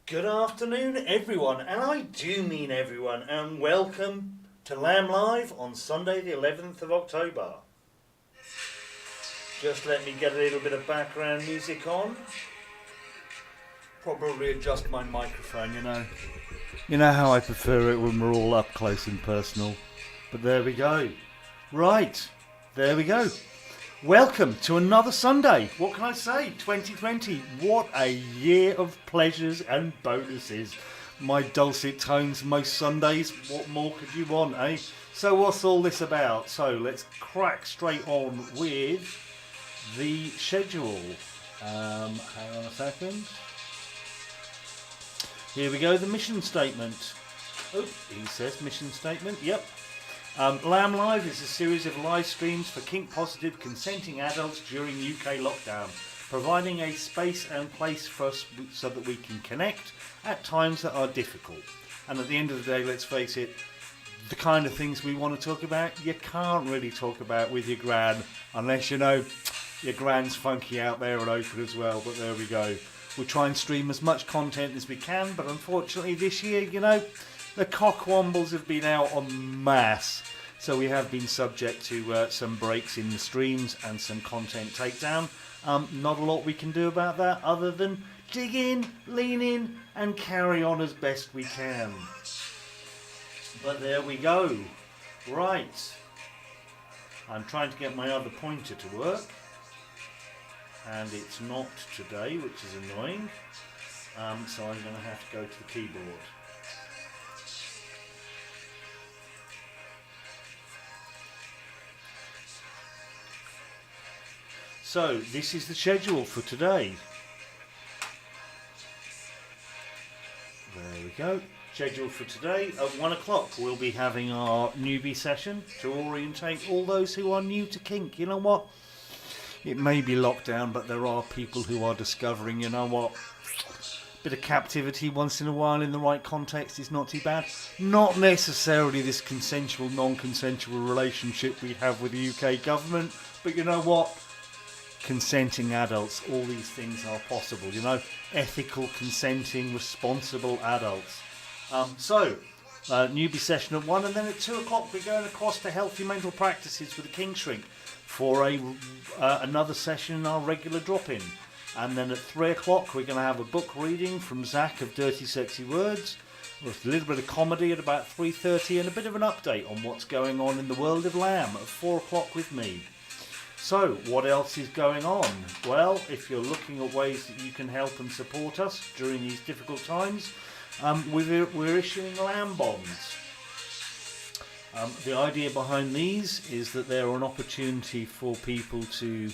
Good afternoon, everyone, and I do mean everyone, and welcome to Lamb Live on Sunday, the 11th of October. Just let me get a little bit of background music on. Probably adjust my microphone, you know. You know how I prefer it when we're all up close and personal. But there we go. Right, there we go. Welcome to another Sunday. What can I say? 2020. What a year of pleasures and bonuses. My dulcet tones most Sundays. What more could you want, eh? So what's all this about? So let's crack straight on with the schedule. Hang on a second. Here we go, the mission statement. Oh, he says mission statement. Yep. LAM Live is a series of live streams for kink-positive consenting adults during UK lockdown, providing a space and place for us so that we can connect at times that are difficult. And at the end of the day, let's face it, the kind of things we want to talk about, you can't really talk about with your gran, unless you know your gran's funky out there and open as well, but there we go. We'll try and stream as much content as we can, but unfortunately this year, you know, the cockwombles have been out en masse, so we have been subject to some breaks in the streams and some content takedown. Not a lot we can do about that other than dig in, lean in and carry on as best we can. But there we go. Right. I'm trying to get my other pointer to work, and it's not today, which is annoying. So I'm going to have to go to the keyboard. So, this is the schedule for today. There we go. Schedule for today at 1 o'clock. We'll be having our newbie session to orientate all those who are new to kink. You know what? It may be locked down, but there are people who are discovering, you know what? Bit of captivity once in a while in the right context is not too bad. Not necessarily this consensual, non-consensual relationship we have with the UK government, but you know what? Consenting adults, all these things are possible, you know, ethical, consenting, responsible adults. Newbie session at 1, and then at 2 o'clock we're going across to healthy mental practices with the King Shrink for another session in our regular drop-in. And then at 3 o'clock we're going to have a book reading from Zach of Dirty Sexy Words, with a little bit of comedy at about 3:30 and a bit of an update on what's going on in the world of LAM at 4 o'clock with me. So, what else is going on? Well, if you're looking at ways that you can help and support us during these difficult times, we're issuing LAM bonds. The idea behind these is that they're an opportunity for people to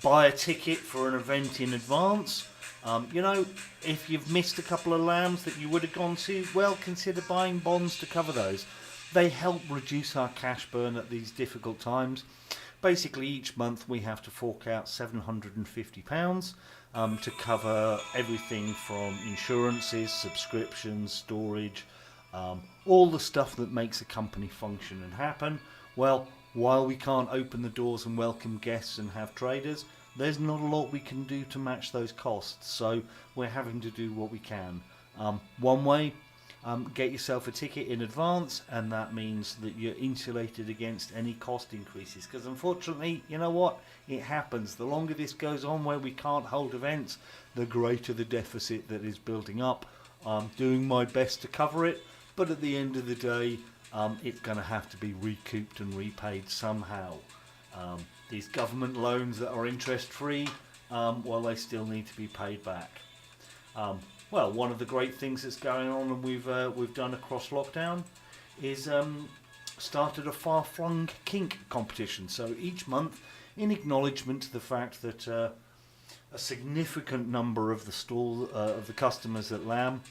buy a ticket for an event in advance. You know, if you've missed a couple of LAMs that you would have gone to, well, consider buying bonds to cover those. They help reduce our cash burn at these difficult times. Basically, each month we have to fork out £750 to cover everything from insurances, subscriptions, storage, all the stuff that makes a company function and happen. Well, while we can't open the doors and welcome guests and have traders, there's not a lot we can do to match those costs, so we're having to do what we can. One way, get yourself a ticket in advance, and that means that you're insulated against any cost increases, because unfortunately, you know what, it happens. The longer this goes on where we can't hold events, the greater the deficit that is building up. I'm doing my best to cover it, but at the end of the day, it's going to have to be recouped and repaid somehow. These government loans that are interest free, well, they still need to be paid back. Well, one of the great things that's going on, and we've done across lockdown, is started a far-flung kink competition. So each month, in acknowledgement to the fact that a significant number of the customers at LAM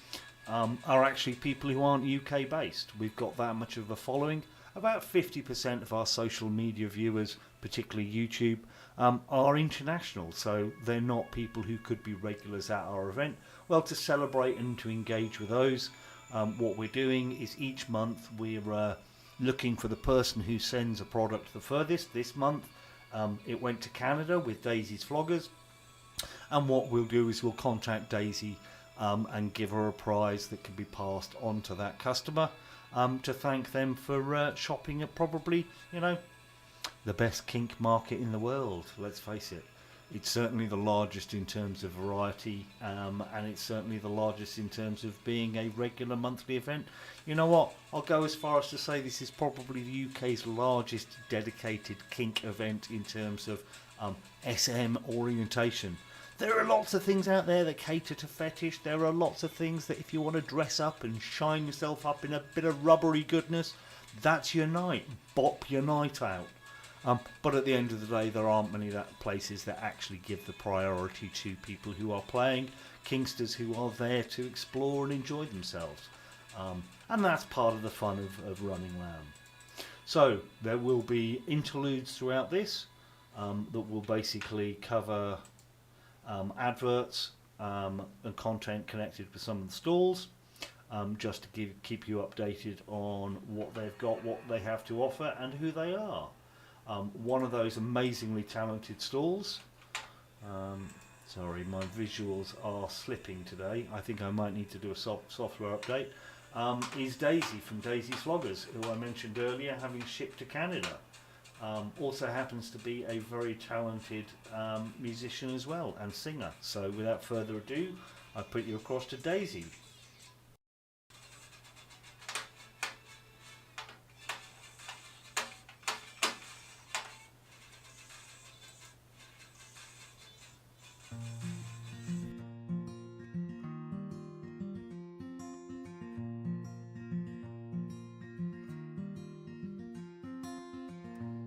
are actually people who aren't UK based. We've got that much of a following. About 50% of our social media viewers, particularly YouTube, are international, so they're not people who could be regulars at our event. Well, to celebrate and to engage with those, what we're doing is each month we're looking for the person who sends a product the furthest. This month it went to Canada with Daisy's Floggers, and what we'll do is we'll contact Daisy and give her a prize that can be passed on to that customer to thank them for shopping at probably, you know, the best kink market in the world. Let's face it. It's certainly the largest in terms of variety, and it's certainly the largest in terms of being a regular monthly event. You know what? I'll go as far as to say this is probably the UK's largest dedicated kink event in terms of SM orientation. There are lots of things out there that cater to fetish. There are lots of things that if you want to dress up and shine yourself up in a bit of rubbery goodness, that's your night. Bop your night out. But at the end of the day, there aren't many places that actually give the priority to people who are playing, kinksters who are there to explore and enjoy themselves. And that's part of the fun of running LAM. So there will be interludes throughout this that will basically cover adverts and content connected with some of the stalls, just to keep you updated on what they've got, what they have to offer, and who they are. One of those amazingly talented stalls, sorry, my visuals are slipping today, I think I might need to do a software update, is Daisy from Daisy's Vloggers, who I mentioned earlier, having shipped to Canada. Also happens to be a very talented musician as well, and singer. So without further ado, I put you across to Daisy.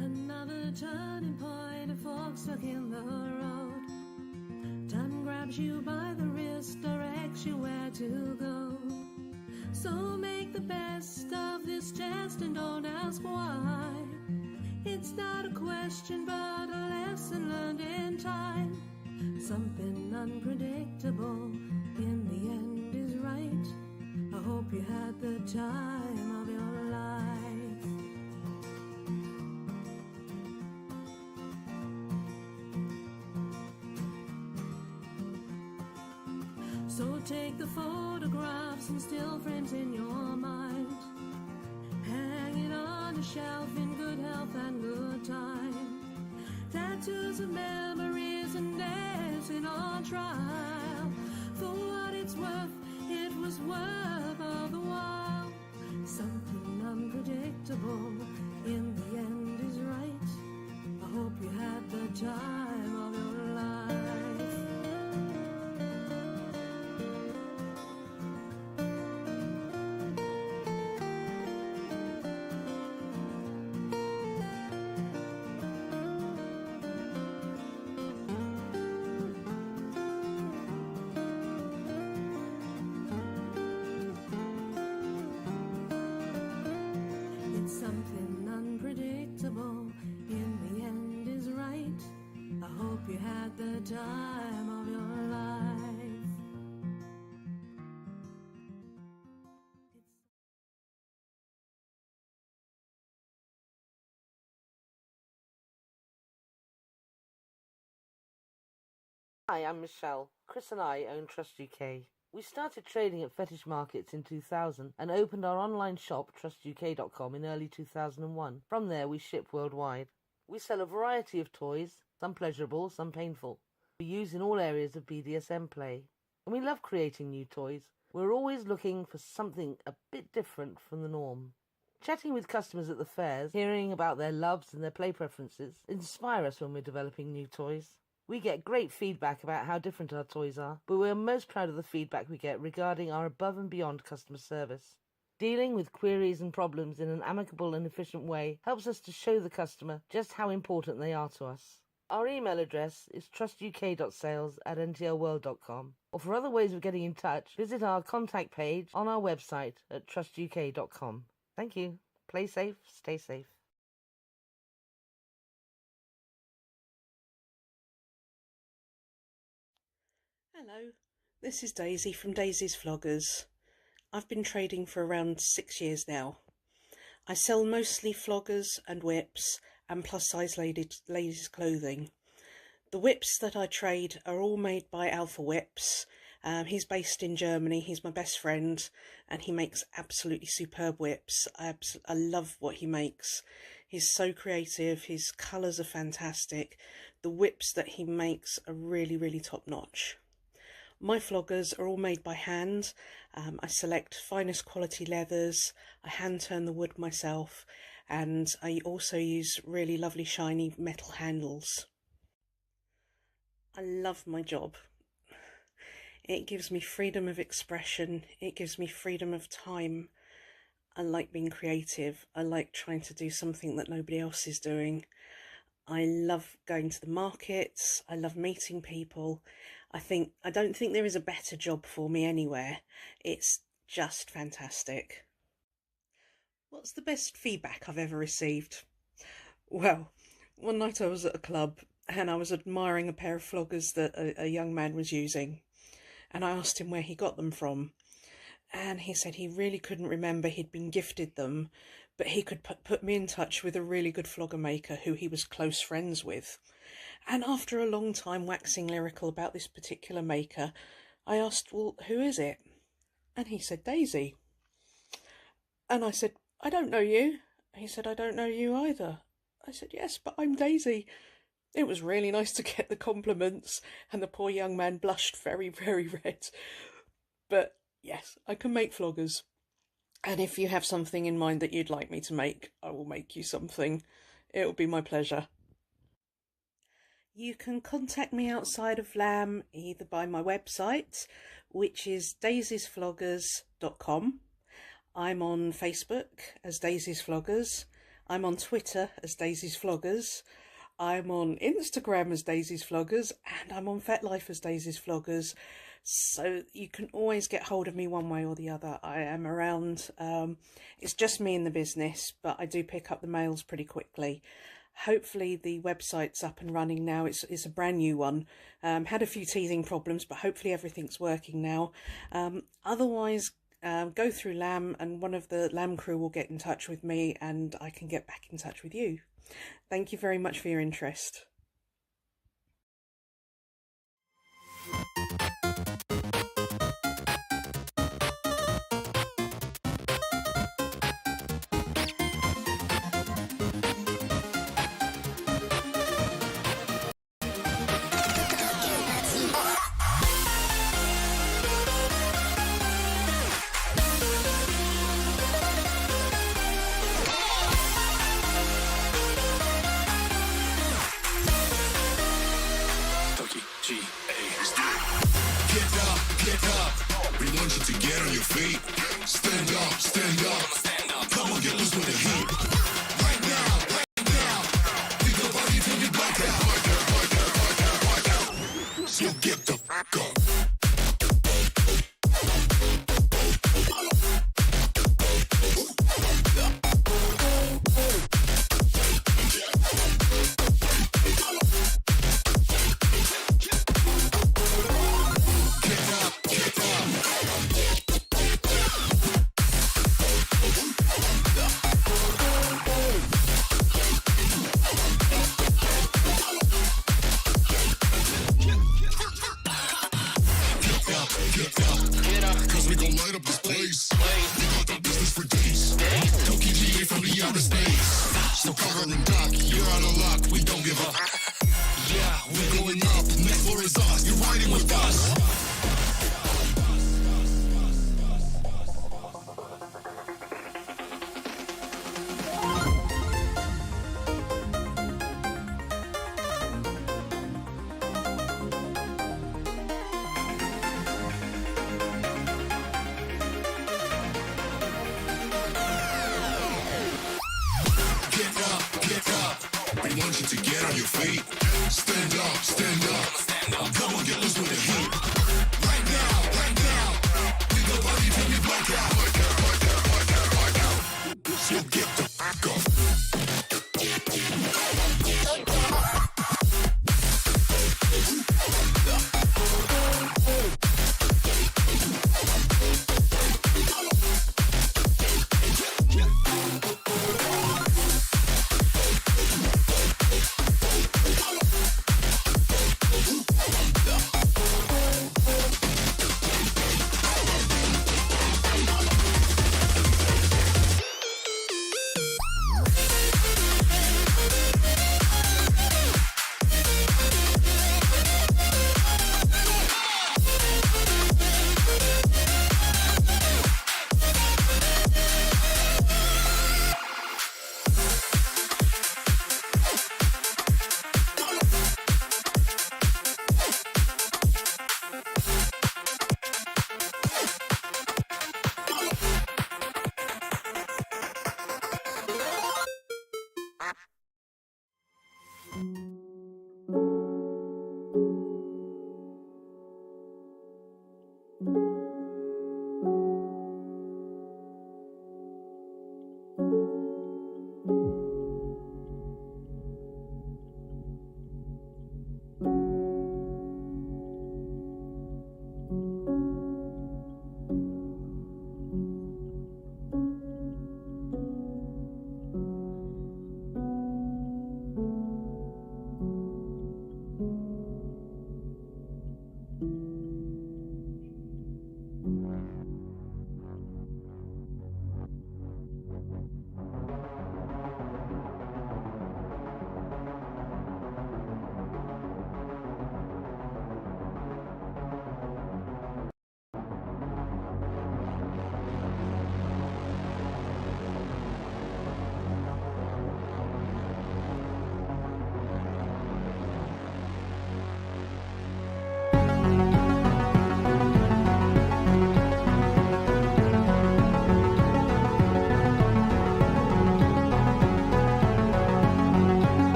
Another turning point, a fork stuck in the road. Time grabs you by the wrist, directs you where to go. So make the best of this test and don't ask why. It's not a question but a lesson learned in time. Something unpredictable in the end is right. I hope you had the time of your life. So take the photographs and still frames in your mind. Hang it on a shelf in good health and good time. Tattoos of memories and dancing on trial. For what it's worth, it was worth all the while. Something unpredictable in the end is right. I hope you had the time of your life. Something unpredictable in the end is right. I hope you had the time of your life. Hi, I'm Michelle. Chris and I own Trust UK. We started trading at fetish markets in 2000 and opened our online shop, trustuk.com, in early 2001. From there, we ship worldwide. We sell a variety of toys, some pleasurable, some painful. We use in all areas of BDSM play. And we love creating new toys. We're always looking for something a bit different from the norm. Chatting with customers at the fairs, hearing about their loves and their play preferences, inspire us when we're developing new toys. We get great feedback about how different our toys are, but we're most proud of the feedback we get regarding our above and beyond customer service. Dealing with queries and problems in an amicable and efficient way helps us to show the customer just how important they are to us. Our email address is trustuk.sales@ntlworld.com, or for other ways of getting in touch, visit our contact page on our website at trustuk.com. Thank you. Play safe, stay safe. Hello, this is Daisy from Daisy's Vloggers. I've been trading for around 6 years now. I sell mostly floggers and whips and plus size ladies clothing. The whips that I trade are all made by Alpha Whips He's based in Germany. He's my best friend, and he makes absolutely superb whips. I love what he makes. He's so creative. His colours are fantastic. The whips that he makes are really, really top notch. My floggers are all made by hand. I select finest quality leathers. I hand turn the wood myself, and I also use really lovely shiny metal handles. I love my job. It gives me freedom of expression. It gives me freedom of time. I like being creative. I like trying to do something that nobody else is doing. I love going to the markets. I love meeting people. I don't think there is a better job for me anywhere. It's just fantastic. What's the best feedback I've ever received? Well, one night I was at a club and I was admiring a pair of floggers that a young man was using. And I asked him where he got them from. And he said he really couldn't remember, he'd been gifted them, but he could put me in touch with a really good flogger maker who he was close friends with. And after a long time waxing lyrical about this particular maker, I asked, well, who is it? And he said, Daisy. And I said, I don't know you. He said, I don't know you either. I said, yes, but I'm Daisy. It was really nice to get the compliments, and the poor young man blushed very, very red. But yes, I can make floggers. And if you have something in mind that you'd like me to make, I will make you something. It will be my pleasure. You can contact me outside of LAM either by my website, which is daisiesfloggers.com. I'm on Facebook as Daisy's Floggers. I'm on Twitter as Daisy's Floggers. I'm on Instagram as Daisy's Floggers, and I'm on FetLife as Daisy's Floggers. So you can always get hold of me one way or the other. I am around. It's just me in the business, but I do pick up the mails pretty quickly. Hopefully the website's up and running now. It's a brand new one. Had a few teething problems, but hopefully everything's working now. Otherwise, go through LAM, and one of the LAM crew will get in touch with me, and I can get back in touch with you. Thank you very much for your interest.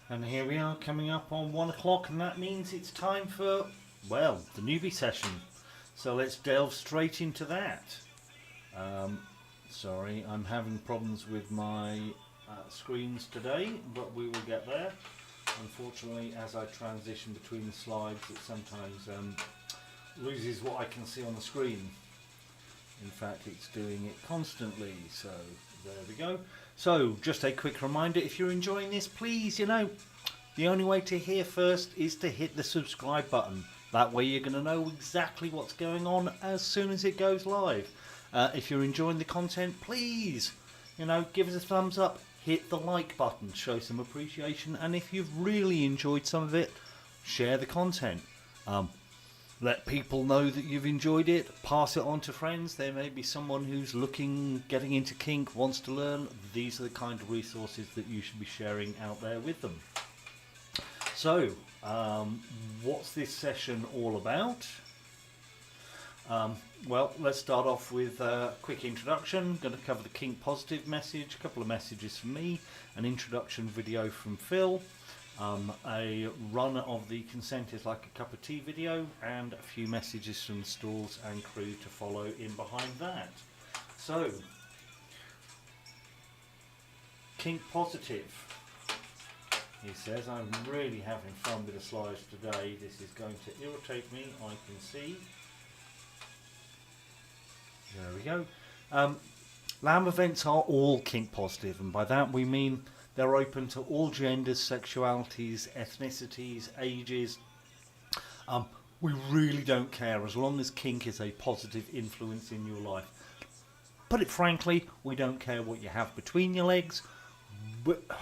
And here we are coming up on 1 o'clock, and that means it's time for, well, the newbie session. So let's delve straight into that. Sorry, I'm having problems with my screens today, but we will get there. Unfortunately, as I transition between the slides, it sometimes loses what I can see on the screen. In fact, it's doing it constantly, so there we go. So, just a quick reminder, if you're enjoying this, please, the only way to hear first is to hit the subscribe button. That way you're going to know exactly what's going on as soon as it goes live. If you're enjoying the content, please, give us a thumbs up, hit the like button, show some appreciation, and if you've really enjoyed some of it, share the content. Let people know that you've enjoyed it, pass it on to friends. There may be someone who's getting into kink, wants to learn. These are the kind of resources that you should be sharing out there with them. So, what's this session all about? Well, let's start off with a quick introduction. I'm going to cover the kink positive message, a couple of messages from me, an introduction video from Phil, a run of the consent is like a cup of tea video, and a few messages from the stalls and crew to follow in behind that. So, kink positive. He says, I'm really having fun with the slides today. This is going to irritate me, I can see. There we go. LAM events are all kink positive, and by that we mean they're open to all genders, sexualities, ethnicities, ages. We really don't care as long as kink is a positive influence in your life. Put it frankly, we don't care what you have between your legs,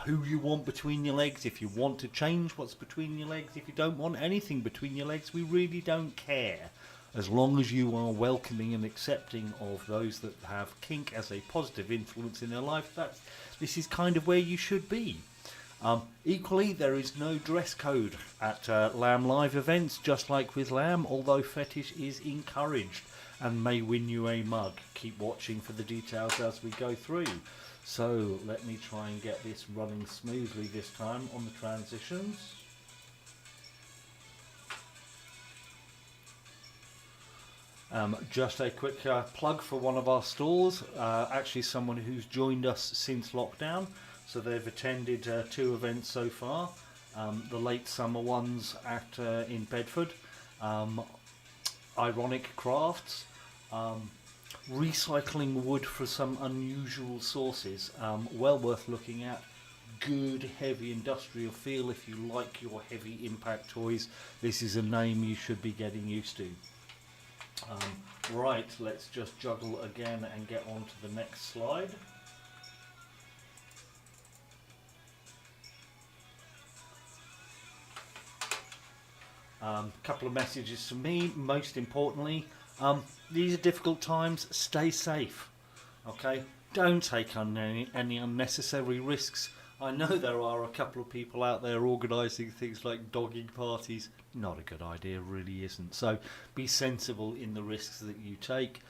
who you want between your legs, if you want to change what's between your legs, if you don't want anything between your legs, we really don't care. As long as you are welcoming and accepting of those that have kink as a positive influence in their life, this is kind of where you should be. Equally, there is no dress code at LAM live events, just like with LAM, although fetish is encouraged and may win you a mug. Keep watching for the details as we go through. So let me try and get this running smoothly this time on the transitions. Just a quick plug for one of our stalls, actually someone who's joined us since lockdown, so they've attended 2 events so far, the late summer ones in Bedford, Ironic Crafts, recycling wood for some unusual sources, well worth looking at. Good heavy industrial feel if you like your heavy impact toys. This is a name you should be getting used to. Right, let's just juggle again and get on to the next slide. Couple of messages from me. Most importantly, these are difficult times. Stay safe. Okay, don't take any unnecessary risks. I know there are a couple of people out there organising things like dogging parties. Not a good idea, really isn't. So be sensible in the risks that you take.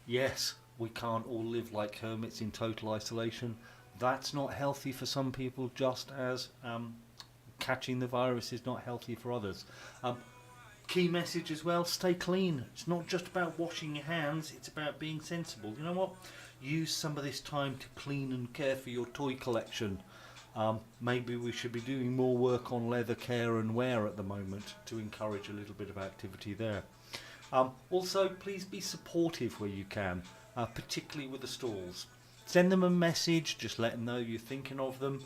Yes, we can't all live like hermits in total isolation. That's not healthy for some people, just as catching the virus is not healthy for others. Key message as well, stay clean. It's not just about washing your hands, it's about being sensible. You know what? Use some of this time to clean and care for your toy collection. Maybe we should be doing more work on leather care and wear at the moment to encourage a little bit of activity there. Also, please be supportive where you can, particularly with the stalls. Send them a message, just let them know you're thinking of them.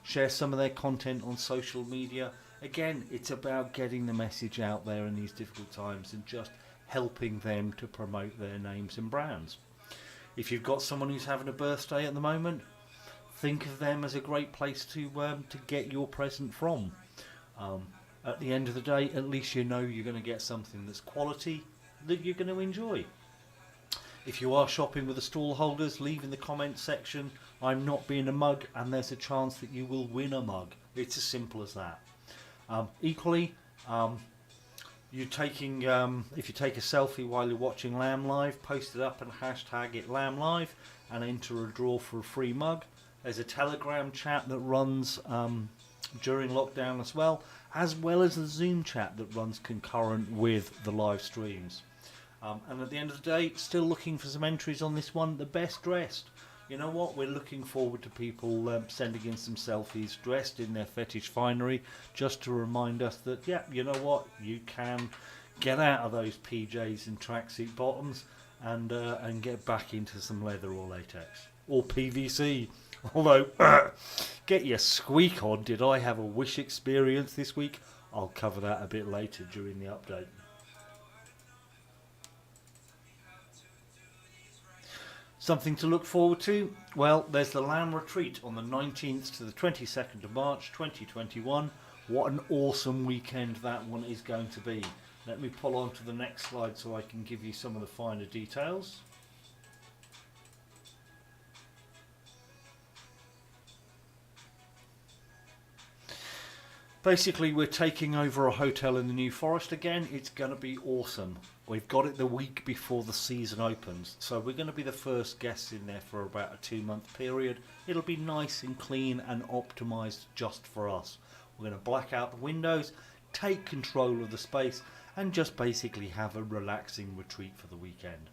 Share some of their content on social media. Again, it's about getting the message out there in these difficult times and just helping them to promote their names and brands. If you've got someone who's having a birthday at the moment, think of them as a great place to get your present from. At the end of the day, at least you know you're going to get something that's quality that you're going to enjoy. If you are shopping with the stall holders, leave in the comments section, I'm not being a mug, and there's a chance that you will win a mug. It's as simple as that. Equally, if you take a selfie while you're watching LAM Live, post it up and hashtag it LAM Live and enter a draw for a free mug. There's a Telegram chat that runs during lockdown as well as the Zoom chat that runs concurrent with the live streams. And at the end of the day, still looking for some entries on this one, the best dressed. You know what, we're looking forward to people sending in some selfies dressed in their fetish finery, just to remind us that, yeah, you know what, you can get out of those PJs and tracksuit bottoms and get back into some leather or latex or PVC. Although, get your squeak on, did I have a Wish experience this week? I'll cover that a bit later during the update. Something to look forward to? Well, there's the LAM retreat on the 19th to the 22nd of March 2021. What an awesome weekend that one is going to be. Let me pull on to the next slide so I can give you some of the finer details. Basically, we're taking over a hotel in the New Forest again. It's going to be awesome. We've got it the week before the season opens, so we're going to be the first guests in there for about a 2-month period. It'll be nice and clean and optimised just for us. We're going to black out the windows, take control of the space, and just basically have a relaxing retreat for the weekend.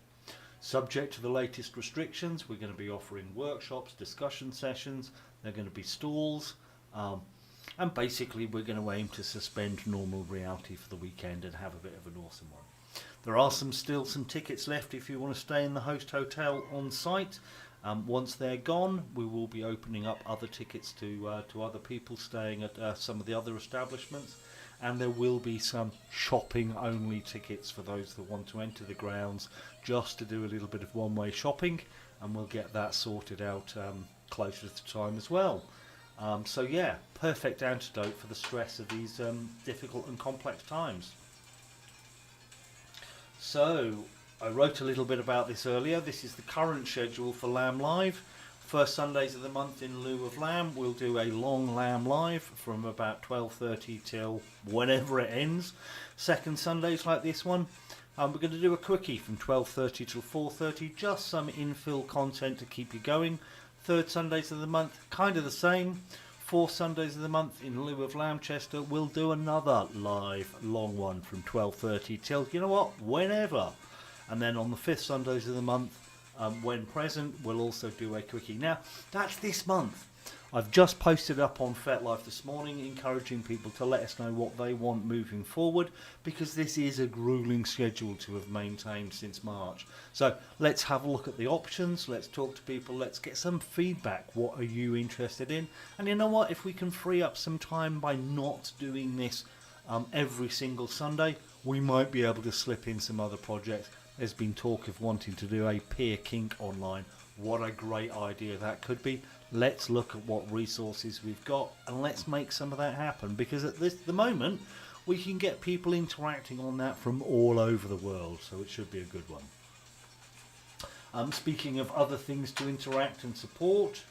Subject to the latest restrictions, we're going to be offering workshops, discussion sessions, there are going to be stalls, and basically we're going to aim to suspend normal reality for the weekend and have a bit of an awesome one. There are still some tickets left if you want to stay in the host hotel on site. Once they're gone, we will be opening up other tickets to other people staying at some of the other establishments, and there will be some shopping only tickets for those that want to enter the grounds just to do a little bit of one-way shopping, and we'll get that sorted out closer to the time as well. So yeah, perfect antidote for the stress of these difficult and complex times. So, I wrote a little bit about this earlier. This is the current schedule for LAM Live. First Sundays of the month in lieu of LAM, we'll do a long LAM Live from about 12:30 till whenever it ends. Second Sundays like this one, we're going to do a quickie from 12:30 till 4:30, just some infill content to keep you going. Third Sundays of the month, kind of the same. Fourth Sundays of the month in lieu of LAMchester, we'll do another live long one from 12:30 till, you know what, whenever. And then on the fifth Sundays of the month, when present, we'll also do a quickie. Now, that's this month. I've just posted up on FetLife this morning encouraging people to let us know what they want moving forward, because this is a grueling schedule to have maintained since March. So let's have a look at the options, let's talk to people, let's get some feedback. What are you interested in? And you know what, if we can free up some time by not doing this every single Sunday, we might be able to slip in some other projects. There's been talk of wanting to do a peer kink online. What a great idea that could be. Let's look at what resources we've got and let's make some of that happen, because at the moment we can get people interacting on that from all over the world, so it should be a good one. Speaking of other things to interact and support,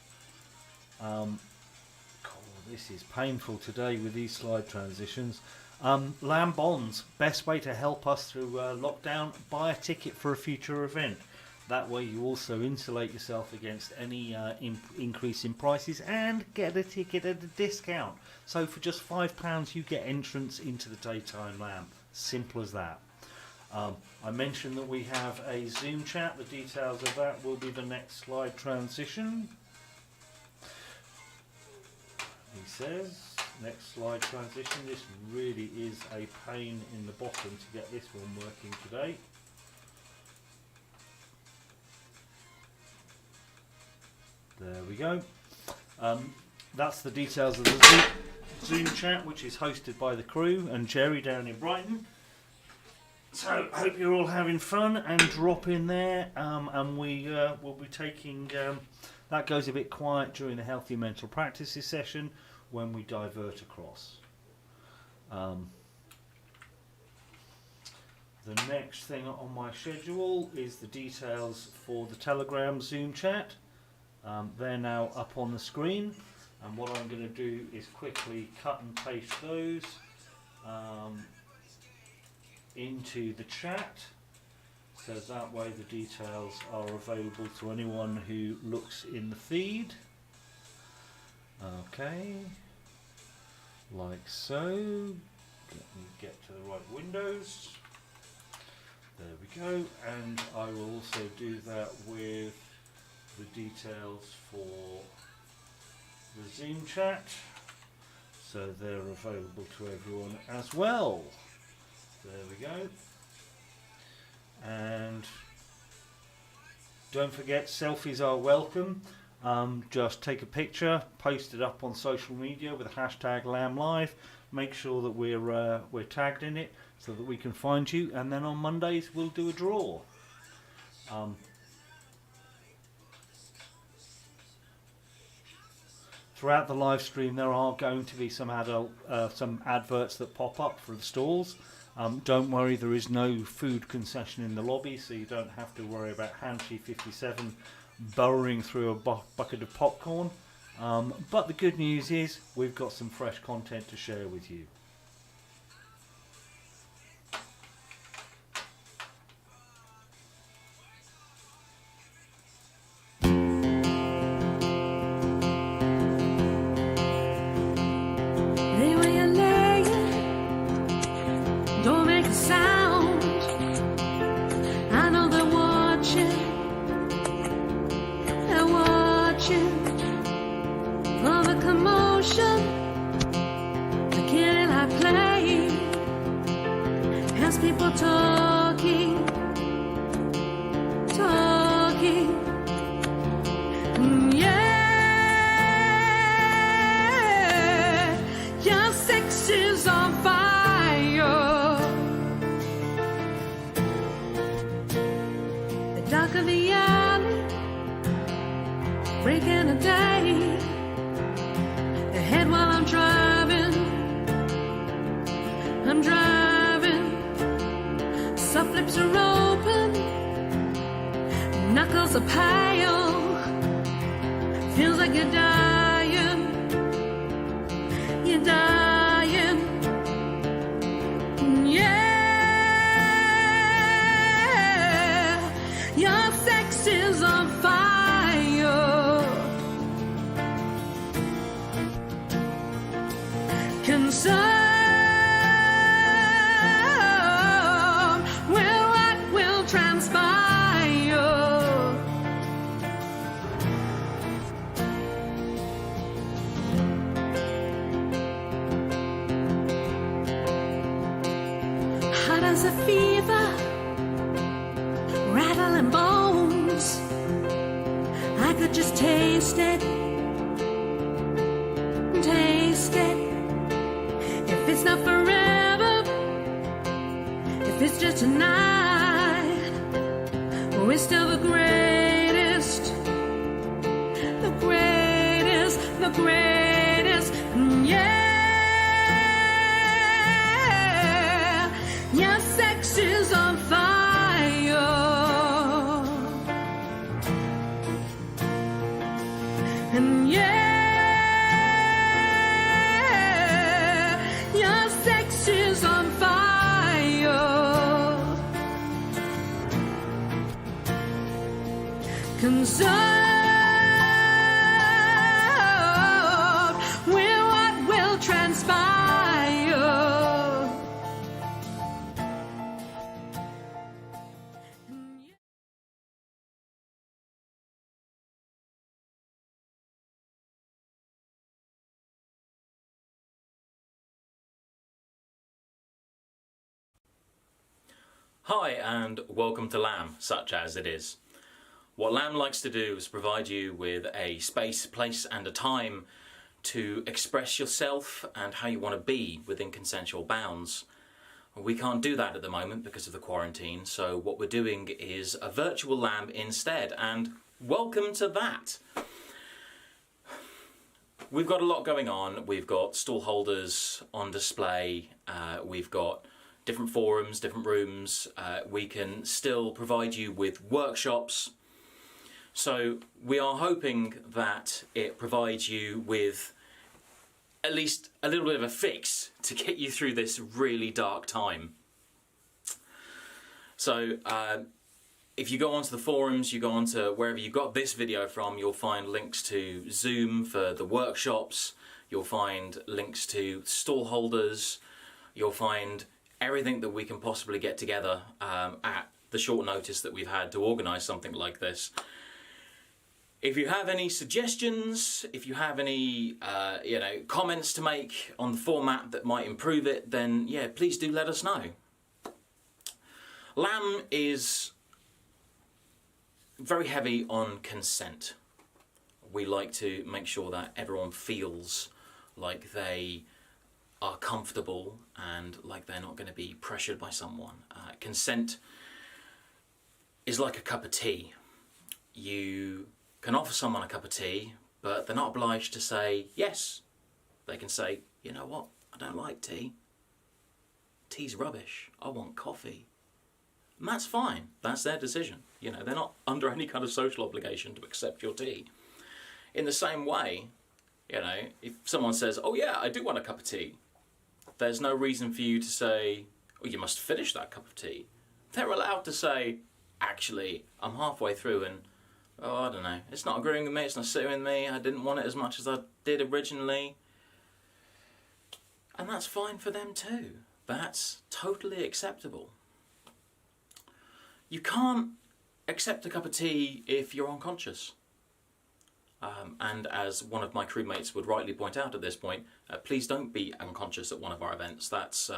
this is painful today with these slide transitions. LAM Bonds, best way to help us through lockdown, buy a ticket for a future event. That way you also insulate yourself against any increase in prices and get a ticket at a discount. So for just £5 you get entrance into the daytime LAM. Simple as that. I mentioned that we have a Zoom chat. The details of that will be the next slide transition. He says, next slide transition. This really is a pain in the bottom to get this one working today. There we go. That's the details of the Zoom chat, which is hosted by the crew and Jerry down in Brighton. So I hope you're all having fun, and drop in there, and we will be taking, that goes a bit quiet during the Healthy Mental Practices session when we divert across. The next thing on my schedule is the details for the Telegram Zoom chat. They're now up on the screen, and what I'm going to do is quickly cut and paste those into the chat, so that way the details are available to anyone who looks in the feed. Okay, like so. Let me get to the right windows. There we go, and I will also do that with the details for the Zoom chat, so they're available to everyone as well. There we go. And don't forget, selfies are welcome. Just take a picture, post it up on social media with the hashtag LAMLive. Make sure that we're tagged in it so that we can find you, and then on Mondays we'll do a draw. Throughout the live stream there are going to be some adverts that pop up for the stalls. Don't worry, there is no food concession in the lobby, so you don't have to worry about Hanshi 57 burrowing through a bucket of popcorn. But the good news is we've got some fresh content to share with you. Hi and welcome to LAM, such as it is. What LAM likes to do is provide you with a space, place and a time to express yourself and how you want to be within consensual bounds. We can't do that at the moment because of the quarantine, so what we're doing is a virtual LAM instead, and welcome to that. We've got a lot going on. We've got stall holders on display, we've got different forums, different rooms. We can still provide you with workshops. So we are hoping that it provides you with at least a little bit of a fix to get you through this really dark time. So if you go onto the forums, you go onto wherever you got this video from, you'll find links to Zoom for the workshops. You'll find links to stall holders. You'll find everything that we can possibly get together at the short notice that we've had to organise something like this. If you have any suggestions, if you have any comments to make on the format that might improve it, then yeah, please do let us know. LAM is very heavy on consent. We like to make sure that everyone feels like they are comfortable and like they're not going to be pressured by someone. Consent is like a cup of tea. You can offer someone a cup of tea, but they're not obliged to say yes. They can say, you know what, I don't like tea. Tea's rubbish. I want coffee. And that's fine. That's their decision. You know, they're not under any kind of social obligation to accept your tea. In the same way, you know, if someone says, oh yeah, I do want a cup of tea, there's no reason for you to say, oh, you must finish that cup of tea. They're allowed to say, actually, I'm halfway through and, oh, I don't know, it's not agreeing with me, it's not sitting with me, I didn't want it as much as I did originally. And that's fine for them too. That's totally acceptable. You can't accept a cup of tea if you're unconscious. And as one of my crewmates would rightly point out at this point, please don't be unconscious at one of our events. That's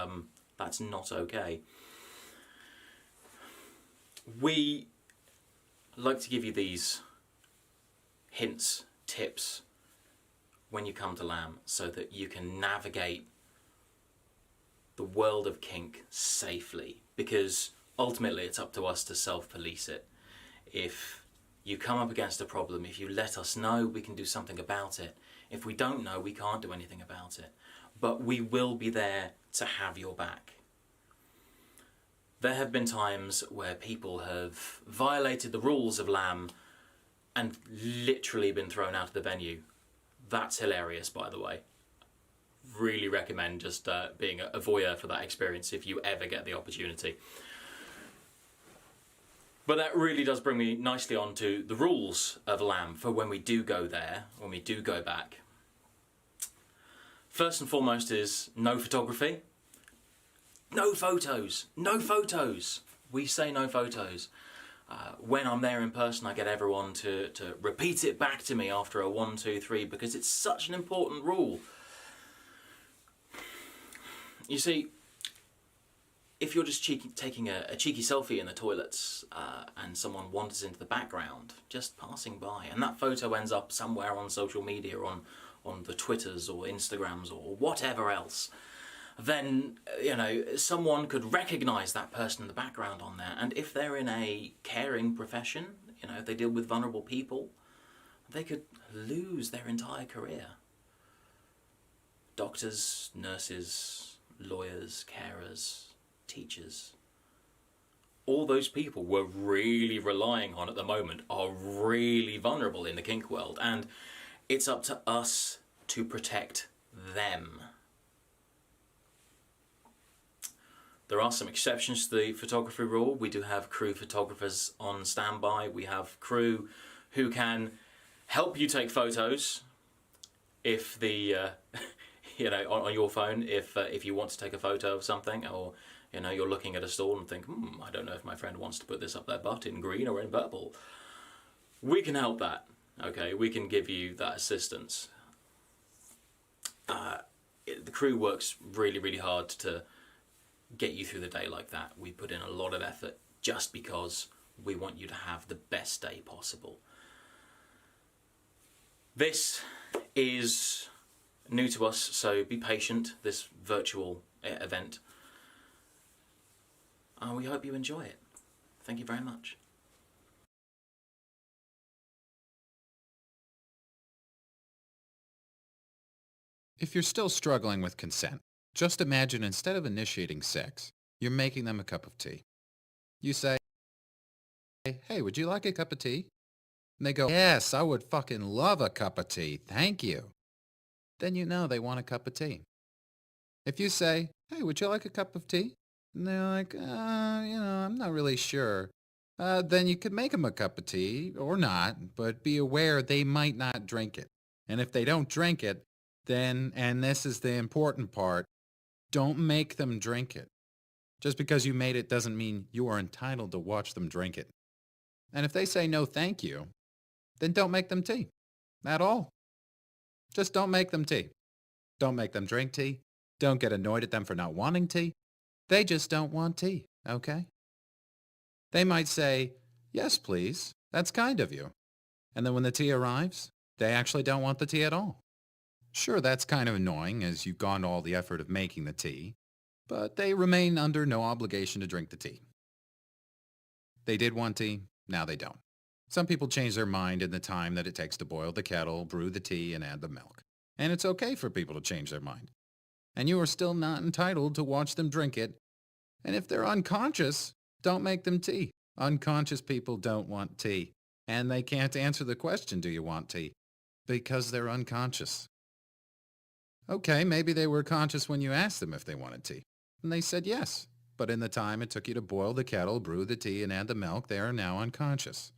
not okay. We like to give you these hints, tips when you come to LAM so that you can navigate the world of kink safely, because ultimately it's up to us to self-police it. If you come up against a problem, if you let us know, we can do something about it. If we don't know, we can't do anything about it. But we will be there to have your back. There have been times where people have violated the rules of LAM and literally been thrown out of the venue. That's hilarious, by the way. Really recommend just being a voyeur for that experience if you ever get the opportunity. But that really does bring me nicely on to the rules of LAM for when we do go there, when we do go back. First and foremost is no photography. No photos. No photos. We say no photos. When I'm there in person, I get everyone to repeat it back to me after a 1, 2, 3 because it's such an important rule. You see, if you're just taking a cheeky selfie in the toilets and someone wanders into the background, just passing by, and that photo ends up somewhere on social media, on the Twitters or Instagrams or whatever else, then, you know, someone could recognise that person in the background on there. And if they're in a caring profession, you know, they deal with vulnerable people, they could lose their entire career. Doctors, nurses, lawyers, carers, teachers, all those people we're really relying on at the moment are really vulnerable in the kink world, and it's up to us to protect them. There are some exceptions to the photography rule. We do have crew photographers on standby. We have crew who can help you take photos if the you know, on your phone, if you want to take a photo of something, or you know, you're looking at a stall and think, I don't know if my friend wants to put this up their butt in green or in purple. We can help that, okay? We can give you that assistance. The crew works really, really hard to get you through the day like that. We put in a lot of effort just because we want you to have the best day possible. This is new to us, so be patient, this virtual event. We hope you enjoy it. Thank you very much. If you're still struggling with consent, just imagine instead of initiating sex, you're making them a cup of tea. You say, hey, would you like a cup of tea? And they go, yes, I would fucking love a cup of tea, thank you. Then you know they want a cup of tea. If you say, hey, would you like a cup of tea? And they're like, you know, I'm not really sure. Then you could make them a cup of tea, or not, but be aware they might not drink it. And if they don't drink it, then, and this is the important part, don't make them drink it. Just because you made it doesn't mean you are entitled to watch them drink it. And if they say no thank you, then don't make them tea. At all. Just don't make them tea. Don't make them drink tea. Don't get annoyed at them for not wanting tea. They just don't want tea, okay? They might say, yes, please. That's kind of you. And then when the tea arrives, they actually don't want the tea at all. Sure, that's kind of annoying as you've gone to all the effort of making the tea, but they remain under no obligation to drink the tea. They did want tea, now they don't. Some people change their mind in the time that it takes to boil the kettle, brew the tea, and add the milk. And it's okay for people to change their mind. And you are still not entitled to watch them drink it. And if they're unconscious, don't make them tea. Unconscious people don't want tea. And they can't answer the question, do you want tea? Because they're unconscious. Okay, maybe they were conscious when you asked them if they wanted tea. And they said yes. But in the time it took you to boil the kettle, brew the tea, and add the milk, they are now unconscious.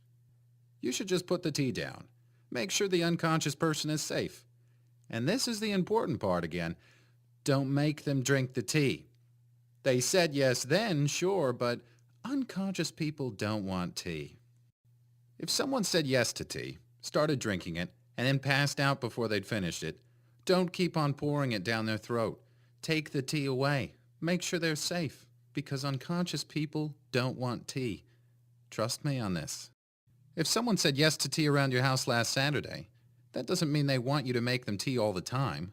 You should just put the tea down. Make sure the unconscious person is safe. And this is the important part again. Don't make them drink the tea. They said yes then, sure, but unconscious people don't want tea. If someone said yes to tea, started drinking it, and then passed out before they'd finished it, don't keep on pouring it down their throat. Take the tea away. Make sure they're safe, because unconscious people don't want tea. Trust me on this. If someone said yes to tea around your house last Saturday, that doesn't mean they want you to make them tea all the time.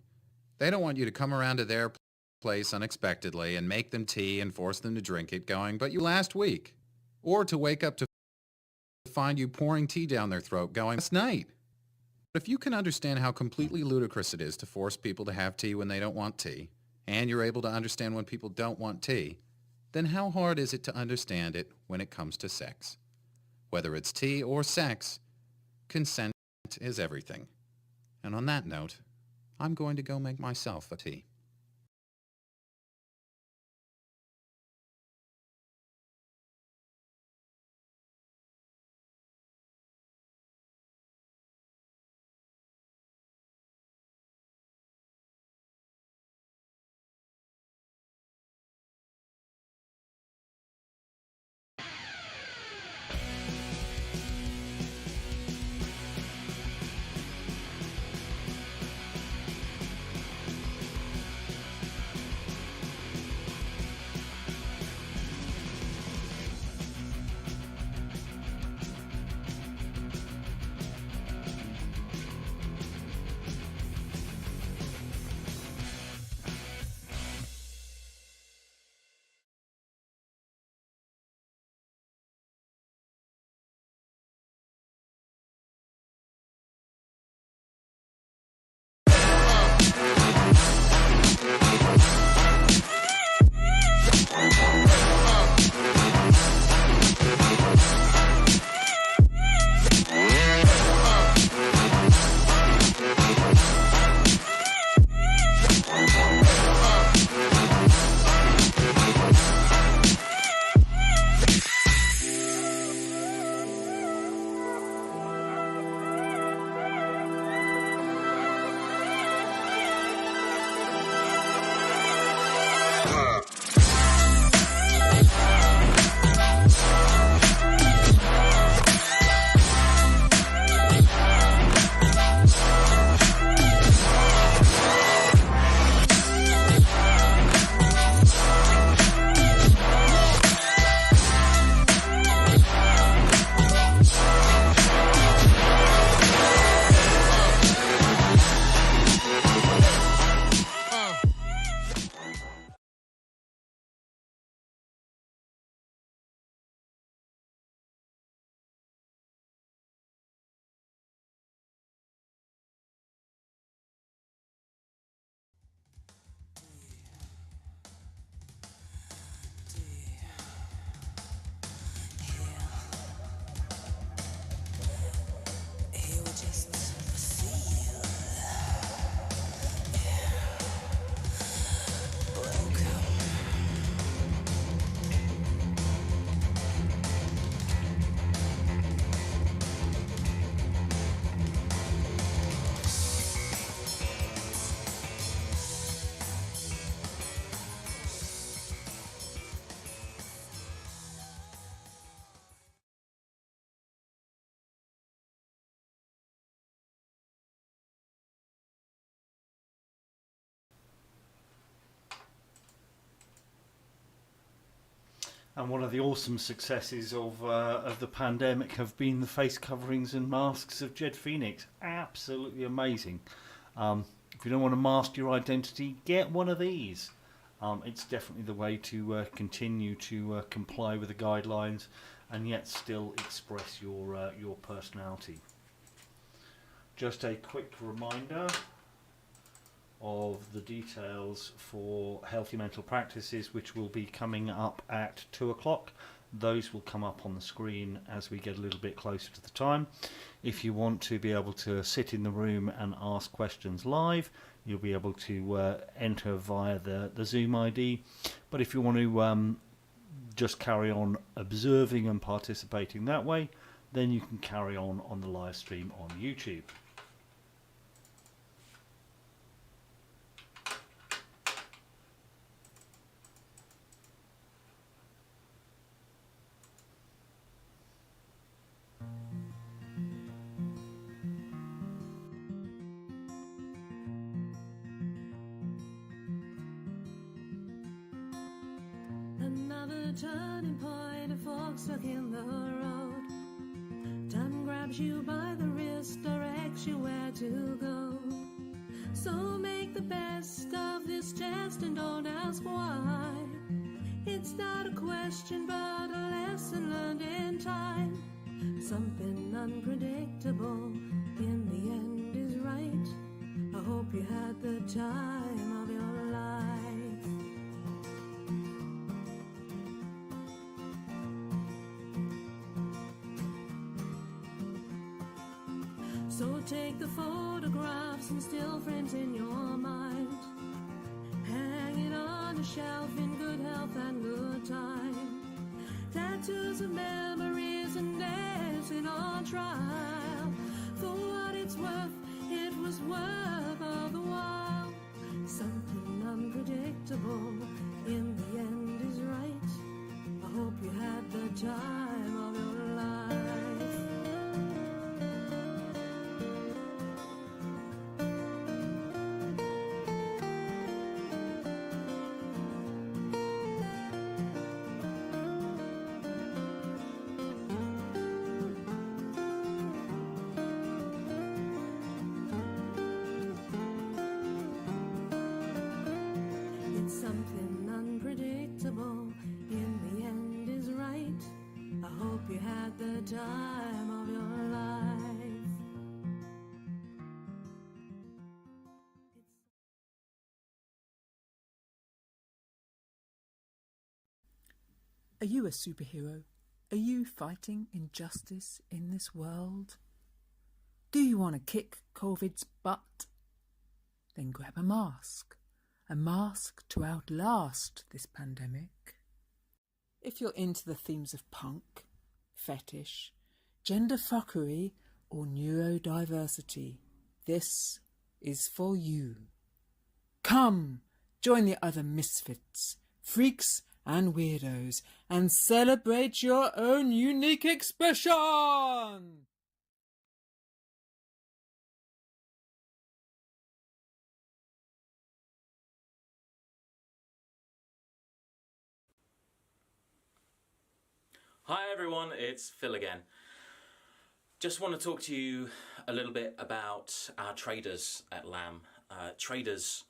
They don't want you to come around to their place unexpectedly and make them tea and force them to drink it going, but you last week. Or to wake up to find you pouring tea down their throat going, last night. But if you can understand how completely ludicrous it is to force people to have tea when they don't want tea, and you're able to understand when people don't want tea, then how hard is it to understand it when it comes to sex? Whether it's tea or sex, consent is everything. And on that note, I'm going to go make myself a tea. And one of the awesome successes of the pandemic have been the face coverings and masks of Jed Phoenix. Absolutely amazing. If you don't want to mask your identity, get one of these. It's definitely the way to continue to comply with the guidelines and yet still express your personality. Just a quick reminder of the details for Healthy Mental Practices, which will be coming up at 2 o'clock. Those will come up on the screen as we get a little bit closer to the time. If you want to be able to sit in the room and ask questions live, you'll be able to enter via the Zoom ID. But if you want to just carry on observing and participating that way, then you can carry on the live stream on YouTube. Another turning point, a fork stuck in the road. Time grabs you by the wrist, directs you where to go. So make the best of this test and don't ask why. It's not a question but a lesson learned in time. Something unpredictable in the end is right. I hope you had the time of your life. So take the photographs and still frames in your mind. Hang it on a shelf in good health and good time. Tattoos of memories and dancing on trial. For what it's worth, it was worth all the while. Something unpredictable in the end is right. I hope you had the time of your life. Something unpredictable in the end is right. I hope you had the time of your life. Are you a superhero? Are you fighting injustice in this world? Do you want to kick COVID's butt? Then grab a mask to outlast this pandemic. If you're into the themes of punk, fetish, gender fuckery, or neurodiversity, this is for you. Come, join the other misfits, freaks and weirdos, and celebrate your own unique expression! Hi everyone, it's Phil again. Just want to talk to you a little bit about our traders at LAM. Traders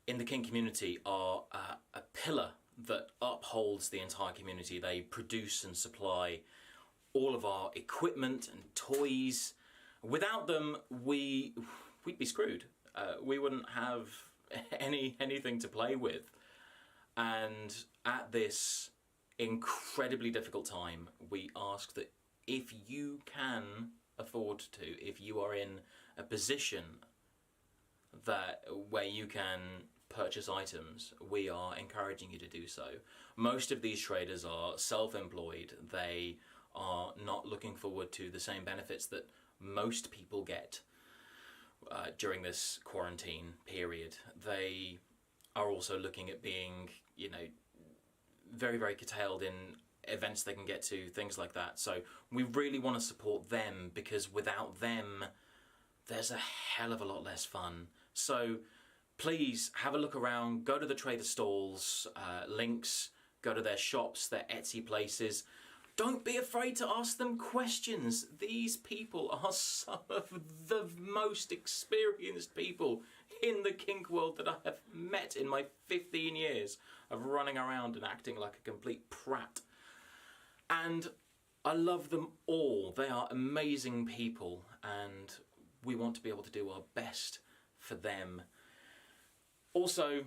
in the kink community are a pillar that upholds the entire community. They produce and supply all of our equipment and toys. Without them, we'd be screwed. We wouldn't have anything to play with. And at this incredibly difficult time, we ask that if you can afford to, if you are in a position where you can purchase items, we are encouraging you to do so. Most of these traders are self-employed. They are not looking forward to the same benefits that most people get during this quarantine period. They are also looking at being, very, very curtailed in events they can get to, things like that. So we really want to support them, because without them, there's a hell of a lot less fun. So please have a look around, go to the trader stalls, links go to their shops, their Etsy places. Don't be afraid to ask them questions. These people are some of the most experienced people in the kink world that I have met in my 15 years of running around and acting like a complete prat. And I love them all. They are amazing people, and we want to be able to do our best for them. Also,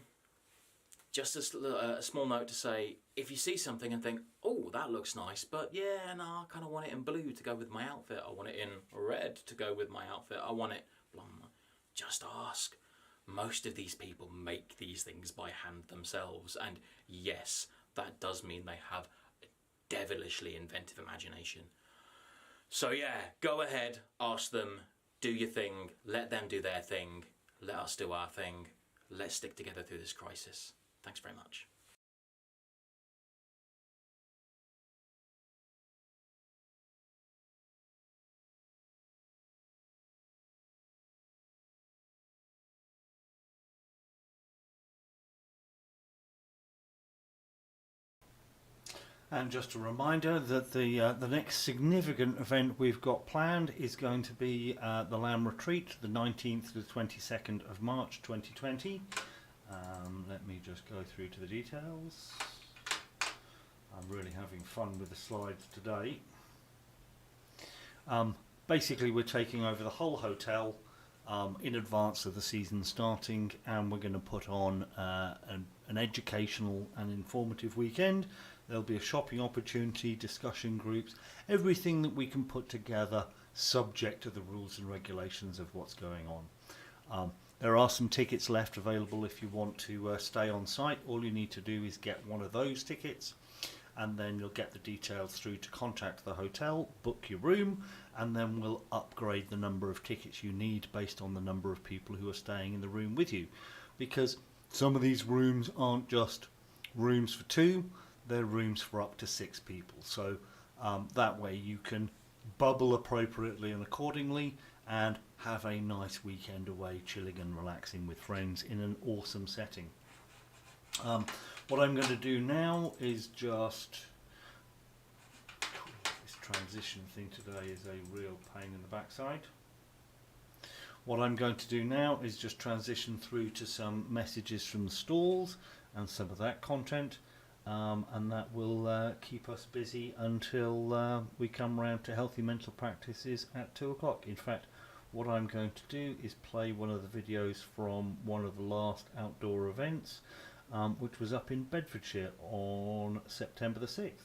just a small note to say, if you see something and think, oh, that looks nice, but yeah, no, I kind of want it in blue to go with my outfit. I want it in red to go with my outfit. I want it, just ask. Most of these people make these things by hand themselves. And yes, that does mean they have a devilishly inventive imagination. So yeah, go ahead, ask them, do your thing, let them do their thing, let us do our thing. Let's stick together through this crisis. Thanks very much. And just a reminder that the next significant event we've got planned is going to be the LAM Retreat, the 19th to the 22nd of March 2020. Let me just go through to the details. I'm really having fun with the slides today. Basically, we're taking over the whole hotel in advance of the season starting, and we're going to put on an educational and informative weekend. There'll be a shopping opportunity, discussion groups, everything that we can put together subject to the rules and regulations of what's going on. There are some tickets left available if you want to stay on site. All you need to do is get one of those tickets, and then you'll get the details through to contact the hotel, book your room, and then we'll upgrade the number of tickets you need based on the number of people who are staying in the room with you. Because some of these rooms aren't just rooms for two, they're rooms for up to 6 people. So that way you can bubble appropriately and accordingly and have a nice weekend away chilling and relaxing with friends in an awesome setting. What I'm going to do now is just... This transition thing today is a real pain in the backside. What I'm going to do now is just transition through to some messages from the stalls and some of that content, and that will keep us busy until we come round to healthy mental practices at 2 o'clock. In fact, what I'm going to do is play one of the videos from one of the last outdoor events, which was up in Bedfordshire on September the 6th.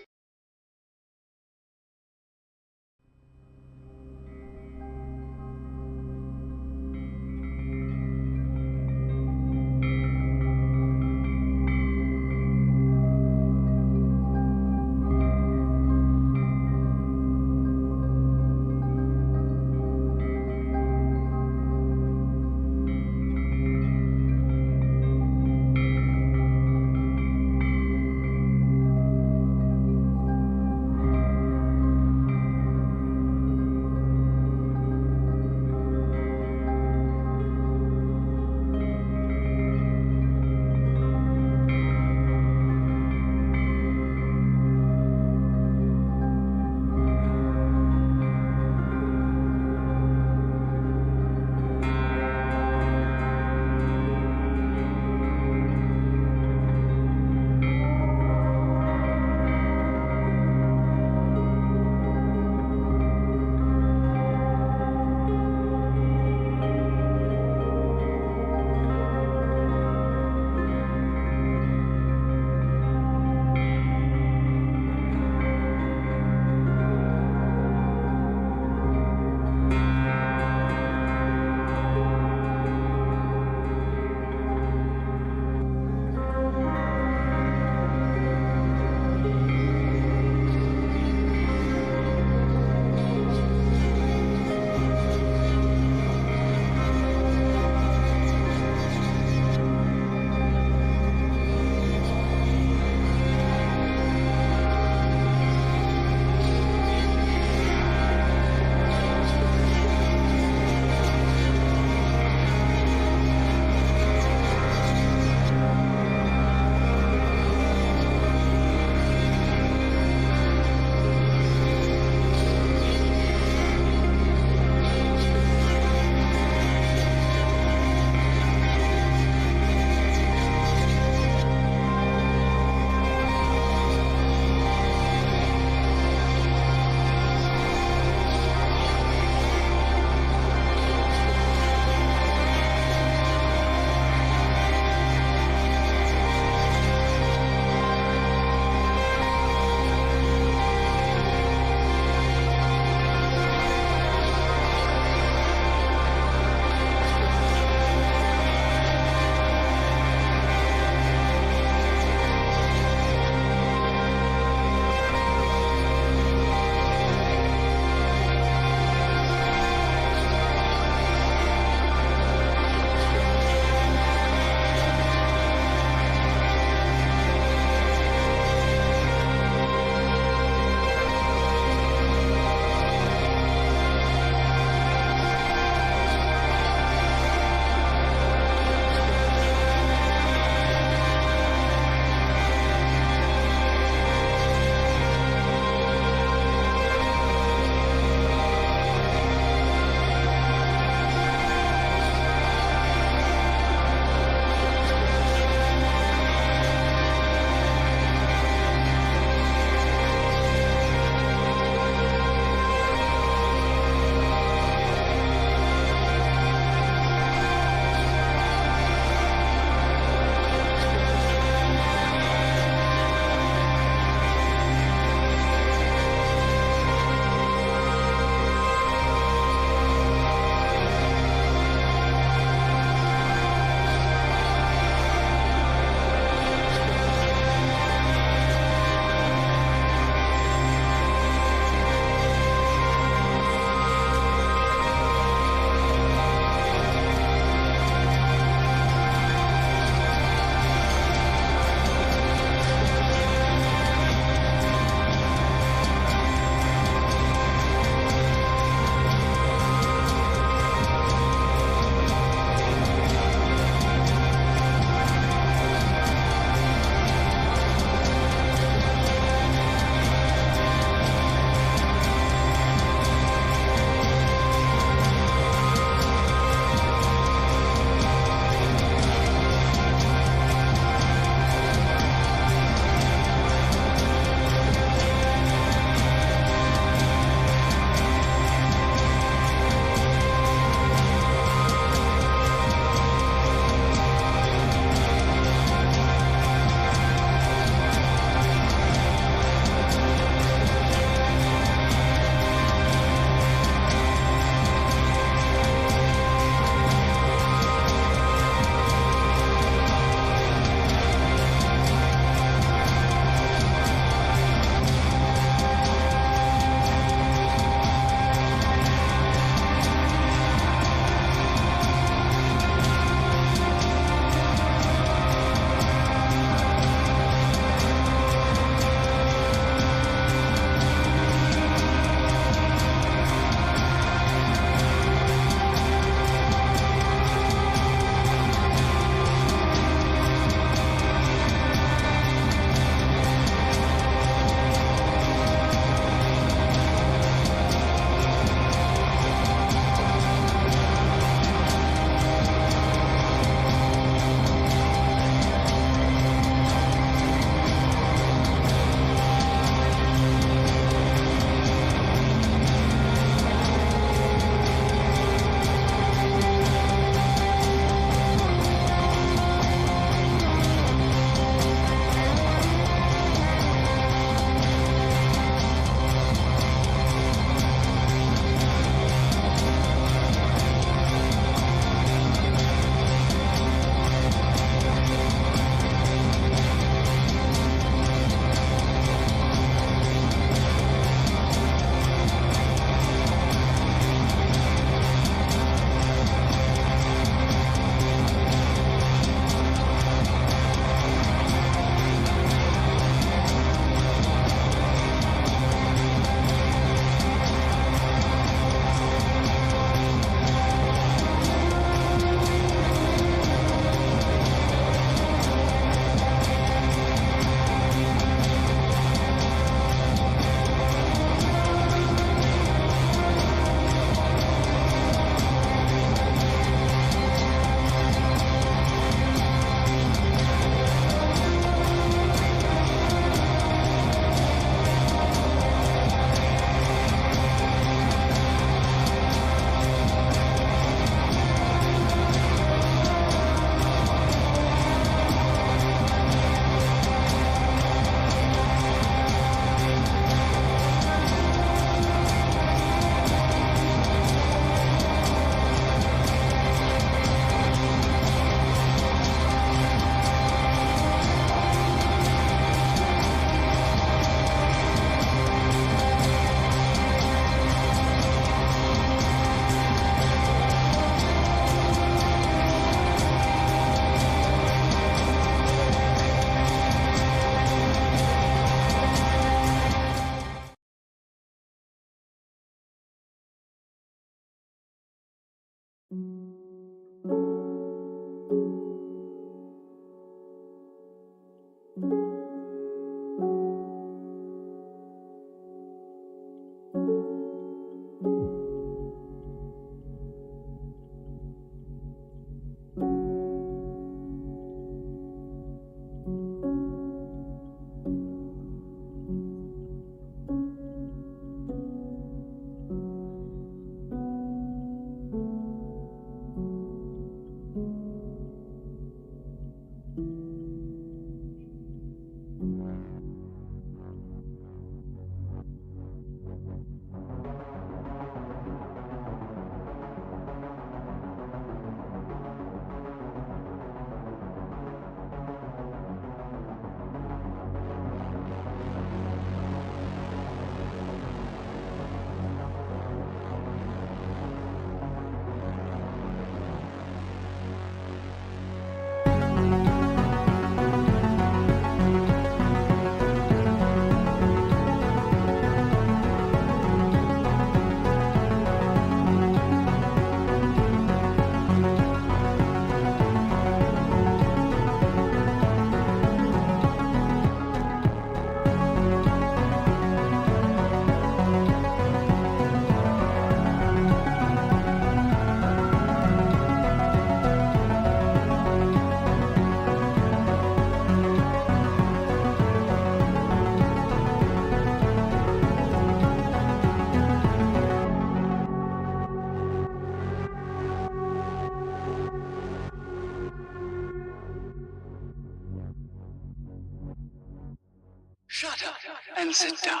Shut up and sit down.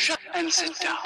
Shut and sit down.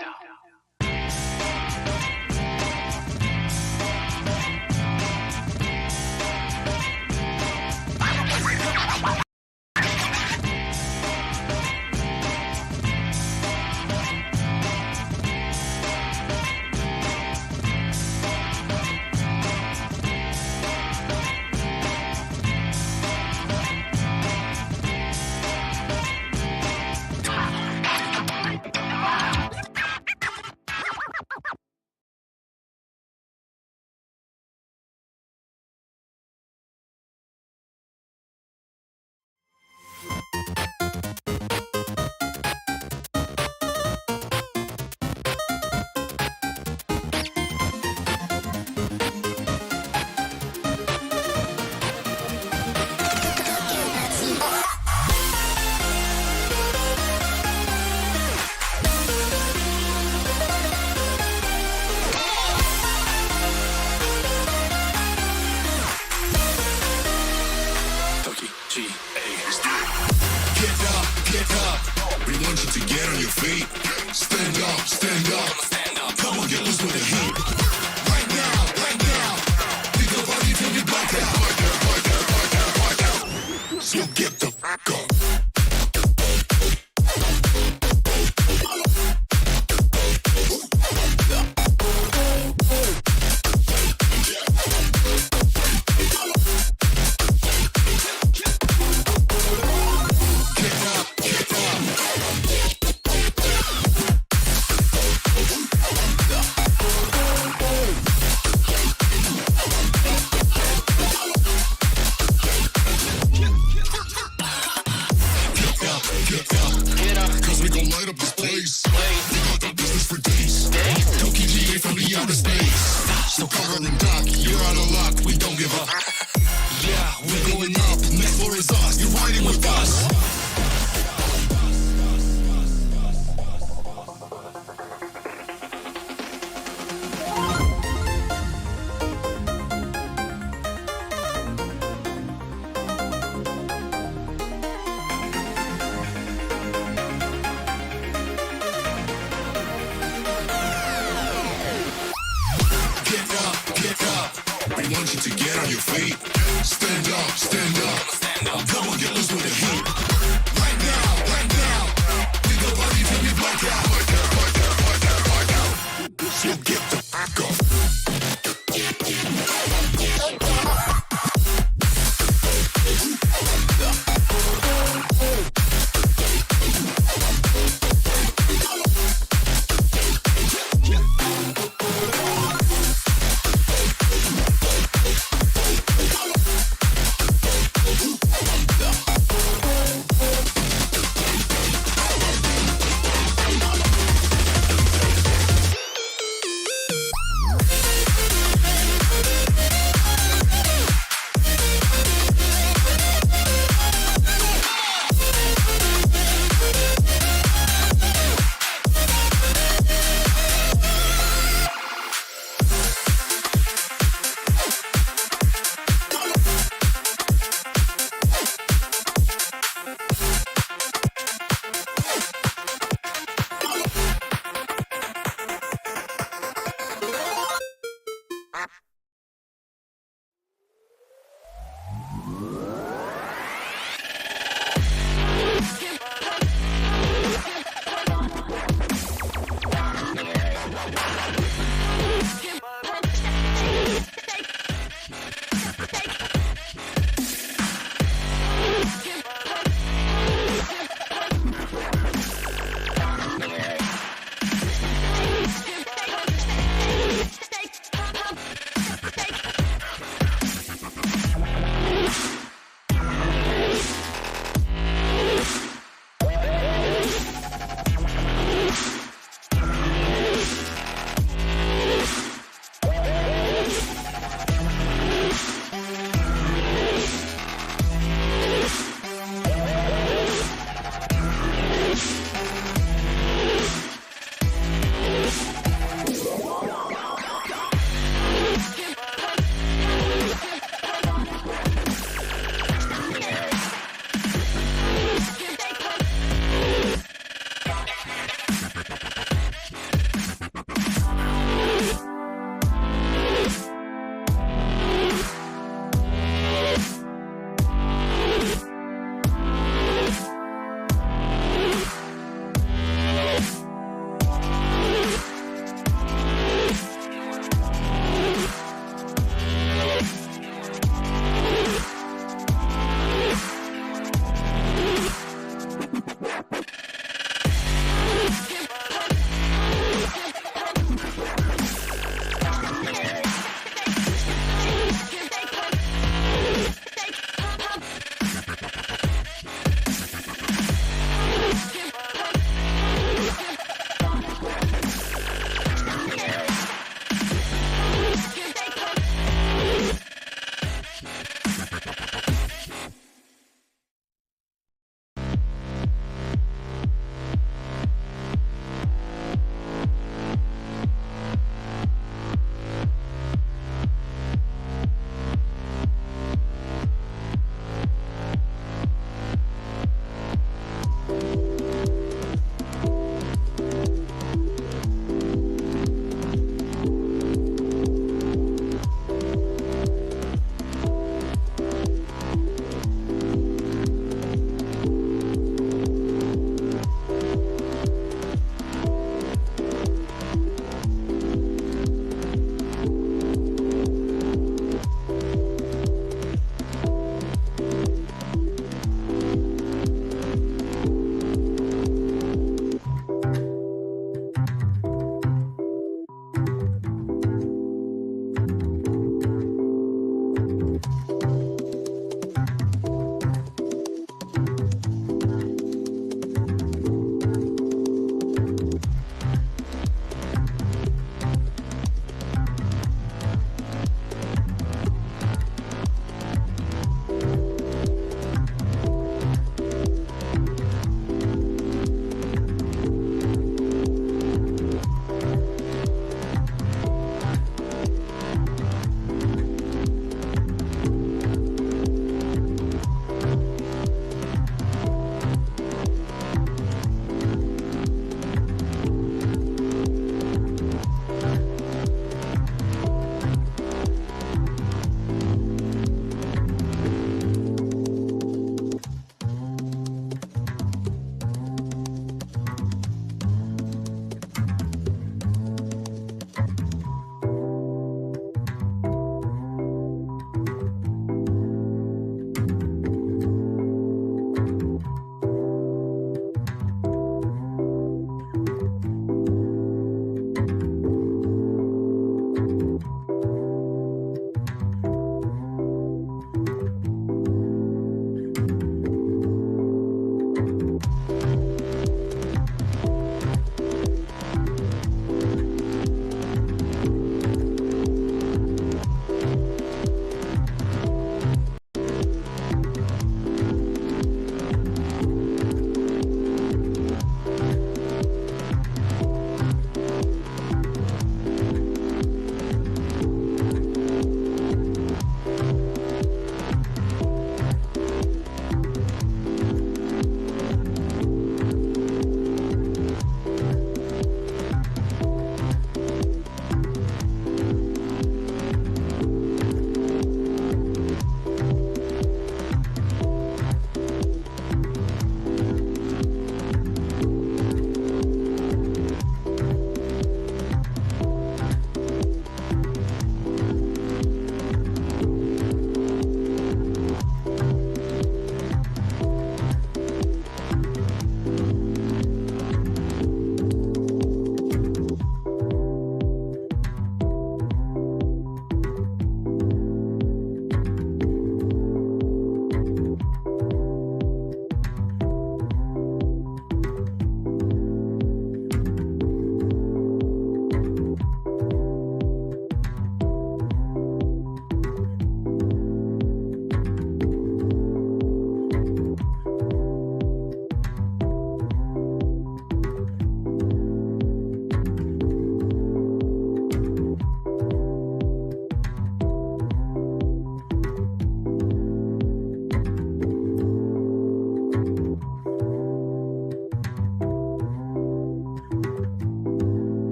Stand up, stand up, stand up. Come on, get loose with the heat. Right now, big up body till we black out. Black out. So get the fuck up.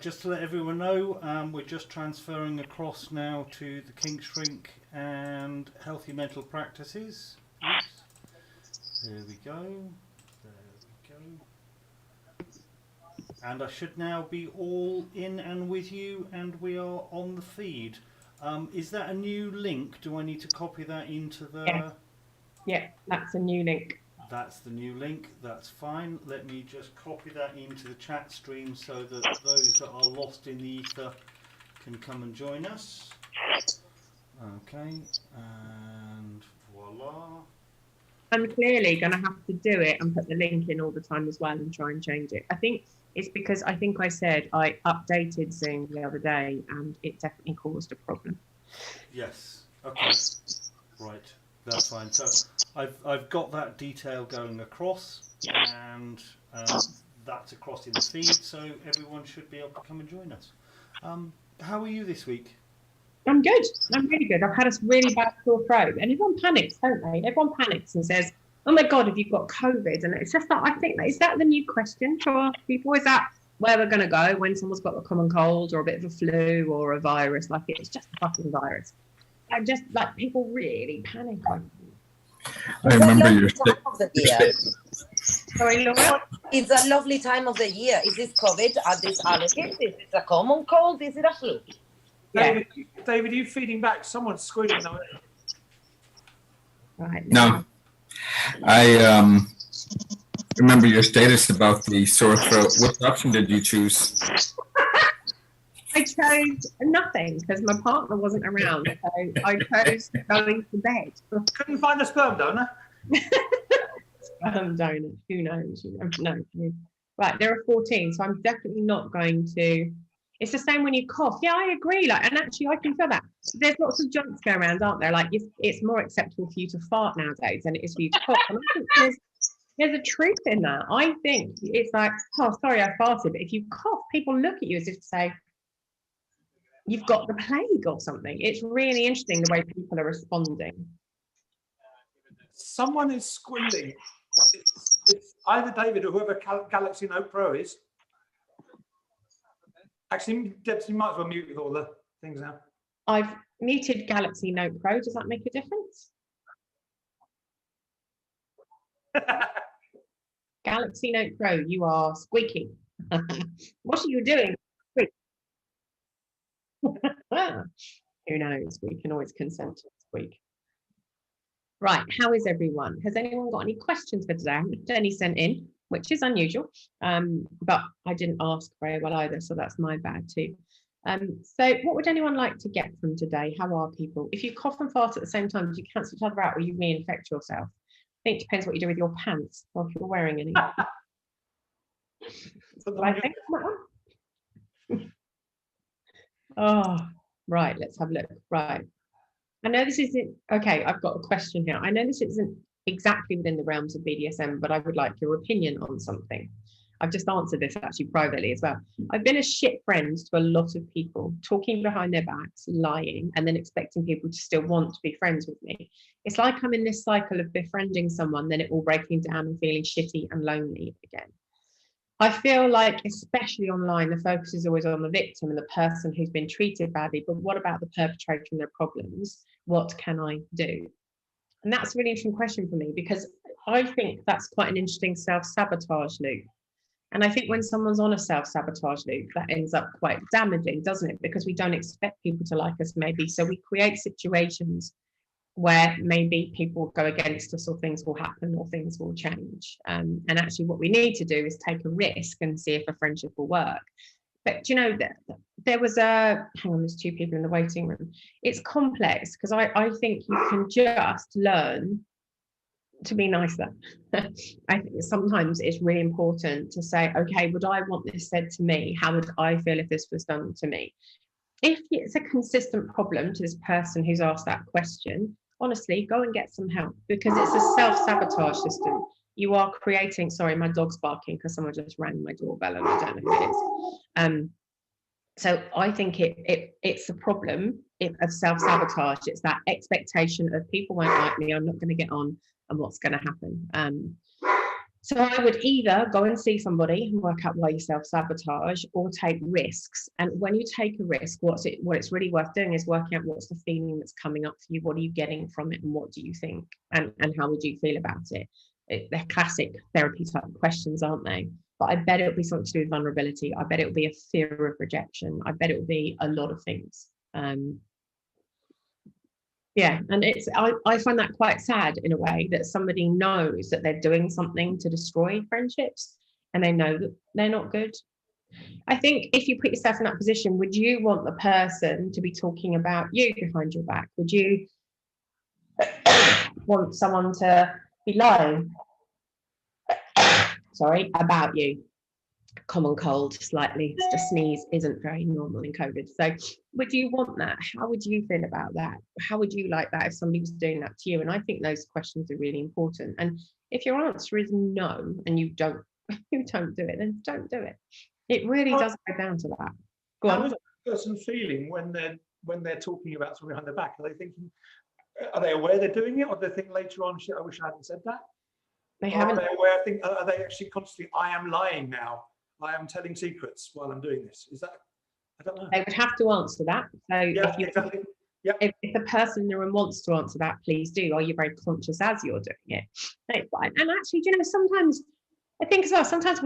just to let everyone know, we're just transferring across now to the kink shrink and healthy mental practices. Oops. There we go. There we go. And I should now be all in and with you, and we are on the feed. Is that a new link? Do I need to copy that into the... Yeah, that's a new link. That's the new link. That's fine. Let me just copy that into the chat stream so that those that are lost in the ether can come and join us. Okay, and voila. I'm clearly going to have to do it and put the link in all the time as well and try and change it. I think it's because I said I updated Zoom the other day and it definitely caused a problem. Yes. Okay. Right. That's fine. So I've got that detail going across, and that's across in the feed, so everyone should be able to come and join us. How are you this week? I'm good. I'm really good. I've had a really bad sore throat, and everyone panics, don't they? Everyone panics and says, "Oh my God, have you got COVID?" And it's just that I think is that the new question to ask people? Is that where we're going to go when someone's got a common cold or a bit of a flu or a virus? Like it's just a fucking virus. I just like people really panic. I remember your time of the year. Sorry, Laura? It's a lovely time of the year. Is this COVID? Are these allergies? Is it a common cold? Is it a flu? Yeah. David, are you feeding back? Someone's squealing now. Right. No. I remember your status about the sore throat. What option did you choose? I chose nothing because my partner wasn't around, so I chose going to bed. Couldn't find a sperm donor? Sperm donor, who knows? You never know. Right, there are 14, so I'm definitely not going to. It's the same when you cough. Yeah, I agree. Like, and actually, I can feel that. There's lots of jokes going around, aren't there? Like, it's more acceptable for you to fart nowadays than it is for you to cough. And I think there's a truth in that. I think it's like, oh, sorry, I farted. But if you cough, people look at you as if to say, you've got the plague or something. It's really interesting the way people are responding. Someone is squealing. It's either David or whoever Galaxy Note Pro is. Actually, Debs, you might as well mute with all the things now. I've muted Galaxy Note Pro. Does that make a difference? Galaxy Note Pro, you are squeaky. What are you doing? Who knows? We can always consent to squeak. Right, how is everyone? Has anyone got any questions for today? I haven't had any sent in, which is unusual, but I didn't ask very well either, so that's my bad too. So what would anyone like to get from today? How are people? If you cough and fart at the same time, do you cancel each other out or you reinfect yourself? I think it depends what you do with your pants or if you're wearing any. I think oh, right, let's have a look. Right. I know this isn't, okay, I've got a question here. I know this isn't exactly within the realms of BDSM, but I would like your opinion on something. I've just answered this actually privately as well. I've been a shit friend to a lot of people, talking behind their backs, lying, and then expecting people to still want to be friends with me. It's like I'm in this cycle of befriending someone, then it all breaking down and feeling shitty and lonely again. I feel like, especially online, the focus is always on the victim and the person who's been treated badly, but what about the perpetrator and their problems? What can I do? And that's a really interesting question for me, because I think that's quite an interesting self-sabotage loop. And I think when someone's on a self-sabotage loop, that ends up quite damaging, doesn't it? Because we don't expect people to like us, maybe. So we create situations where maybe people go against us or things will happen or things will change. And actually what we need to do is take a risk and see if a friendship will work. But you know, there was hang on, there's two people in the waiting room. It's complex because I think you can just learn to be nicer. I think sometimes it's really important to say, okay, would I want this said to me? How would I feel if this was done to me? If it's a consistent problem to this person who's asked that question, honestly, go and get some help, because it's a self-sabotage system. You are creating, sorry, my dog's barking because someone just rang my doorbell and I don't know who it is. So I think it's a problem of self-sabotage. It's that expectation of people won't like me, I'm not going to get on, and what's going to happen. So I would either go and see somebody and work out why you self-sabotage, or take risks. And when you take a risk, what it's really worth doing is working out what's the feeling that's coming up for you, what are you getting from it, and what do you think, and how would you feel about it? They're classic therapy type questions, aren't they? But I bet it would be something to do with vulnerability. I bet it would be a fear of rejection. I bet it would be a lot of things. Yeah, and I find that quite sad in a way, that somebody knows that they're doing something to destroy friendships and they know that they're not good. I think if you put yourself in that position, would you want the person to be talking about you behind your back? Would you want someone to be lying, about you? Common cold, slightly, just a sneeze isn't very normal in COVID. So would you want that? How would you feel about that? How would you like that if somebody was doing that to you? And I think those questions are really important. And if your answer is no, and you don't do it, then don't do it. It really does go down to that. Go on. How is a person feeling when they're talking about something behind their back? Are they thinking, are they aware they're doing it, or do they think later on, shit, I wish I hadn't said that? They haven't. Are they actually constantly, I am lying now, I am telling secrets while I'm doing this? Is that, I don't know. They would have to answer that. So yeah, exactly. Yep. If the person in the room wants to answer that, please do. Are you very conscious as you're doing it? And actually, do you know, sometimes I think as well, sometimes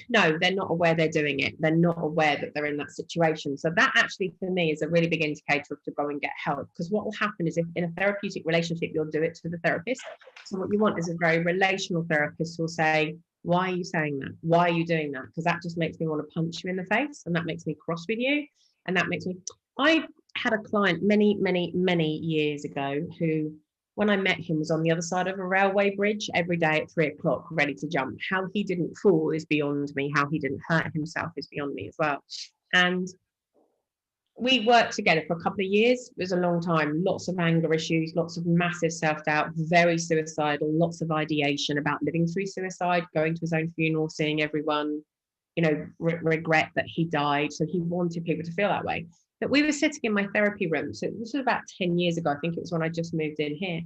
no, they're not aware they're doing it. They're not aware that they're in that situation. So that actually, for me, is a really big indicator to go and get help. Because what will happen is, if in a therapeutic relationship, you'll do it to the therapist. So what you want is a very relational therapist who will say, why are you saying that? Why are you doing that? Because that just makes me want to punch you in the face, and that makes me cross with you. And that makes me, I had a client many, many, many years ago who, when I met him, was on the other side of a railway bridge every day at 3 o'clock, ready to jump. How he didn't fall is beyond me. How he didn't hurt himself is beyond me as well. And we worked together for a couple of years. It was a long time. Lots of anger issues, lots of massive self-doubt, very suicidal, lots of ideation about living through suicide, going to his own funeral, seeing everyone, regret that he died. So he wanted people to feel that way. But we were sitting in my therapy room. So this was about 10 years ago. I think it was when I just moved in here.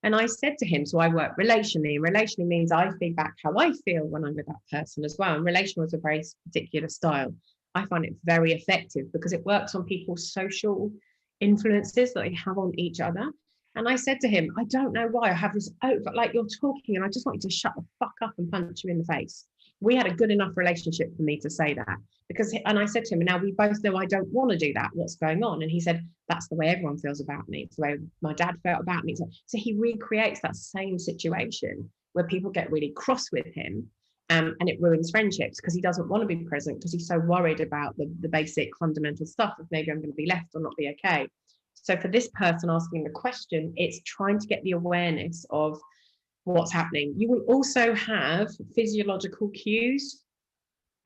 And I said to him, so I work relationally. And relationally means I feedback how I feel when I'm with that person as well. And relational is a very particular style. I find it very effective because it works on people's social influences that they have on each other. And I said to him, I don't know why I have this like you're talking and I just want you to shut the fuck up and punch you in the face. We had a good enough relationship for me to say that, and I said to him, now we both know I don't want to do that. What's going on? And he said, that's the way everyone feels about me. It's the way my dad felt about me. So he recreates that same situation where people get really cross with him. And it ruins friendships because he doesn't want to be present because he's so worried about the basic fundamental stuff of maybe I'm going to be left or not be okay. So for this person asking the question, it's trying to get the awareness of what's happening. You will also have physiological cues.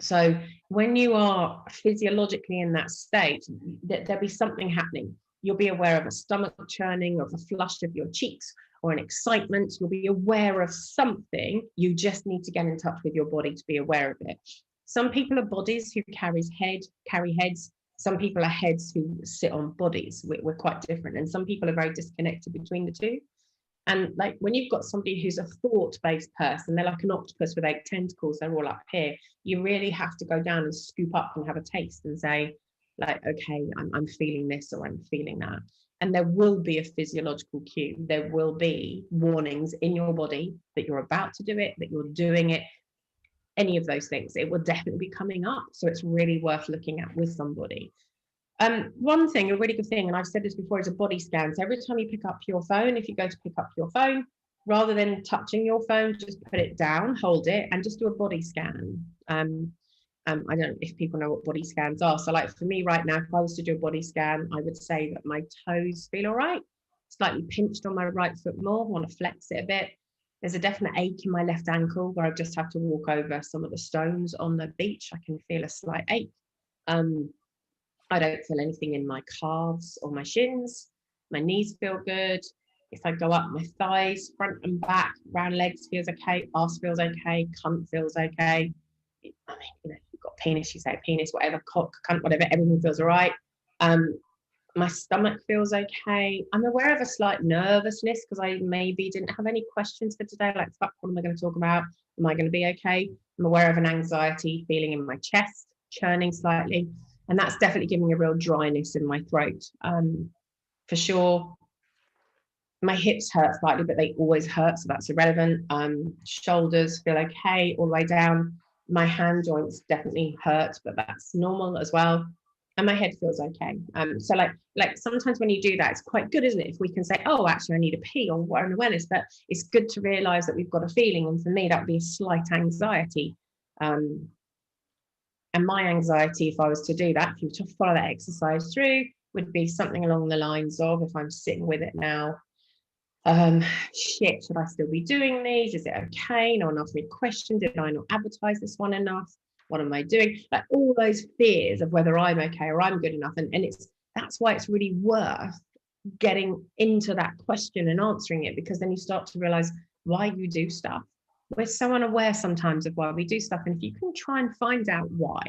So when you are physiologically in that state, there'll be something happening. You'll be aware of a stomach churning, of a flush of your cheeks, or an excitement. You'll be aware of something. You just need to get in touch with your body to be aware of it. Some people are bodies who carry heads. Some people are heads who sit on bodies. We're quite different. And some people are very disconnected between the two. And like when you've got somebody who's a thought-based person, they're like an octopus with 8 tentacles, they're all up here. You really have to go down and scoop up and have a taste and say, like, okay, I'm feeling this or I'm feeling that. And there will be a physiological cue. There will be warnings in your body that you're about to do it, that you're doing it, any of those things. It will definitely be coming up. So it's really worth looking at with somebody. One thing, a really good thing, and I've said this before, is a body scan. So every time you pick up your phone, if you go to pick up your phone, rather than touching your phone, just put it down, hold it, and just do a body scan. I don't know if people know what body scans are. So like for me right now, if I was to do a body scan, I would say that my toes feel all right, slightly pinched on my right foot more, want to flex it a bit. There's a definite ache in my left ankle where I just have to walk over some of the stones on the beach. I can feel a slight ache. I don't feel anything in my calves or my shins. My knees feel good. If I go up my thighs, front and back, round legs feels okay, arse feels okay, cunt feels okay. I mean, you've got penis, you say penis, whatever, cock, cunt, whatever, everything feels all right. My stomach feels okay. I'm aware of a slight nervousness because I maybe didn't have any questions for today. Like, fuck, what am I going to talk about? Am I going to be okay? I'm aware of an anxiety feeling in my chest, churning slightly. And that's definitely giving me a real dryness in my throat. For sure. My hips hurt slightly, but they always hurt, so that's irrelevant. Shoulders feel okay all the way down. My hand joints definitely hurt, but that's normal as well. And my head feels okay. So like sometimes when you do that, it's quite good, isn't it? If we can say, oh, actually, I need a pee or what an awareness, but it's good to realize that we've got a feeling. And for me, that would be a slight anxiety. And my anxiety, if I was to do that, if you were to follow that exercise through, would be something along the lines of, if I'm sitting with it now, shit, should I still be doing these? Is it okay? No one asked me a question. Did I not advertise this one enough? What am I doing? Like all those fears of whether I'm okay or I'm good enough. And that's why it's really worth getting into that question and answering it, because then you start to realize why you do stuff. We're so unaware sometimes of why we do stuff. And if you can try and find out why,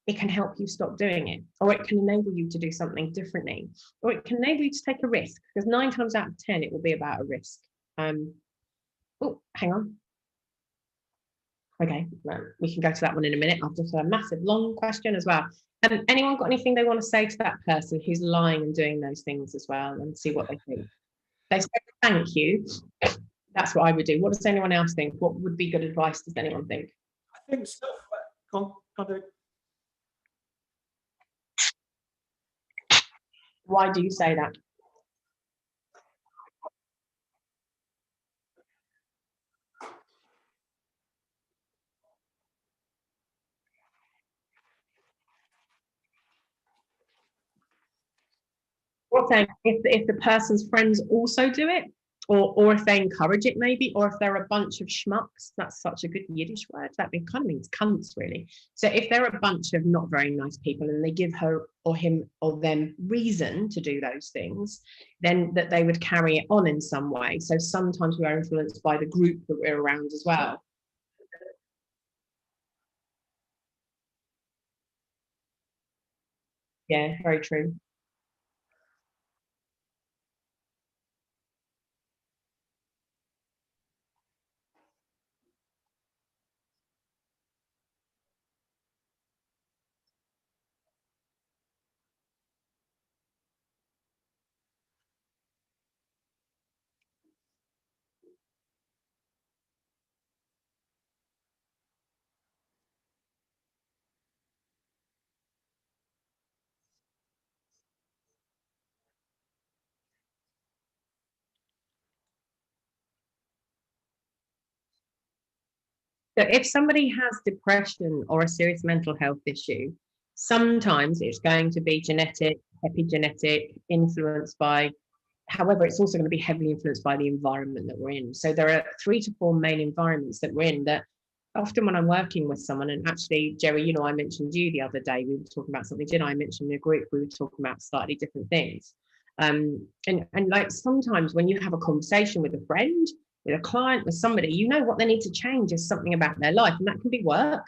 it can help you stop doing it, or it can enable you to do something differently, or it can enable you to take a risk, because 9 times out of 10, it will be about a risk. Oh, hang on. Okay, well, we can go to that one in a minute. I've just a massive long question as well. Anyone got anything they want to say to that person who's lying and doing those things as well, and see what they think? They say thank you. That's what I would do. What does anyone else think? What would be good advice? Does anyone think? I think so. Why do you say that? What saying if the person's friends also do it, or if they encourage it maybe, or if they're a bunch of schmucks. That's such a good Yiddish word. That kind of means cunts, really. So if they're a bunch of not very nice people and they give her or him or them reason to do those things, then that they would carry it on in some way. So sometimes we are influenced by the group that we're around as well. Yeah, very true. So if somebody has depression or a serious mental health issue, sometimes it's going to be genetic, epigenetic, influenced by, however, it's also going to be heavily influenced by the environment that we're in. So there are 3 to 4 main environments that we're in that often when I'm working with someone, and actually, Jerry, you know, I mentioned you the other day, we were talking about something, didn't I? mentioned in a group, we were talking about slightly different things. And like sometimes when you have a conversation with a friend, with a client, with somebody, you know what they need to change is something about their life, and that can be work.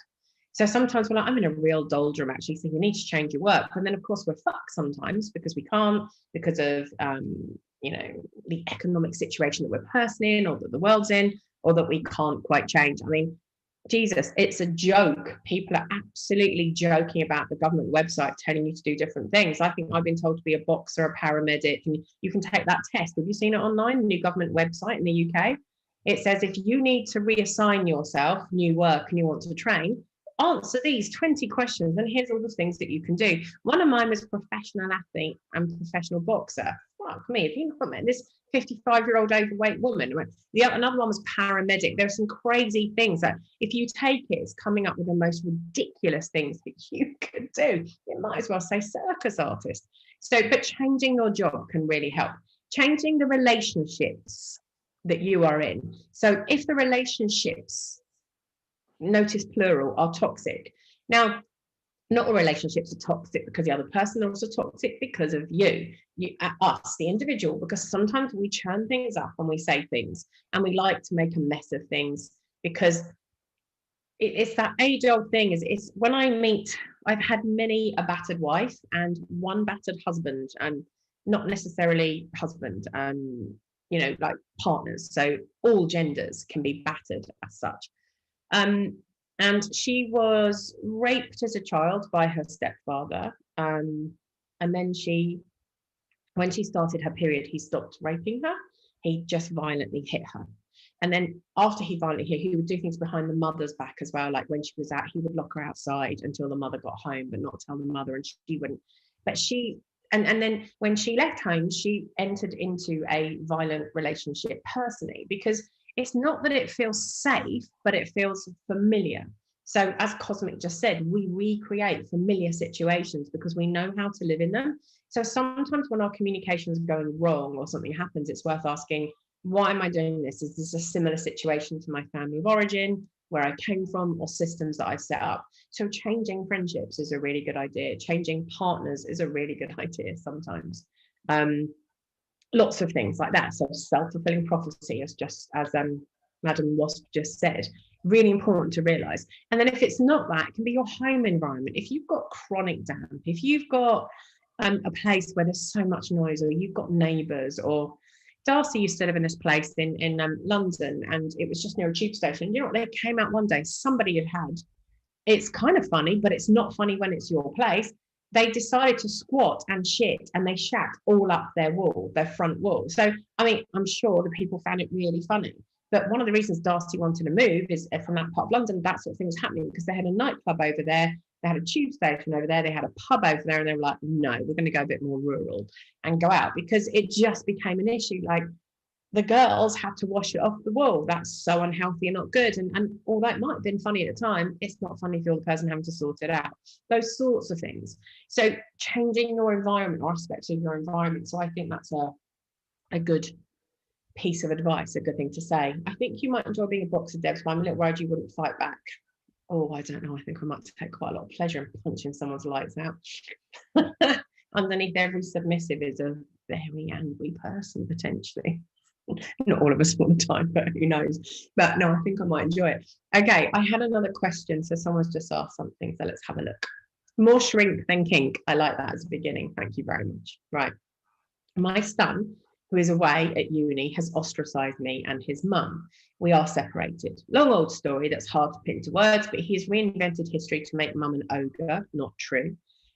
So sometimes we're like, I'm in a real doldrum actually, so you need to change your work. And then of course we're fucked sometimes because we can't, because of you know, the economic situation that we're personally in, or that the world's in, or that we can't quite change. I mean, Jesus, it's a joke. People are absolutely joking about the government website telling you to do different things. I think I've been told to be a boxer, a paramedic, and you can take that test. Have you seen it online? The new government website in the UK. It says if you need to reassign yourself new work and you want to train, answer these 20 questions, and here's all the things that you can do. One of mine was professional athlete and professional boxer. Fuck me, if you look at this 55-year-old overweight woman. Another one was paramedic. There's some crazy things that if you take it, it's coming up with the most ridiculous things that you could do. It might as well say circus artist. So, but changing your job can really help. Changing the relationships that you are in. So if the relationships, notice plural, are toxic. Now, not all relationships are toxic because the other person, are also toxic because of you, us, the individual, because sometimes we churn things up and we say things and we like to make a mess of things because it's that age-old thing. It's when I've had many a battered wife and one battered husband, and not necessarily husband, like partners. So all genders can be battered as such. And she was raped as a child by her stepfather. And then when she started her period, he stopped raping her. He just violently hit her. And then after he violently hit, he would do things behind the mother's back as well. Like when she was out, he would lock her outside until the mother got home, but not tell the mother, and she wouldn't. But and then when she left home, she entered into a violent relationship personally, because it's not that it feels safe, but it feels familiar. So as Cosmic just said, we recreate familiar situations because we know how to live in them. So sometimes when our communication is going wrong or something happens, it's worth asking, why am I doing this? Is this a similar situation to my family of origin, where I came from, or systems that I've set up? So changing friendships is a really good idea. Changing partners is a really good idea sometimes. Lots of things like that. So self-fulfilling prophecy, as Madam Wasp just said, really important to realize. And then if it's not that, it can be your home environment. If you've got chronic damp, if you've got a place where there's so much noise, or you've got neighbors, or Darcy used to live in this place in London, and it was just near a tube station. You know what, they came out one day, somebody had, it's kind of funny, but it's not funny when it's your place. They decided to squat and shit, and they shat all up their front wall. So, I mean, I'm sure the people found it really funny. But one of the reasons Darcy wanted to move is from that part of London, that sort of thing was happening, because they had a nightclub over there, they had a tube station over there, they had a pub over there, and they were like, no, we're going to go a bit more rural and go out, because it just became an issue. Like, the girls had to wash it off the wall. That's so unhealthy and not good. And although it might have been funny at the time, it's not funny if you're the person having to sort it out. Those sorts of things. So changing your environment, or aspects of your environment. So I think that's a good piece of advice, a good thing to say. I think you might enjoy being a boxer, Debs, but I'm a little worried you wouldn't fight back. Oh, I don't know. I think I might take quite a lot of pleasure in punching someone's lights out. Underneath every submissive is a very angry person, potentially. Not all of us all the time, but who knows. But no, I think I might enjoy it. Okay, I had another question. So someone's just asked something. So let's have a look. More shrink than kink. I like that as a beginning. Thank you very much. Right. My son, who is away at uni, has ostracized me and his mum. We are separated. Long old story that's hard to put into words, but he has reinvented history to make mum an ogre, not true,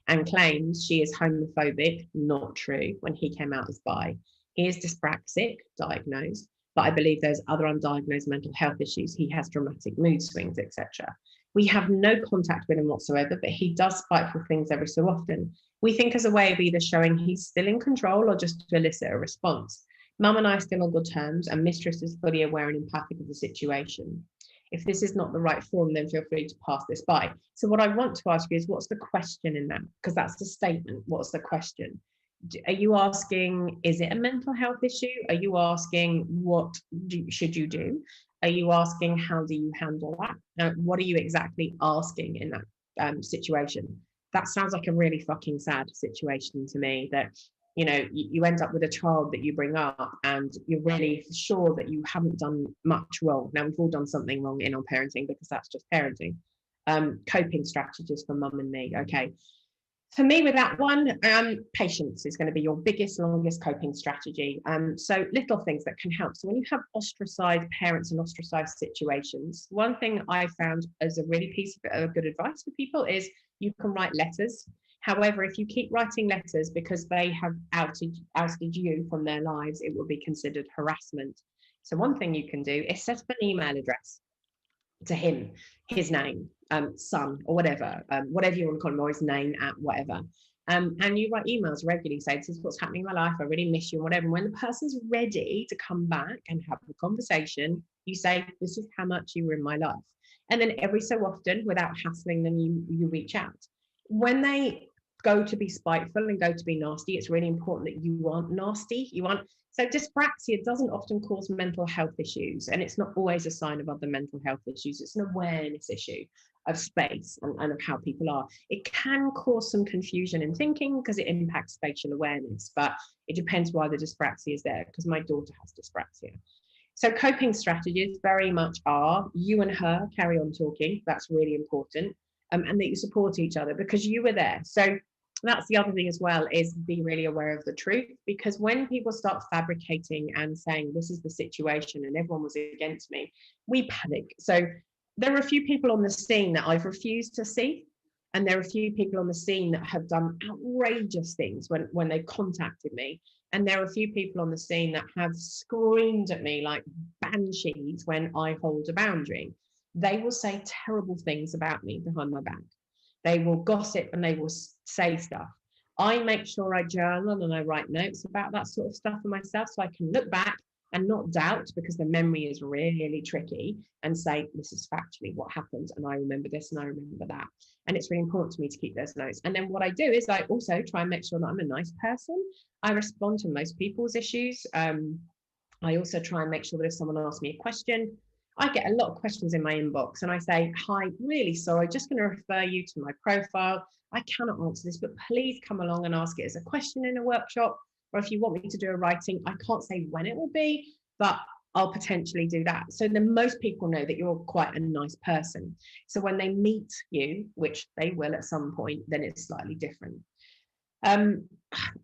and claims she is homophobic, not true, when he came out as bi. He is dyspraxic, diagnosed, but I believe there's other undiagnosed mental health issues. He has dramatic mood swings, etc. We have no contact with him whatsoever, but he does spiteful things every so often. We think as a way of either showing he's still in control or just to elicit a response. Mum and I are still on good terms, and Mistress is fully aware and empathic of the situation. If this is not the right form, then feel free to pass this by. So what I want to ask you is, what's the question in that? Because that's the statement. What's the question? Are you asking, is it a mental health issue? Are you asking, what should you do? Are you asking, how do you handle that? What are you exactly asking in that situation? That sounds like a really fucking sad situation to me, that, you know, you end up with a child that you bring up and you're really sure that you haven't done much wrong. Now, we've all done something wrong in our parenting, because that's just parenting. Coping strategies for mum and me. Okay. For me, with that one, patience is going to be your biggest, longest coping strategy. So little things that can help. So when you have ostracized parents and ostracized situations, one thing I found as a really piece of good advice for people is you can write letters. However, if you keep writing letters because they have ousted you from their lives, it will be considered harassment. So one thing you can do is set up an email address to him, his name, son, or whatever you want to call him, or his name at whatever. And you write emails regularly, say, this is what's happening in my life, I really miss you, and whatever. And when the person's ready to come back and have a conversation, you say, this is how much you were in my life. And then every so often, without hassling them, you reach out. When they go to be spiteful and go to be nasty, it's really important that you aren't nasty. So dyspraxia doesn't often cause mental health issues, and it's not always a sign of other mental health issues. It's an awareness issue of space and of how people are. It can cause some confusion in thinking because it impacts spatial awareness, but it depends why the dyspraxia is there, because my daughter has dyspraxia. So coping strategies very much are you and her carry on talking. That's really important. And that you support each other because you were there. So that's the other thing as well, is be really aware of the truth, because when people start fabricating and saying this is the situation and everyone was against me, we panic. So there are a few people on the scene that I've refused to see, and there are a few people on the scene that have done outrageous things when they contacted me, and there are a few people on the scene that have screamed at me like banshees when I hold a boundary. They will say terrible things about me behind my back. They will gossip and they will say stuff. I make sure I journal and I write notes about that sort of stuff for myself so I can look back and not doubt, because the memory is really tricky, and say, this is factually what happened, and I remember this and I remember that. And it's really important to me to keep those notes. And then what I do is I also try and make sure that I'm a nice person. I respond to most people's issues. I also try and make sure that if someone asks me a question, I get a lot of questions in my inbox and I say, hi, really sorry, just going to refer you to my profile. I cannot answer this, but please come along and ask it as a question in a workshop. Or if you want me to do a writing, I can't say when it will be, but I'll potentially do that. So then most people know that you're quite a nice person. So when they meet you, which they will at some point, then it's slightly different.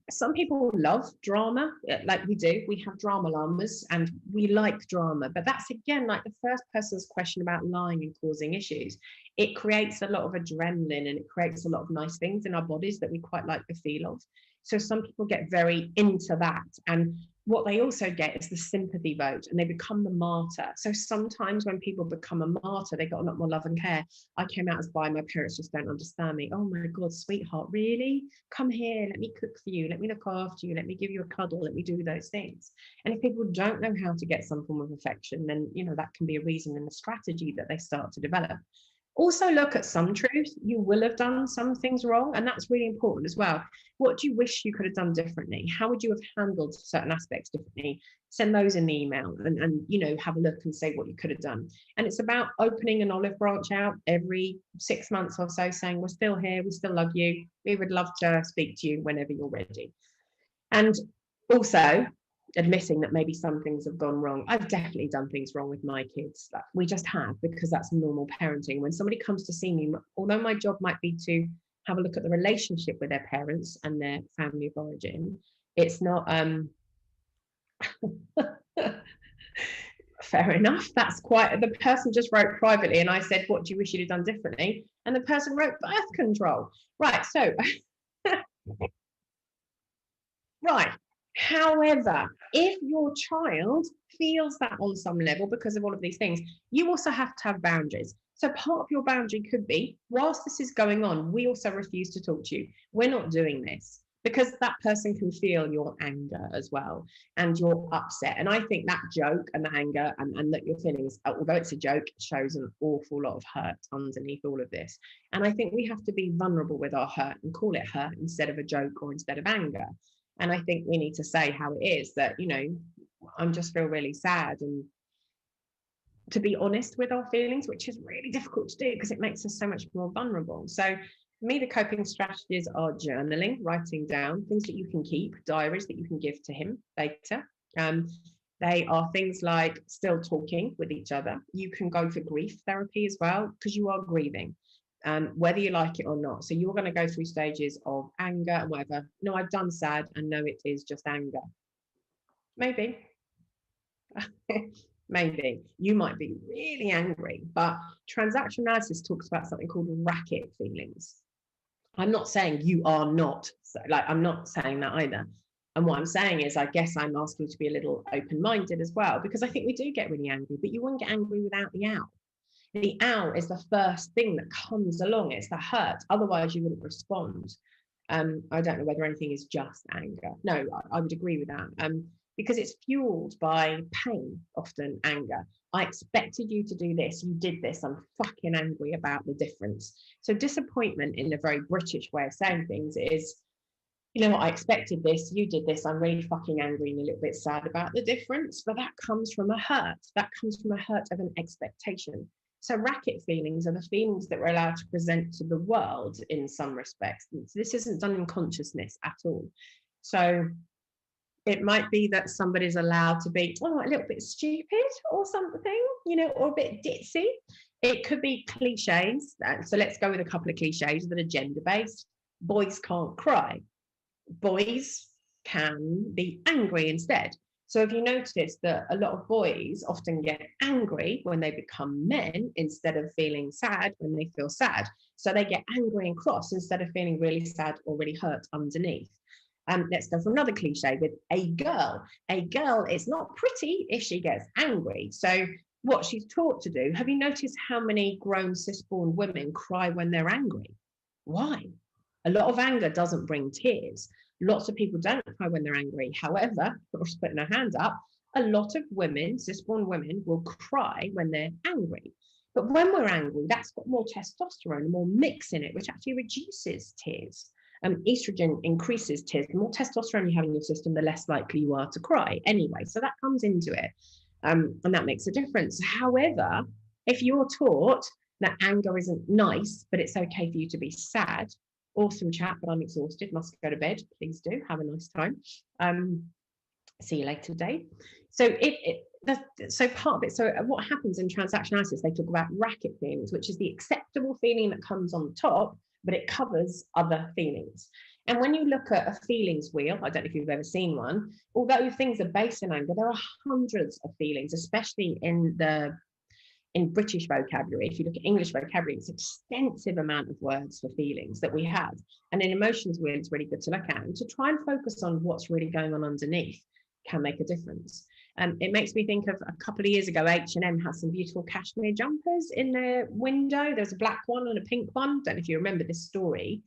Some people love drama, like we do. We have drama llamas and we like drama, but that's again like the first person's question about lying and causing issues. It creates a lot of adrenaline and it creates a lot of nice things in our bodies that we quite like the feel of. So some people get very into that, and what they also get is the sympathy vote, and they become the martyr. So sometimes when people become a martyr, they got a lot more love and care. I came out as bi, my parents just don't understand me. Oh my God, sweetheart, really? Come here, let me cook for you, let me look after you, let me give you a cuddle, let me do those things. And if people don't know how to get some form of affection, then that can be a reason and a strategy that they start to develop. Also look at some truth. You will have done some things wrong, and that's really important as well. What do you wish you could have done differently? How would you have handled certain aspects differently? Send those in the email and have a look and say what you could have done. And it's about opening an olive branch out every 6 months or so, saying we're still here, we still love you, we would love to speak to you whenever you're ready. And also admitting that maybe some things have gone wrong. I've definitely done things wrong with my kids. We just have, because that's normal parenting. When somebody comes to see me, although my job might be to have a look at the relationship with their parents and their family of origin, it's not fair enough. That's quite, the person just wrote privately and I said, what do you wish you'd have done differently? And the person wrote birth control. Right, so right. However, if your child feels that on some level because of all of these things, you also have to have boundaries. So part of your boundary could be, whilst this is going on, we also refuse to talk to you. We're not doing this, because that person can feel your anger as well and your upset. And I think that joke and the anger and that your feelings, although it's a joke, shows an awful lot of hurt underneath all of this. And I think we have to be vulnerable with our hurt and call it hurt instead of a joke or instead of anger. And I think we need to say how it is, that, I'm just feel really sad, and to be honest with our feelings, which is really difficult to do because it makes us so much more vulnerable. So for me, the coping strategies are journaling, writing down things that you can keep, diaries that you can give to him later. They are things like still talking with each other. You can go for grief therapy as well, because you are grieving. Whether you like it or not. So you're going to go through stages of anger and whatever. No, I've done sad, and no, it is just anger. Maybe. Maybe. You might be really angry, but transaction analysis talks about something called racket feelings. I'm not saying you are not, I'm not saying that either. And what I'm saying is, I guess I'm asking you to be a little open-minded as well, because I think we do get really angry, but you won't get angry without the ow. The ow is the first thing that comes along. It's the hurt. Otherwise, you wouldn't respond. I don't know whether anything is just anger. No, I would agree with that. Because it's fueled by pain, often anger. I expected you to do this. You did this. I'm fucking angry about the difference. So disappointment, in a very British way of saying things, is, I expected this, you did this, I'm really fucking angry and a little bit sad about the difference. But that comes from a hurt. That comes from a hurt of an expectation. So racket feelings are the feelings that we're allowed to present to the world in some respects. This isn't done in consciousness at all. So It might be that somebody's allowed to be a little bit stupid or something, you know, or a bit ditzy. It could be cliches. So let's go with a couple of cliches that are gender-based. Boys can't cry. Boys can be angry instead. So if you notice that a lot of boys often get angry when they become men instead of feeling sad when they feel sad. So they get angry and cross instead of feeling really sad or really hurt underneath. Let's go for another cliche with a girl. A girl is not pretty if she gets angry. So what she's taught to do, have you noticed how many grown cis-born women cry when they're angry? Why? A lot of anger doesn't bring tears. Lots of people don't cry when they're angry. However, Ross putting her hand up, a lot of women, cis-born women, will cry when they're angry. But when we're angry, that's got more testosterone, more mix in it, which actually reduces tears. Estrogen increases tears. The more testosterone you have in your system, the less likely you are to cry anyway. So that comes into it, and that makes a difference. However, if you're taught that anger isn't nice, but it's okay for you to be sad, awesome chat, but I'm exhausted, must go to bed. Please do have a nice time. See you later, Dave. So so part of it, so what happens in transaction analysis, they talk about racket feelings, which is the acceptable feeling that comes on the top, but it covers other feelings. And when you look at a feelings wheel, I don't know if you've ever seen one, although things are based in anger, there are hundreds of feelings, especially in British vocabulary. If you look at English vocabulary, it's an extensive amount of words for feelings that we have. And in emotions wheel, it's really good to look at. And to try and focus on what's really going on underneath can make a difference. It makes me think of a couple of years ago, H&M had some beautiful cashmere jumpers in their window. There's a black one and a pink one. Don't know if you remember this story.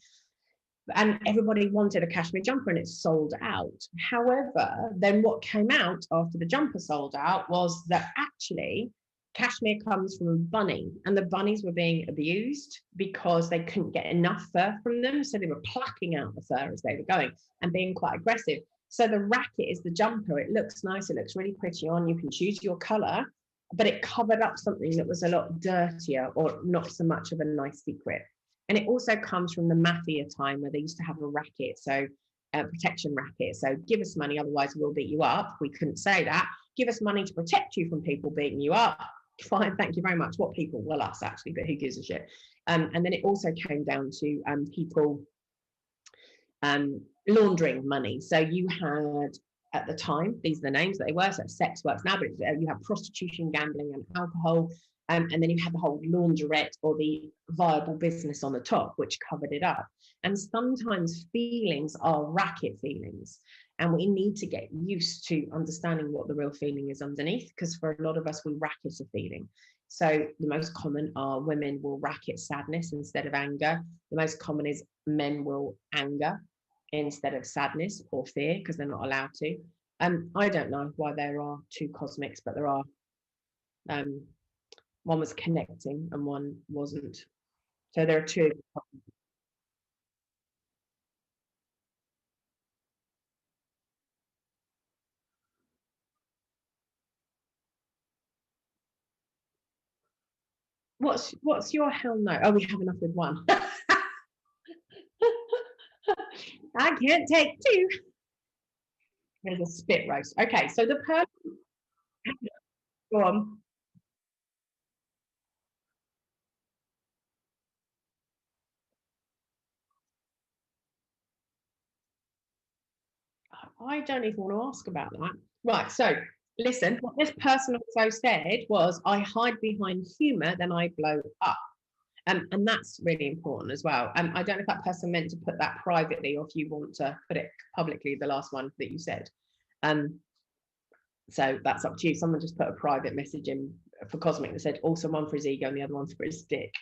And everybody wanted a cashmere jumper and it sold out. However, then what came out after the jumper sold out was that actually cashmere comes from a bunny, and the bunnies were being abused because they couldn't get enough fur from them. So they were plucking out the fur as they were going and being quite aggressive. So the racket is the jumper. It looks nice. It looks really pretty on. You can choose your color, but it covered up something that was a lot dirtier or not so much of a nice secret. And it also comes from the mafia time where they used to have a racket, so a protection racket. So give us money, otherwise we'll beat you up. We couldn't say that. Give us money to protect you from people beating you up. Fine, thank you very much. What people? Well, us actually, but who gives a shit? And then it also came down to people laundering money. So you had, at the time, these are the names that they were, so sex works now, but you have prostitution, gambling and alcohol, and then you had the whole laundrette or the viable business on the top, which covered it up. And sometimes feelings are racket feelings, and we need to get used to understanding what the real feeling is underneath, because for a lot of us, we racket a feeling. So the most common are women will racket sadness instead of anger. The most common is men will anger instead of sadness or fear, because they're not allowed to. I don't know why there are two cosmics, but there are. One was connecting and one wasn't. So there are two. What's your hell no? Oh, we have enough with one. I can't take two. There's a spit roast. Okay, so the person. Go on. I don't even want to ask about that. Right, so listen, what this person also said was, I hide behind humour, then I blow up. And that's really important as well. I don't know if that person meant to put that privately or if you want to put it publicly, the last one that you said. So that's up to you. Someone just put a private message in for Cosmic that said, also one for his ego and the other one for his dick.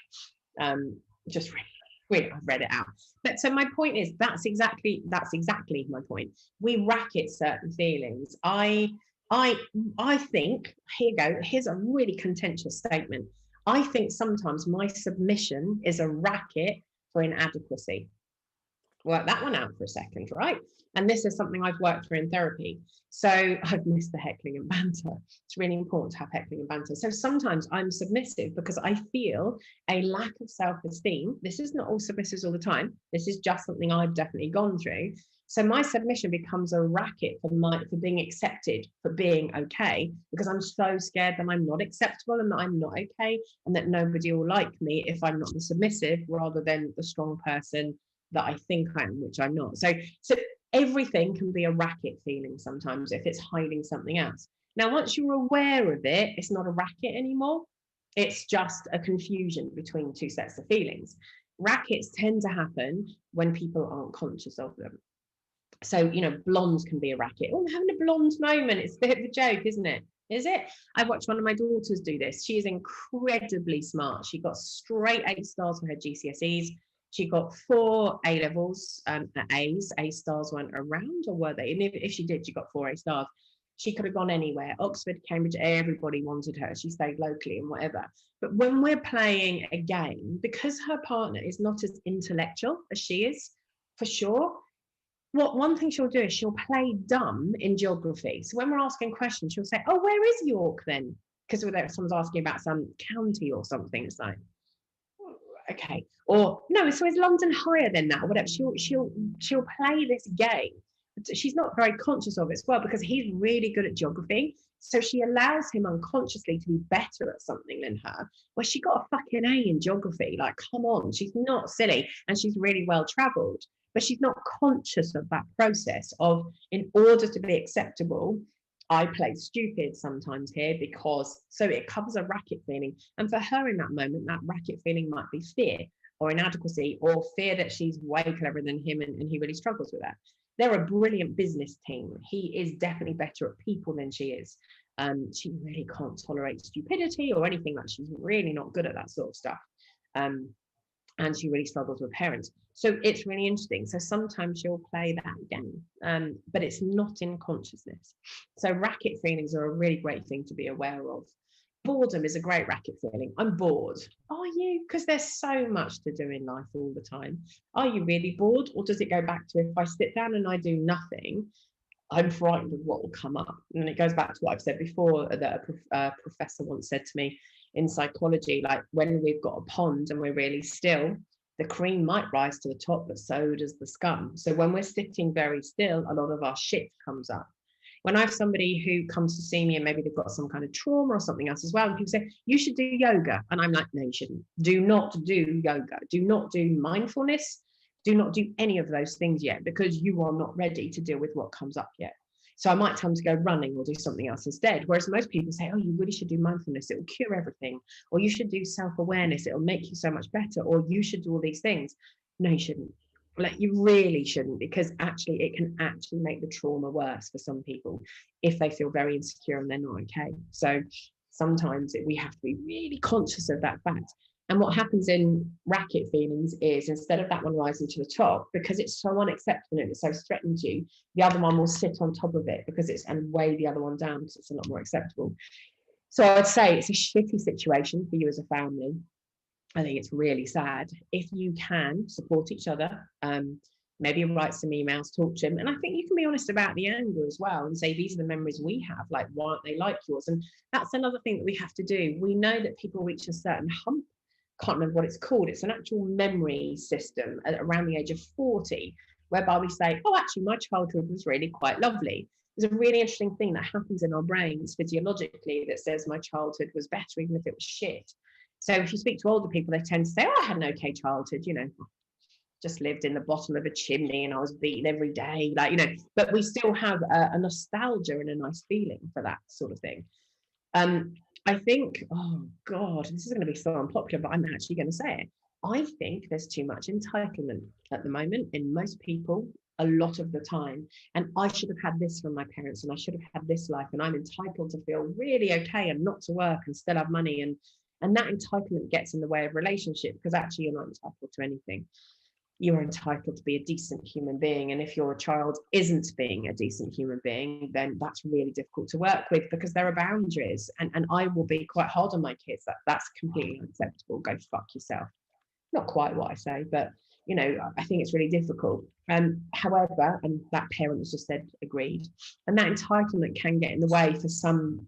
Just really, I've read it out. But so my point is, that's exactly my point. We racket certain feelings. I think, here you go, here's a really contentious statement. I think sometimes my submission is a racket for inadequacy. Work that one out for a second, right? And this is something I've worked through in therapy. So I've missed the heckling and banter. It's really important to have heckling and banter. So sometimes I'm submissive because I feel a lack of self-esteem. This is not all submissives all the time. This is just something I've definitely gone through. So my submission becomes a racket for being accepted, for being okay, because I'm so scared that I'm not acceptable and that I'm not okay, and that nobody will like me if I'm not the submissive rather than the strong person that I think I am, which I'm not. So everything can be a racket feeling sometimes if it's hiding something else. Now, once you're aware of it, it's not a racket anymore. It's just a confusion between two sets of feelings. Rackets tend to happen when people aren't conscious of them. So, you know, blondes can be a racket. Oh, I'm having a blonde moment. It's a bit of a joke, isn't it? Is it? I watched one of my daughters do this. She is incredibly smart. She got straight 8 stars for her GCSEs. She got 4 A levels A's. A stars weren't around, or were they? And if she did, she got 4 A stars. She could have gone anywhere. Oxford, Cambridge, everybody wanted her. She stayed locally and whatever. But when we're playing a game, because her partner is not as intellectual as she is, for sure, one thing she'll do is she'll play dumb in geography. So when we're asking questions, she'll say, oh, where is York then? Because someone's asking about some county or something. It's like, okay. Or no, so is London higher than that or whatever? She'll play this game. She's not very conscious of it as well, because he's really good at geography. So she allows him unconsciously to be better at something than her. Well, she got a fucking A in geography. Like, come on, she's not silly, and she's really well traveled, but she's not conscious of that process of, in order to be acceptable, I play stupid sometimes here, because so it covers a racket feeling. And for her in that moment, that racket feeling might be fear or inadequacy, or fear that she's way cleverer than him and he really struggles with that. They're a brilliant business team. He is definitely better at people than she is. She really can't tolerate stupidity or anything. Like, she's really not good at that sort of stuff. And she really struggles with parents. So it's really interesting. So sometimes she'll play that game, but it's not in consciousness. So racket feelings are a really great thing to be aware of. Boredom is a great racket feeling. I'm bored. Are you? Because there's so much to do in life all the time. Are you really bored? Or does it go back to, if I sit down and I do nothing, I'm frightened of what will come up? And it goes back to what I've said before, that a professor once said to me in psychology, like, when we've got a pond and we're really still, the cream might rise to the top, but so does the scum. So when we're sitting very still, a lot of our shit comes up. When I have somebody who comes to see me and maybe they've got some kind of trauma or something else as well, and people say, you should do yoga. And I'm like, no, you shouldn't. Do not do yoga. Do not do mindfulness. Do not do any of those things yet, because you are not ready to deal with what comes up yet. So I might tell them to go running or do something else instead. Whereas most people say, oh, you really should do mindfulness. It will cure everything. Or you should do self-awareness. It will make you so much better. Or you should do all these things. No, you shouldn't. Like, you really shouldn't, because actually it can actually make the trauma worse for some people if they feel very insecure and they're not okay. So sometimes we have to be really conscious of that fact. And what happens in racket feelings is, instead of that one rising to the top, because it's so unacceptable and it's so threatening to you, the other one will sit on top of it because it's, and weigh the other one down because it's a lot more acceptable. So I'd say it's a shitty situation for you as a family. I think it's really sad. If you can support each other, maybe write some emails, talk to him. And I think you can be honest about the anger as well and say, these are the memories we have, like, why aren't they like yours? And that's another thing that we have to do. We know that people reach a certain hump, can't remember what it's called. It's an actual memory system at around the age of 40, whereby we say, oh, actually, my childhood was really quite lovely. There's a really interesting thing that happens in our brains physiologically that says my childhood was better, even if it was shit. So if you speak to older people, they tend to say, oh, I had an okay childhood, you know, just lived in the bottom of a chimney and I was beaten every day, like, you know, but we still have a nostalgia and a nice feeling for that sort of thing. I think, oh God, this is going to be so unpopular, but I'm actually going to say it. I think there's too much entitlement at the moment in most people a lot of the time. And I should have had this from my parents, and I should have had this life, and I'm entitled to feel really okay and not to work and still have money. And that entitlement gets in the way of relationship, because actually you're not entitled to anything. You're entitled to be a decent human being. And if your child isn't being a decent human being, then that's really difficult to work with, because there are boundaries. And I will be quite hard on my kids. That's completely unacceptable. Go fuck yourself. Not quite what I say, but, you know, I think it's really difficult. However, and that parent has just said agreed. And that entitlement can get in the way for some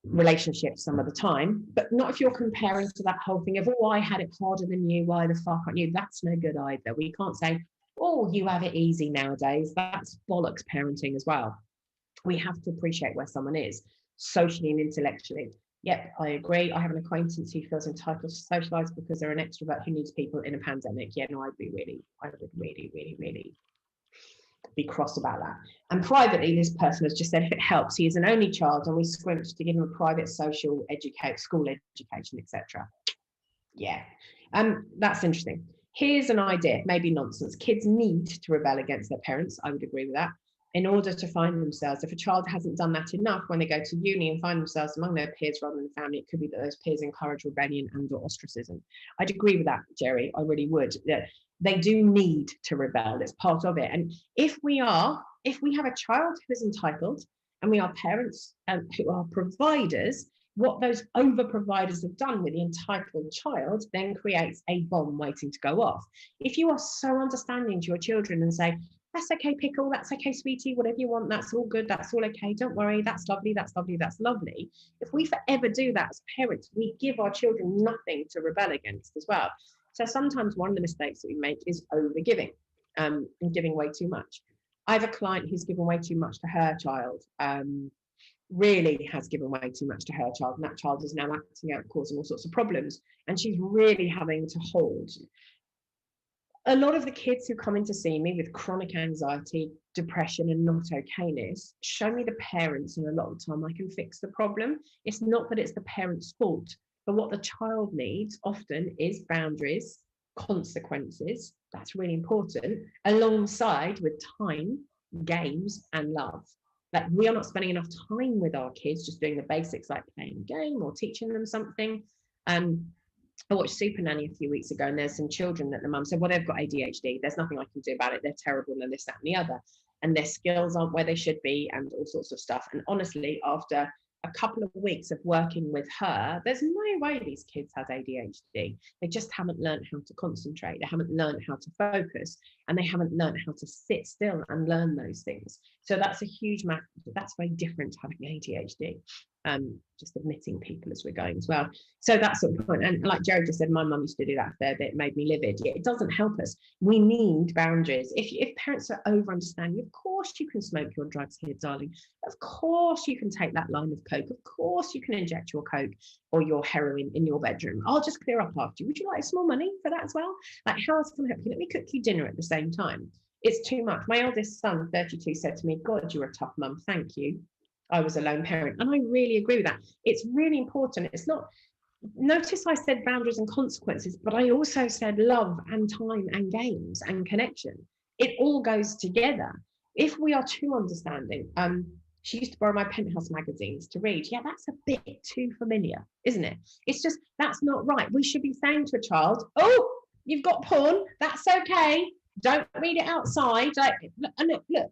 relationships some of the time, but not if you're comparing to that whole thing of, oh, I had it harder than you, why the fuck aren't you? That's no good either. We can't say, oh, you have it easy nowadays. That's bollocks parenting as well. We have to appreciate where someone is socially and intellectually. Yep, I agree. I have an acquaintance who feels entitled to socialise because they're an extrovert who needs people in a pandemic. Yeah, no, I would really be cross about that. And privately, this person has just said, if it helps, he is an only child and we scrimped to give him a private school education, etc. Yeah, that's interesting. Here's an idea, maybe nonsense. Kids need to rebel against their parents. I would agree with that. In order to find themselves, if a child hasn't done that enough when they go to uni and find themselves among their peers rather than family, it could be that those peers encourage rebellion and or ostracism. I'd agree with that, Jerry. I really would. They do need to rebel. It's part of it. And if we have a child who is entitled and we are parents who are providers, what those over providers have done with the entitled child then creates a bomb waiting to go off. If you are so understanding to your children and say, that's okay, pickle, that's okay, sweetie, whatever you want, that's all good, that's all okay, don't worry, that's lovely, that's lovely, that's lovely. If we forever do that as parents, we give our children nothing to rebel against as well. So sometimes one of the mistakes that we make is over-giving and giving way too much. I have a client who's given way too much to her child, really has given way too much to her child, and that child is now acting out, causing all sorts of problems, and she's really having to hold. A lot of the kids who come in to see me with chronic anxiety, depression, and not okayness show me the parents, and a lot of the time I can fix the problem. It's not that it's the parent's fault, but what the child needs often is boundaries, consequences. That's really important, alongside with time, games, and love. Like, we are not spending enough time with our kids just doing the basics like playing a game or teaching them something. I watched Super Nanny a few weeks ago, and there's some children that the mum said, well, they've got ADHD. There's nothing I can do about it. They're terrible and this, that, and the other. And their skills aren't where they should be and all sorts of stuff. And honestly, after a couple of weeks of working with her, there's no way these kids have ADHD. They just haven't learned how to concentrate. They haven't learned how to focus, and they haven't learned how to sit still and learn those things. So that's a huge matter. That's very different to having ADHD. Just admitting people as we're going as well. So that's sort of point. And like Jerry just said, my mum used to do that a fair bit. It made me livid. Yeah, it doesn't help us. We need boundaries. If parents are over understanding, of course you can smoke your drugs here, darling. Of course you can take that line of coke. Of course you can inject your coke or your heroin in your bedroom. I'll just clear up after you. Would you like some more money for that as well? Like, how else can I help you? Let me cook you dinner at the same time. It's too much. My eldest son, 32, said to me, God, you're a tough mum. Thank you. I was a lone parent. And I really agree with that. It's really important. It's not, notice I said boundaries and consequences, but I also said love and time and games and connection. It all goes together. If we are too understanding, she used to borrow my Penthouse magazines to read. Yeah, that's a bit too familiar, isn't it? It's just, that's not right. We should be saying to a child, oh, you've got porn, that's okay. Don't read it outside. Like, look,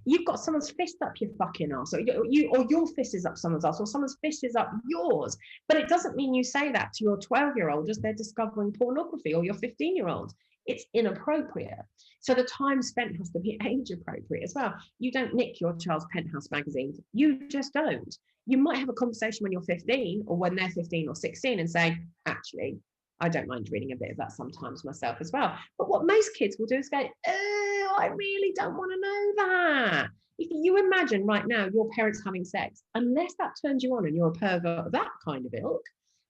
you've got someone's fist up your fucking ass, or your fist is up someone's ass, or someone's fist is up yours. But it doesn't mean you say that to your 12-year-old as they're discovering pornography, or your 15-year-old. It's inappropriate. So the time spent has to be age appropriate as well. You don't nick your child's Penthouse magazines. You just don't. You might have a conversation when you're 15 or when they're 15 or 16 and say, actually, I don't mind reading a bit of that sometimes myself as well. But what most kids will do is go, oh, I really don't want to know that. If you imagine right now your parents having sex, unless that turns you on and you're a pervert of that kind of ilk,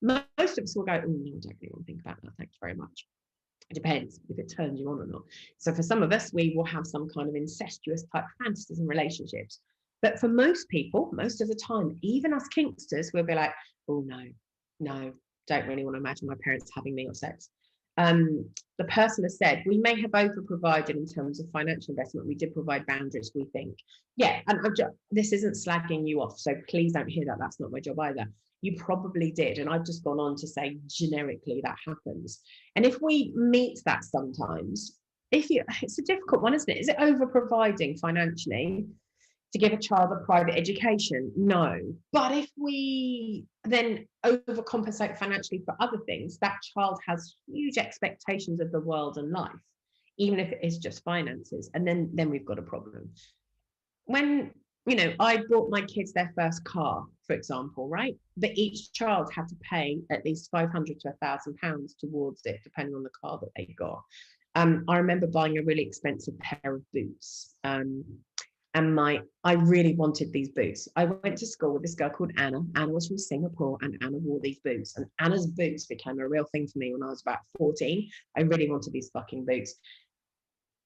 most of us will go, oh, no, I don't really want to think about that. Thanks very much. It depends if it turns you on or not. So for some of us, we will have some kind of incestuous type fantasies and relationships. But for most people, most of the time, even us kinksters, we'll be like, oh, no, don't really want to imagine my parents having me or sex. The person has said, we may have over-provided in terms of financial investment. We did provide boundaries, we think. Yeah, and this isn't slagging you off, so please don't hear that. That's not my job either. You probably did, and I've just gone on to say generically that happens. And if we meet that sometimes, it's a difficult one, isn't it? Is it over-providing financially to give a child a private education? No. But if we then overcompensate financially for other things, that child has huge expectations of the world and life, even if it is just finances. And then we've got a problem. When, I bought my kids their first car, for example, right? But each child had to pay at least £500 to £1,000 towards it, depending on the car that they got. I remember buying a really expensive pair of boots. And I really wanted these boots. I went to school with this girl called Anna. Anna was from Singapore, and Anna wore these boots. And Anna's boots became a real thing for me when I was about 14. I really wanted these fucking boots.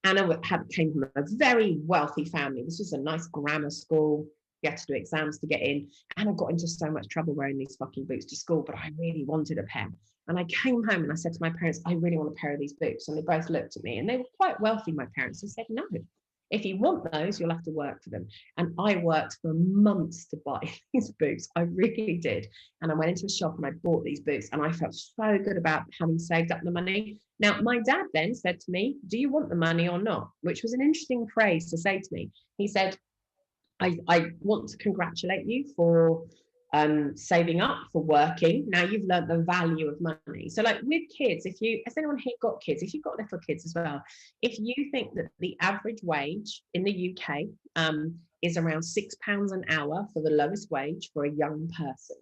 Anna came from a very wealthy family. This was a nice grammar school. You had to do exams to get in. Anna got into so much trouble wearing these fucking boots to school, but I really wanted a pair. And I came home and I said to my parents, I really want a pair of these boots. And they both looked at me, and they were quite wealthy, my parents, and said, no. If you want those, you'll have to work for them. And I worked for months to buy these boots. I really did. And I went into a shop and I bought these boots, and I felt so good about having saved up the money. Now, my dad then said to me, do you want the money or not? Which was an interesting phrase to say to me. He said, I want to congratulate you for saving up, for working. Now you've learned the value of money. So like with kids, has anyone here got kids? If you've got little kids as well, if you think that the average wage in the UK is around £6 an hour for the lowest wage for a young person.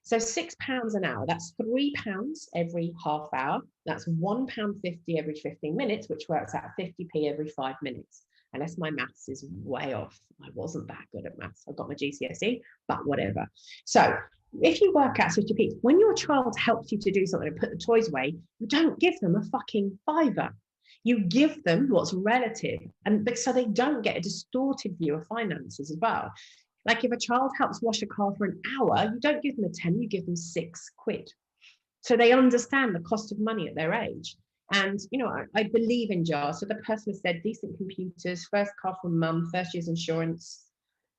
So £6 an hour, that's £3 every half hour. That's £1.50 every 15 minutes, which works out 50p every 5 minutes. Unless my maths is way off. I wasn't that good at maths. I got my GCSE, but whatever. So if you work out 50p, when your child helps you to do something and put the toys away, you don't give them a fucking fiver. You give them what's relative. But so they don't get a distorted view of finances as well. Like if a child helps wash a car for an hour, you don't give them a 10, you give them £6. So they understand the cost of money at their age. And, you know, I believe in jars. So the person has said decent computers, first car from mum, first year's insurance,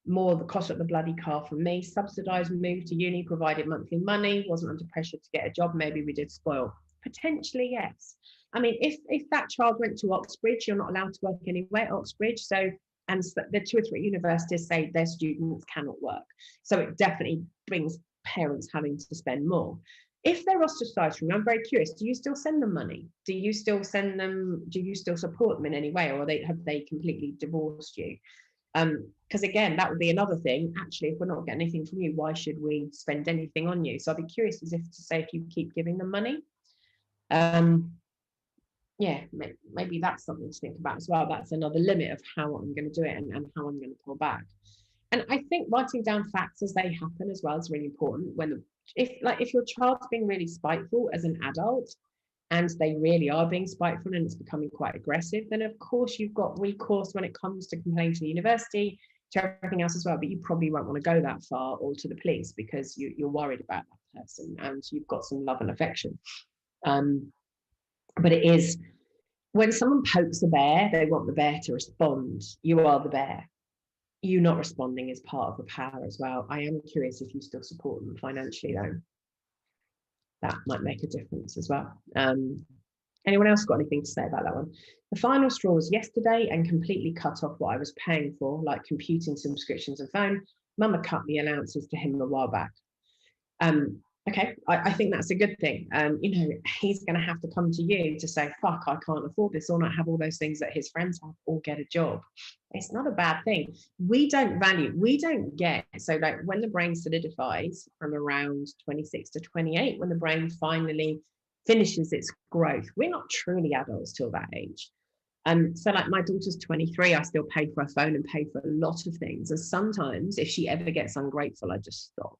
more the cost of the bloody car from me, subsidised move to uni, provided monthly money, wasn't under pressure to get a job, maybe we did spoil. Potentially, yes. I mean, if that child went to Oxbridge, you're not allowed to work anywhere at Oxbridge. So, and the 2 or 3 universities say their students cannot work. So it definitely brings parents having to spend more. If they're ostracized from you, I'm very curious, do you still send them money? Do you still support them in any way, or have they completely divorced you? Because again, that would be another thing. Actually, if we're not getting anything from you, why should we spend anything on you? So I'd be curious if you keep giving them money. Yeah, maybe that's something to think about as well. That's another limit of how I'm going to do it and how I'm going to pull back. And I think writing down facts as they happen as well is really important. If your child's being really spiteful as an adult, and they really are being spiteful and it's becoming quite aggressive, then of course you've got recourse when it comes to complaining to the university, to everything else as well. But you probably won't want to go that far, or to the police, because you're worried about that person and you've got some love and affection. But it is, when someone pokes a bear, they want the bear to respond. You are the bear. You not responding is part of the power as well. I am curious if you still support them financially, though. That might make a difference as well. Anyone else got anything to say about that one? The final straw was yesterday and completely cut off what I was paying for, like computing subscriptions and phone. Mama cut the allowances to him a while back. Okay, I think that's a good thing. You know, he's going to have to come to you to say, fuck, I can't afford this, or not have all those things that his friends have, or get a job. It's not a bad thing. We don't get, so like when the brain solidifies from around 26 to 28, when the brain finally finishes its growth, we're not truly adults till that age. So like my daughter's 23, I still paid for her phone and paid for a lot of things. And sometimes if she ever gets ungrateful, I just stop.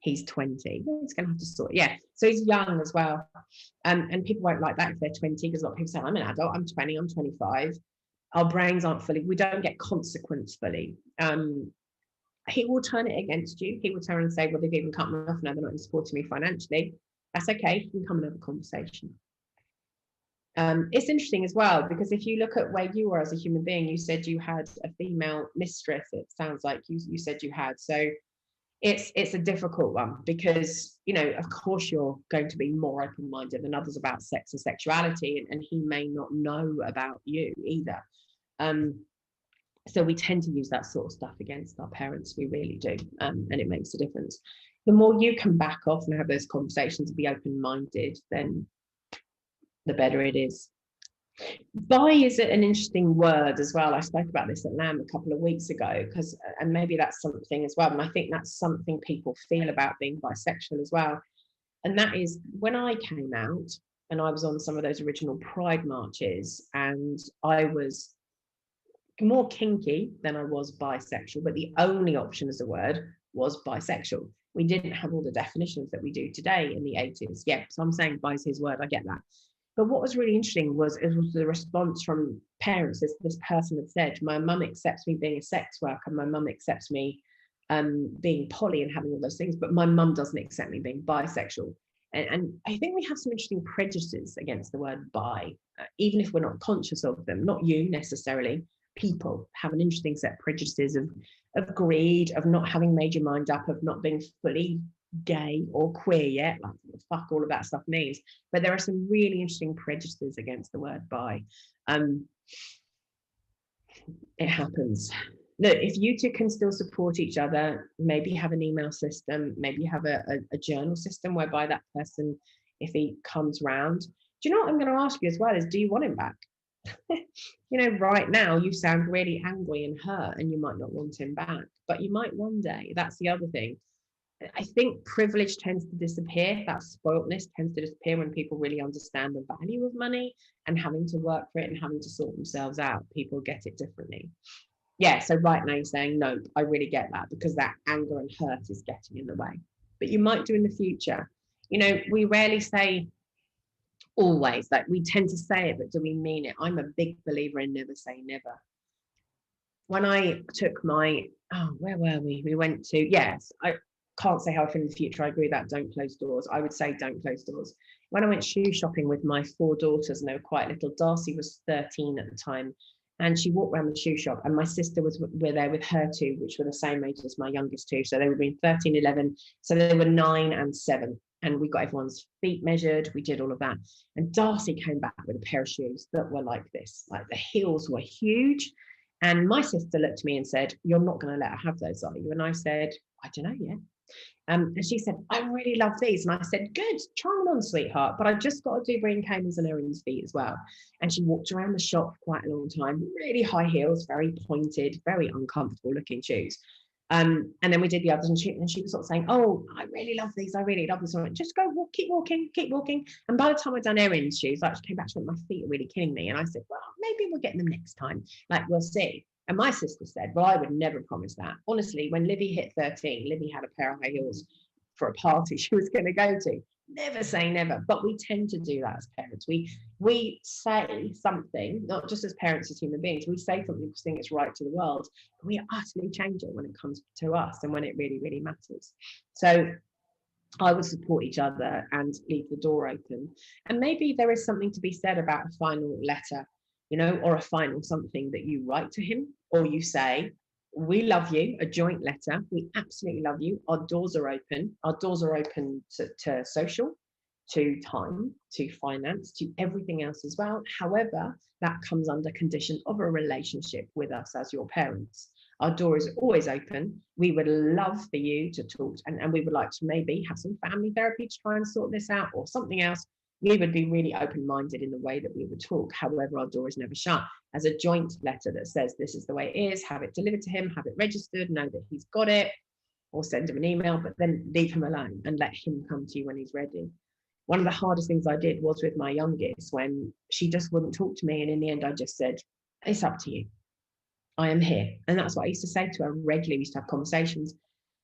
He's 20, he's going to have to sort. Yeah, so he's young as well. And people won't like that if they're 20, because a lot of people say, I'm an adult, I'm 20, I'm 25. Our brains aren't fully, we don't get consequence fully. He will turn it against you. He will turn and say, well, they've even cut me off now, they're not supporting me financially. That's okay, you can come and have a conversation. It's interesting as well, because if you look at where you are as a human being, you said you had a female mistress, it sounds like you said you had. So it's a difficult one, because, you know, of course you're going to be more open-minded than others about sex and sexuality, and he may not know about you either. So we tend to use that sort of stuff against our parents, we really do, and it makes a difference. The more you can back off and have those conversations and be open-minded, then the better it is. Bi is an interesting word as well. I spoke about this at LAM a couple of weeks ago, and maybe that's something as well. And I think that's something people feel about being bisexual as well. And that is, when I came out, and I was on some of those original Pride marches, and I was more kinky than I was bisexual, but the only option as a word was bisexual. We didn't have all the definitions that we do today in the 80s. Yeah, so I'm saying bi is his word, I get that. But what was really interesting was it was the response from parents. This person had said, my mum accepts me being a sex worker, my mum accepts me being poly and having all those things, but my mum doesn't accept me being bisexual. And I think we have some interesting prejudices against the word bi, even if we're not conscious of them. Not you necessarily. People have an interesting set of prejudices of greed, of not having made your mind up, of not being fully gay or queer yet, like what the fuck all of that stuff means. But there are some really interesting prejudices against the word bi. It happens. Look, if you two can still support each other, maybe have an email system, maybe have a journal system whereby that person, if he comes round, do you know what I'm going to ask you as well is, do you want him back? You know, right now you sound really angry and hurt and you might not want him back, but you might one day. That's the other thing. I think privilege tends to disappear. That spoiltness tends to disappear when people really understand the value of money and having to work for it and having to sort themselves out. People get it differently. Yeah, so right now you're saying, nope, I really get that, because that anger and hurt is getting in the way. But you might do in the future. You know, we rarely say always, like we tend to say it, but do we mean it? I'm a big believer in never say never. When I took my, where were we? We went to, yes, I can't say how I feel in the future. I agree with that. Don't close doors. I would say don't close doors. When I went shoe shopping with my 4 daughters, and they were quite little, Darcy was 13 at the time, and she walked around the shoe shop, and my sister was there with her 2, which were the same age as my youngest 2. So they were between 13, 11. So they were 9 and 7. And we got everyone's feet measured. We did all of that. And Darcy came back with a pair of shoes that were like this. Like the heels were huge. And my sister looked at me and said, you're not going to let her have those, are you? And I said, I don't know yet. And she said, I really love these. And I said, good, try them on, sweetheart. But I've just got to do Breen Caymans and Erin's feet as well. And she walked around the shop for quite a long time, really high heels, very pointed, very uncomfortable looking shoes. And then we did the others, and she was sort of saying, oh, I really love these. I really love this. And I went, just go walk, keep walking, keep walking. And by the time I'd done Erin's shoes, I actually came back to my feet are really killing me. And I said, well, maybe we'll get them next time. Like, we'll see. And my sister said, well, I would never promise that. Honestly, when Livy hit 13, Livy had a pair of high heels for a party she was going to go to. Never say never, but we tend to do that as parents. We say something, not just as parents, as human beings, we say something because we think it's right to the world, but we utterly change it when it comes to us and when it really, really matters. So I would support each other and leave the door open. And maybe there is something to be said about a final letter, you know, or a final something that you write to him, or you say, we love you, a joint letter. We absolutely love you. Our doors are open. Our doors are open to social, to time, to finance, to everything else as well. However, that comes under condition of a relationship with us as your parents. Our door is always open. We would love for you to talk, and we would like to maybe have some family therapy to try and sort this out, or something else. We would be really open-minded in the way that we would talk. However, our door is never shut. As a joint letter that says this is the way it is, have it delivered to him, have it registered, know that he's got it, or send him an email, but then leave him alone and let him come to you when he's ready. One of the hardest things I did was with my youngest, when she just wouldn't talk to me. And in the end, I just said, it's up to you. I am here. And that's what I used to say to her regularly. We used to have conversations.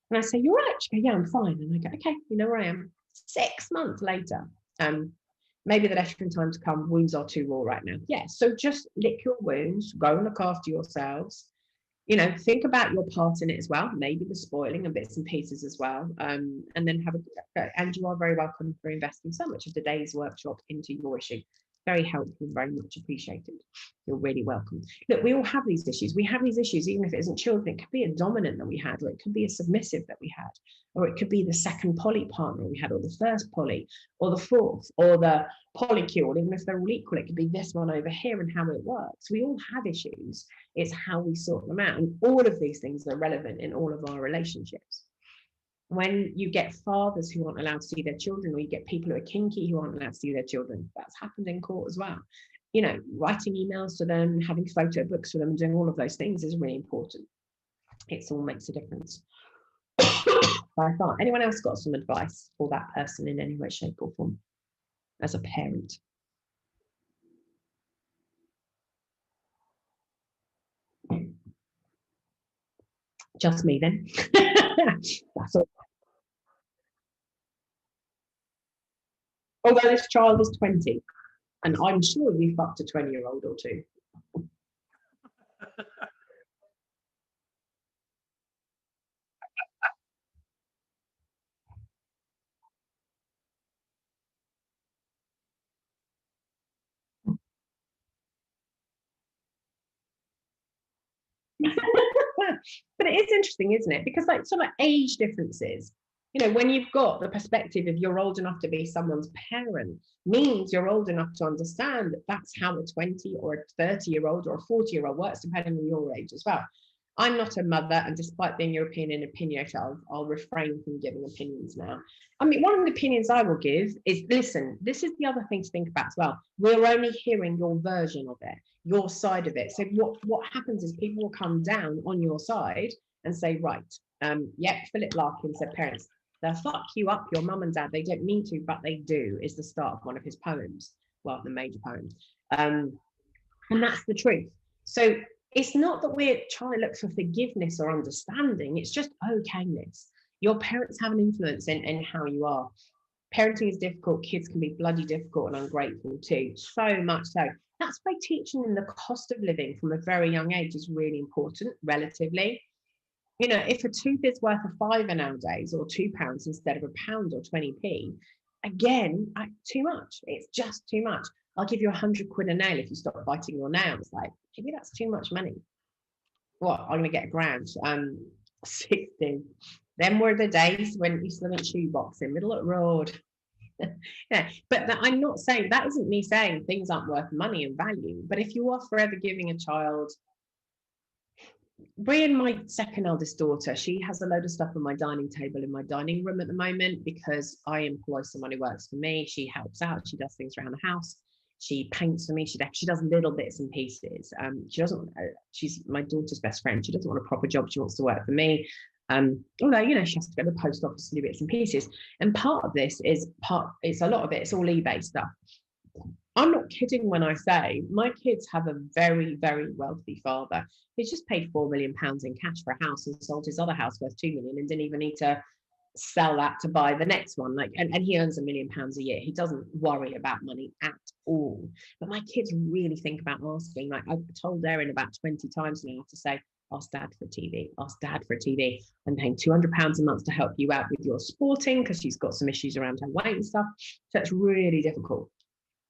And I say, you're right. She goes, yeah, I'm fine. And I go, okay, you know where I am. 6 months later, maybe the letter in time to come, wounds are too raw right now. Yeah, so just lick your wounds, go and look after yourselves. You know, think about your part in it as well, maybe the spoiling and bits and pieces as well. And then have and you are very welcome for investing so much of today's workshop into your issue. Very helpful, very much appreciated. You're really welcome. Look, we all have these issues. We have these issues, even if it isn't children. It could be a dominant that we had, or it could be a submissive that we had, or it could be the second poly partner we had, or the first poly, or the fourth, or the polycule. Even if they're all equal, it could be this one over here and how it works. We all have issues. It's how we sort them out. And all of these things are relevant in all of our relationships. When you get fathers who aren't allowed to see their children, or you get people who are kinky who aren't allowed to see their children, that's happened in court as well. You know, writing emails to them, having photo books for them, doing all of those things is really important. It all makes a difference. By far. Anyone else got some advice for that person in any way, shape or form? as a parent? Just me then. That's all. Although this child is 20, and I'm sure you've fucked a 20-year-old or two. But it is interesting, isn't it? Because like sort of age differences, you know, when you've got the perspective of you're old enough to be someone's parent, means you're old enough to understand that that's how a 20 or a 30-year-old or a 40-year-old works, depending on your age as well. I'm not a mother, and despite being European and opinionated, I'll refrain from giving opinions now. I mean, one of the opinions I will give is, listen, this is the other thing to think about as well. We're only hearing your version of it, your side of it. So what happens is people will come down on your side and say, right, Philip Larkin said parents, they'll fuck you up, your mum and dad. They don't mean to, but they do, is the start of one of his poems. Well, the major poem. And that's the truth. So it's not that we're trying to look for forgiveness or understanding. It's just okayness. Your parents have an influence in how you are. Parenting is difficult. Kids can be bloody difficult and ungrateful too. So much so. That's why teaching them the cost of living from a very young age is really important, relatively. You know, if a tooth is worth a £5 nowadays, or £2 instead of £1 or 20p, again, too much. It's just too much. I'll give you 100 quid a nail if you stop biting your nails. Like, maybe that's too much money. What? I'm going to get £1,000. 60. Then were the days when you still went shoeboxing, middle of the road. Yeah, but I'm not saying, that isn't me saying things aren't worth money and value. But if you are forever giving a child, Brian, my second eldest daughter, she has a load of stuff on my dining table in my dining room at the moment because I employ someone who works for me. She helps out. She does things around the house. She paints for me. She does little bits and pieces. She doesn't. She's my daughter's best friend. She doesn't want a proper job. She wants to work for me. Although, you know, she has to go to the post office to do bits and pieces. And part of this is it's a lot of it. It's all eBay stuff. I'm not kidding when I say my kids have a very, very wealthy father. He's just paid £4 million in cash for a house and sold his other house worth £2 million and didn't even need to sell that to buy the next one. Like, and he earns £1 million a year. He doesn't worry about money at all. But my kids really think about asking. Like, I've told Erin about 20 times now to say, ask dad for a TV, ask dad for a TV. I'm paying £200 a month to help you out with your sporting because she's got some issues around her weight and stuff. So it's really difficult.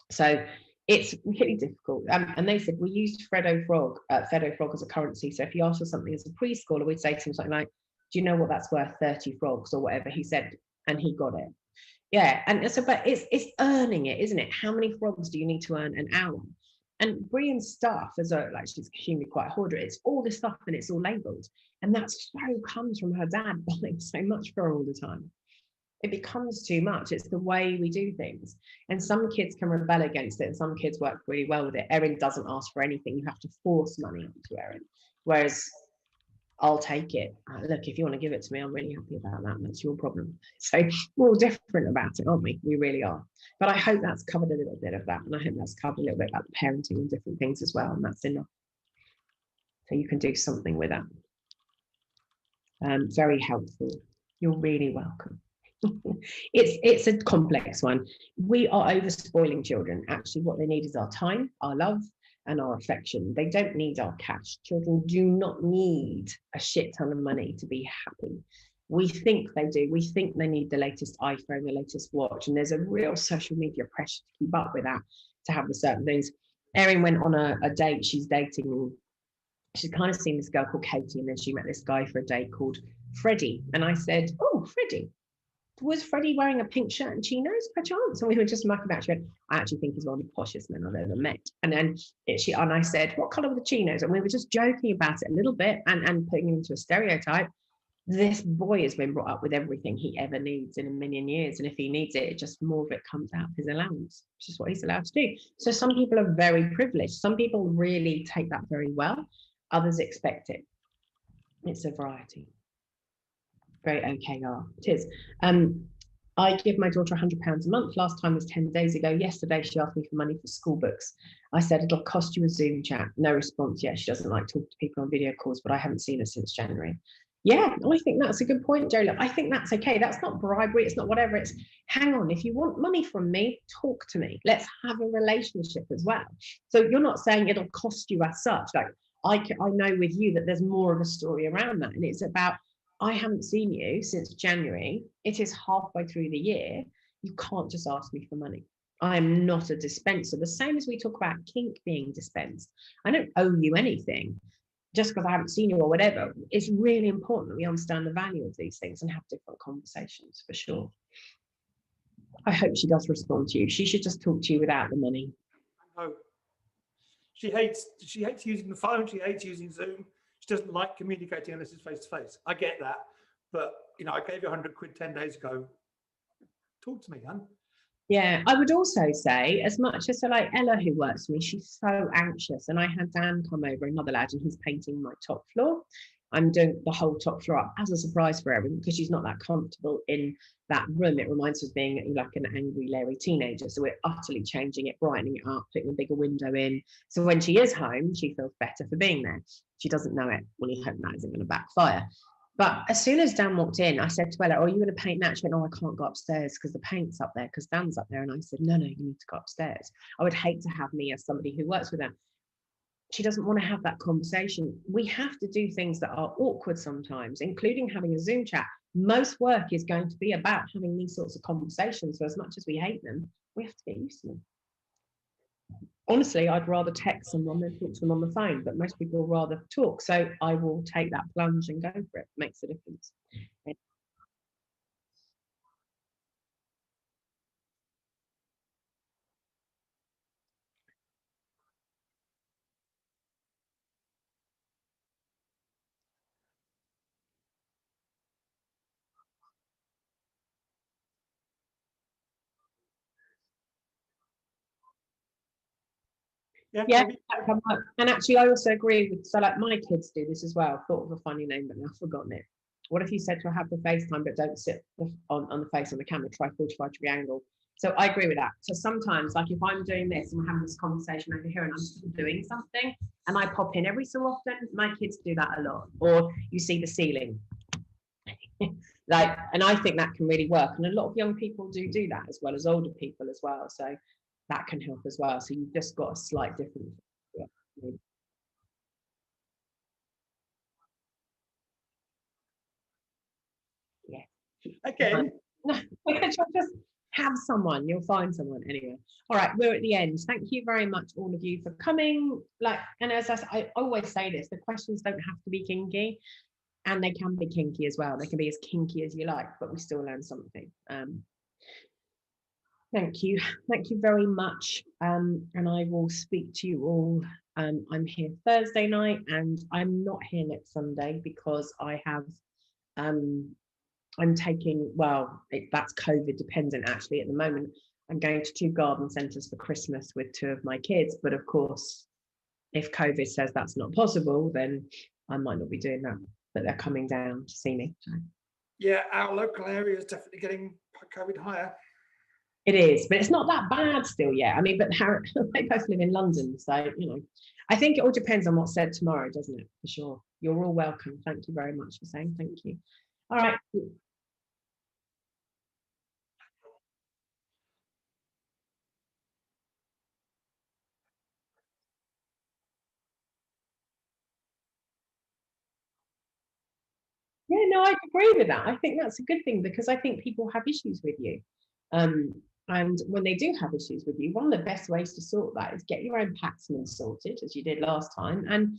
So it's really difficult. And they said we used Freddo Frog as a currency. So if you asked for something as a preschooler, we'd say to him something like, do you know what that's worth? 30 frogs or whatever he said, and he got it. Yeah, and so, but it's earning it, isn't it? How many frogs do you need to earn an hour? And Brian's stuff, as a, like, she's extremely quite a hoarder, it's all this stuff and it's all labelled. And that so comes from her dad buying so much for her all the time. It becomes too much. It's the way we do things. And some kids can rebel against it and some kids work really well with it. Erin doesn't ask for anything. You have to force money onto Erin. Whereas I'll take it. Look, if you want to give it to me, I'm really happy about that. That's your problem. So we're all different about it, aren't we? We really are. But I hope that's covered a little bit of that. And I hope that's covered a little bit about the parenting and different things as well. And that's enough. So you can do something with that. Very helpful. You're really welcome. It's a complex one. We are over spoiling children. Actually, what they need is our time, our love, and our affection. They don't need our cash. Children do not need a shit ton of money to be happy. We think they do. We think they need the latest iPhone, the latest watch, and there's a real social media pressure to keep up with that, to have the certain things. Erin went on a date. She's dating. She's kind of seen this girl called Katie, and then she met this guy for a date called Freddie. And I said, "Oh, Freddie. Was Freddie wearing a pink shirt and chinos perchance?" And we were just mucking about. She went, "I actually think he's one of the poshest men I've ever met." And then I said, "What colour were the chinos?" And we were just joking about it a little bit and putting him into a stereotype. This boy has been brought up with everything he ever needs in a million years. And if he needs it, just more of it comes out of his allowance, which is what he's allowed to do. So some people are very privileged. Some people really take that very well. Others expect it. It's a variety. Very OKR. It is. I give my daughter £100 a month. Last time was 10 days ago. Yesterday, she asked me for money for school books. I said, it'll cost you a Zoom chat. No response yet. She doesn't like talking to people on video calls, but I haven't seen her since January. Yeah, I think that's a good point, Joe. Look, I think that's okay. That's not bribery. It's not whatever. It's, hang on, if you want money from me, talk to me. Let's have a relationship as well. So you're not saying it'll cost you as such. Like, I know with you that there's more of a story around that. And it's about, I haven't seen you since January. It is halfway through the year. You can't just ask me for money. I am not a dispenser. The same as we talk about kink being dispensed. I don't owe you anything just because I haven't seen you or whatever. It's really important that we understand the value of these things and have different conversations, for sure. I hope she does respond to you. She should just talk to you without the money. No. She hates using the phone. She hates using Zoom. She doesn't like communicating unless it's face to face. I get that, but you know, I gave you 100 quid 10 days ago. Talk to me, hun. Yeah, I would also say, as much as, so like Ella, who works for me, she's so anxious. And I had Dan come over, another lad, and he's painting my top floor. I'm doing the whole top floor up as a surprise for everyone because she's not that comfortable in that room. It reminds us of being like an angry, Larry teenager. So we're utterly changing it, brightening it up, putting a bigger window in. So when she is home, she feels better for being there. She doesn't know it. Well, you hope that isn't going to backfire. But as soon as Dan walked in, I said to Ella, oh, are you going to paint that? She went, oh, I can't go upstairs because the paint's up there, because Dan's up there. And I said, no, you need to go upstairs. I would hate to have me as somebody who works with her. She doesn't want to have that conversation. We have to do things that are awkward sometimes, including having a Zoom chat. Most work is going to be about having these sorts of conversations. So as much as we hate them, we have to get used to them. Honestly, I'd rather text someone than talk to them on the phone, but most people rather talk. So I will take that plunge and go for it. It makes a difference. Yeah, that can work. And actually, I also agree with, so like my kids do this as well. Thought of a funny name, but now I've forgotten it. What if you said to her, have the FaceTime, but don't sit on the face on the camera, try 45-degree angle. So I agree with that. So sometimes, like if I'm doing this and we're having this conversation over here and I'm still doing something and I pop in every so often, my kids do that a lot. Or you see the ceiling. Like, and I think that can really work. And a lot of young people do that as well as older people as well. So that can help as well. So you've just got a slight difference. Yeah. Again. Just have someone, you'll find someone anyway. All right, we're at the end. Thank you very much, all of you, for coming. Like, and as I always say this, the questions don't have to be kinky, and they can be kinky as well. They can be as kinky as you like, but we still learn something. Thank you very much. And I will speak to you all. I'm here Thursday night, and I'm not here next Sunday because I have I'm taking, well, that's COVID dependent actually at the moment. I'm going to 2 garden centres for Christmas with 2 of my kids. But of course, if COVID says that's not possible, then I might not be doing that. But they're coming down to see me. So. Yeah, our local area is definitely getting COVID higher. It is, but it's not that bad still yet. I mean, but they both live in London. So, you know, I think it all depends on what's said tomorrow, doesn't it? For sure. You're all welcome. Thank you very much for saying thank you. All right. Yeah, no, I agree with that. I think that's a good thing because I think people have issues with you. And when they do have issues with you, one of the best ways to sort that is get your own paxman sorted, as you did last time. And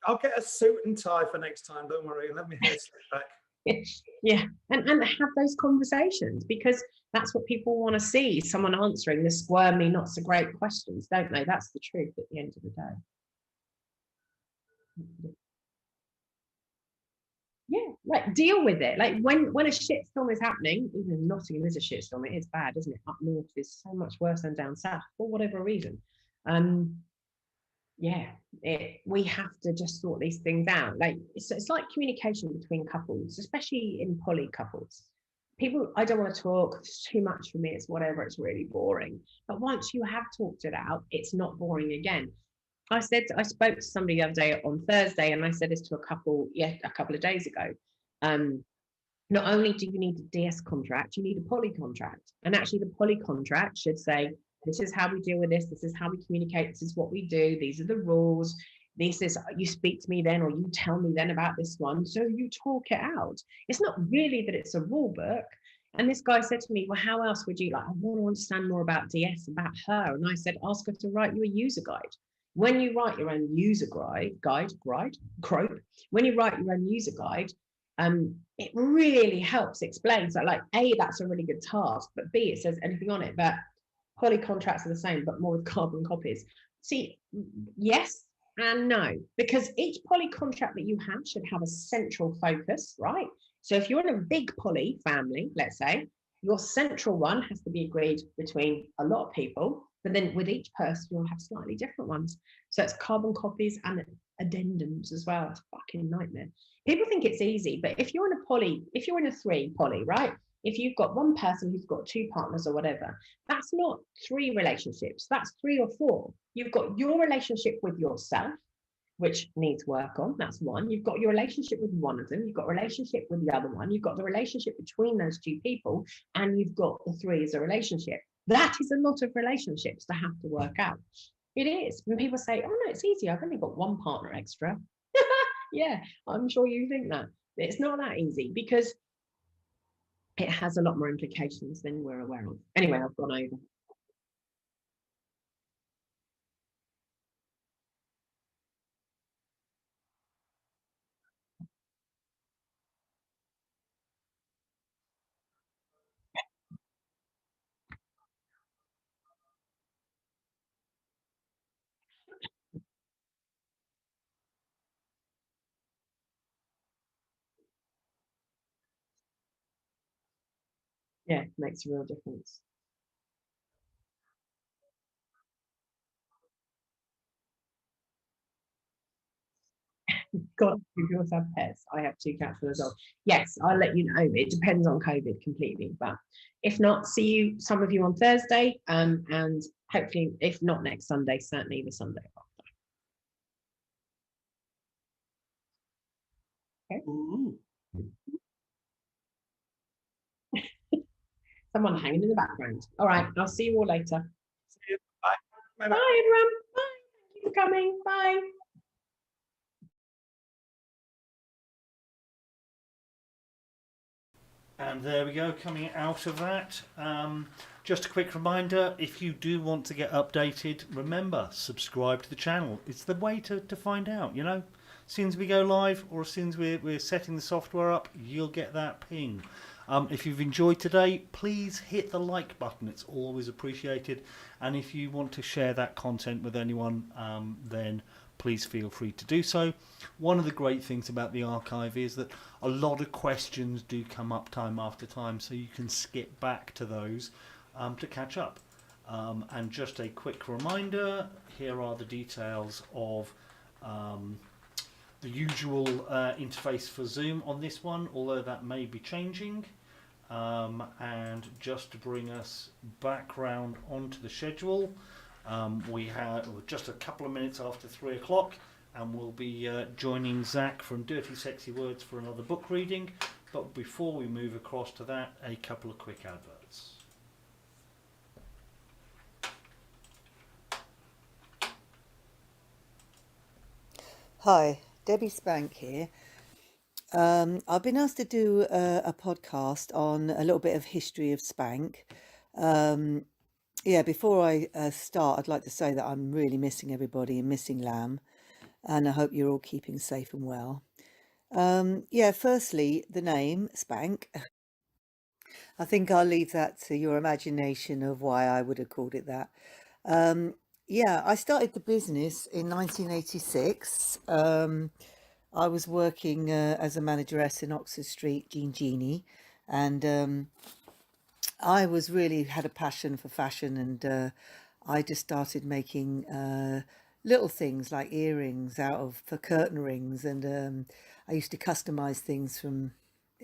I'll get a suit and tie for next time. Don't worry. Let me hair back. Yeah, and have those conversations, because that's what people want to see, someone answering the squirmy, not so great questions, don't they? That's the truth at the end of the day. Yeah, like deal with it. Like when a shitstorm is happening, even in Nottingham is a shitstorm, it is bad, isn't it? Up north is so much worse than down south for whatever reason. Yeah, we have to just sort these things out. Like it's like communication between couples, especially in poly couples. people, I don't want to talk, it's too much for me, it's whatever, it's really boring. But once you have talked it out, it's not boring again. I spoke to somebody the other day on Thursday, and I said this to a couple of days ago. Not only do you need a DS contract, you need a poly contract. And actually the poly contract should say, this is how we deal with this is how we communicate, this is what we do, these are the rules, this is, you speak to me then, or you tell me then about this one. So you talk it out. It's not really that it's a rule book. And this guy said to me, well, how else would you, like, I want to understand more about DS, about her. And I said, ask her to write you a user guide. When you write your own user when you write your own user guide, it really helps explain. So like, A, that's a really good task, but B, it says anything on it. But poly contracts are the same, but more with carbon copies. See, yes and no, because each poly contract that you have should have a central focus, right? So if you're in a big poly family, let's say, your central one has to be agreed between a lot of people, but then with each person, you'll have slightly different ones. So it's carbon copies and addendums as well. It's a fucking nightmare. People think it's easy, but if you're in a poly, if you're in a 3 poly, right? If you've got one person who's got 2 partners or whatever, that's not 3 relationships, that's 3 or 4. You've got your relationship with yourself, which needs work on, that's one. You've got your relationship with one of them, you've got a relationship with the other one, you've got the relationship between those 2 people, and you've got the 3 as a relationship. That is a lot of relationships to have to work out. It is. When people say, oh no, it's easy, I've only got 1 partner extra. Yeah, I'm sure you think that. It's not that easy because it has a lot more implications than we're aware of. Anyway, I've gone over. Yeah, it makes a real difference. God, you also have pets. I have 2 cats and a dog. Yes, I'll let you know. It depends on COVID completely, but if not, see you, some of you on Thursday, and hopefully, if not next Sunday, certainly the Sunday after. Okay. Someone hanging in the background. All right, I'll see you all later. See you. Bye. Bye. Bye, everyone. Bye. Thank you for coming. Bye. And there we go, coming out of that. Just a quick reminder, if you do want to get updated, remember, subscribe to the channel. It's the way to find out, you know. As soon as we go live, or as soon as we're setting the software up, you'll get that ping. If you've enjoyed today, please hit the like button. It's always appreciated. And if you want to share that content with anyone, then please feel free to do so. One of the great things about the archive is that a lot of questions do come up time after time, so you can skip back to those to catch up. And just a quick reminder, here are the details of the usual interface for Zoom on this one, although that may be changing. And just to bring us back round onto the schedule, we have just a couple of minutes after 3 o'clock, and we'll be joining Zach from Dirty Sexy Words for another book reading. But before we move across to that, a couple of quick adverts. Hi, Debbie Spank here. I've been asked to do a podcast on a little bit of history of Spank. Yeah, before I start, I'd like to say that I'm really missing everybody and missing Lamb, and I hope you're all keeping safe and well. Yeah, firstly, the name Spank. I think I'll leave that to your imagination of why I would have called it that. Yeah, I started the business in 1986. I was working as a manageress in Oxford Street, Jean Genie, and I was really had a passion for fashion, and I just started making little things like earrings for curtain rings, and I used to customize things from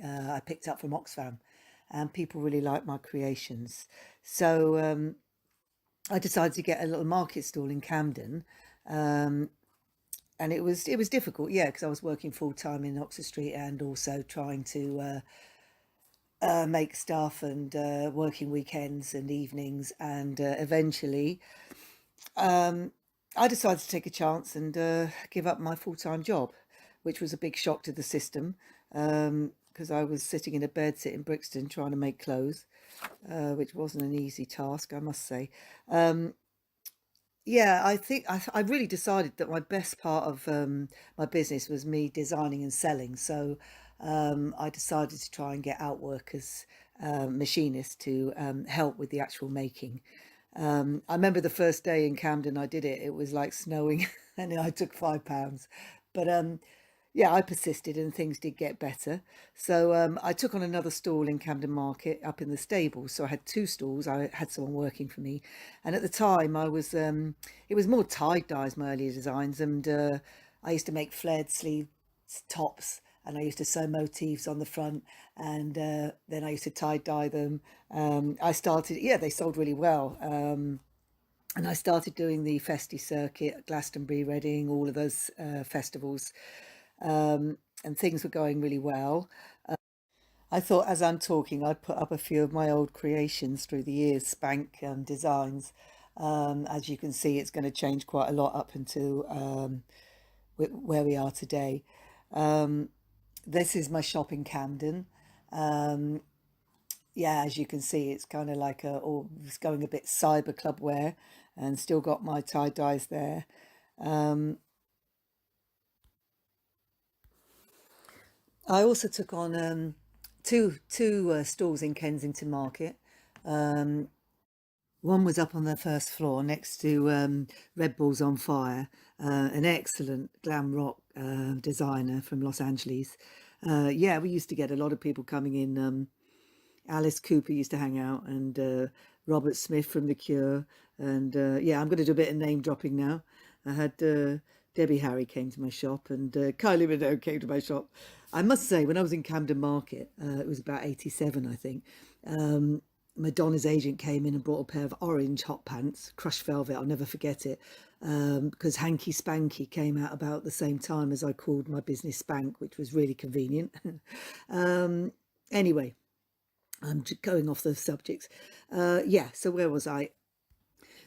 I picked up from Oxfam, and people really like my creations. So I decided to get a little market stall in Camden. And it was difficult, yeah, because I was working full time in Oxford Street and also trying to make stuff and working weekends and evenings. And eventually, I decided to take a chance and give up my full time job, which was a big shock to the system because I was sitting in a bed sit in Brixton trying to make clothes, which wasn't an easy task, I must say. Yeah, I think I really decided that my best part of my business was me designing and selling. So I decided to try and get outwork as machinists to help with the actual making. I remember the first day in Camden I did it. It was like snowing, and I took £5. But yeah, I persisted and things did get better. So I took on another stall in Camden Market up in the stables. So I had two stalls. I had someone working for me. And at the time I was, it was more tie dyes, my earlier designs. And I used to make flared sleeve tops and I used to sew motifs on the front. And then I used to tie dye them. I started, yeah, they sold really well. And I started doing the Festi circuit, Glastonbury, Reading, all of those festivals. And things were going really well. I thought as I'm talking, I'd put up a few of my old creations through the years, Spank designs. As you can see, it's going to change quite a lot up until where we are today. This is my shop in Camden. Yeah, as you can see, it's kind of like it's going a bit cyber club wear and still got my tie dyes there. I also took on two stalls in Kensington Market. One was up on the first floor next to Red Bulls on Fire, an excellent glam rock designer from Los Angeles. Yeah, we used to get a lot of people coming in. Alice Cooper used to hang out, and Robert Smith from The Cure. And yeah, I'm going to do a bit of name dropping now. I had Debbie Harry came to my shop, and Kylie Minogue came to my shop. I must say, when I was in Camden Market, it was about 87, I think. Madonna's agent came in and brought a pair of orange hot pants, crushed velvet. I'll never forget it, because Hanky Spanky came out about the same time as I called my business Spank, which was really convenient. Anyway, I'm just going off the subjects. Yeah, so where was I?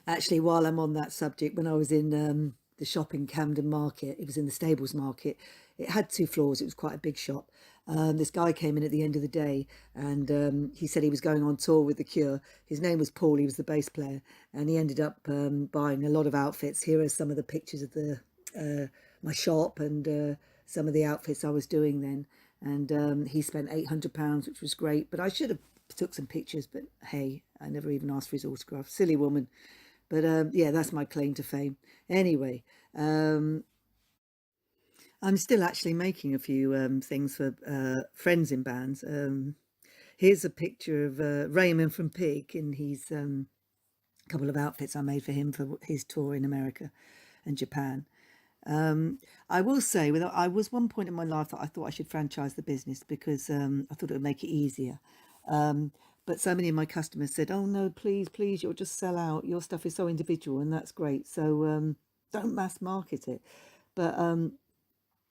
Actually, while I'm on that subject, when I was in the shop in Camden Market, it was in the Stables Market. It had 2 floors. It was quite a big shop. This guy came in at the end of the day, and he said he was going on tour with The Cure. His name was Paul. He was the bass player, and he ended up buying a lot of outfits. Here are some of the pictures of my shop and some of the outfits I was doing then. And he spent £800, which was great. But I should have took some pictures. But hey, I never even asked for his autograph. Silly woman. But yeah, that's my claim to fame. Anyway, I'm still actually making a few things for friends in bands. Here's a picture of Raymond from Pig, and he's a couple of outfits I made for him for his tour in America and Japan. I will say, I was one point in my life that I thought I should franchise the business because I thought it would make it easier. But so many of my customers said, "Oh no, please, please, you'll just sell out. Your stuff is so individual, and that's great. So don't mass market it." But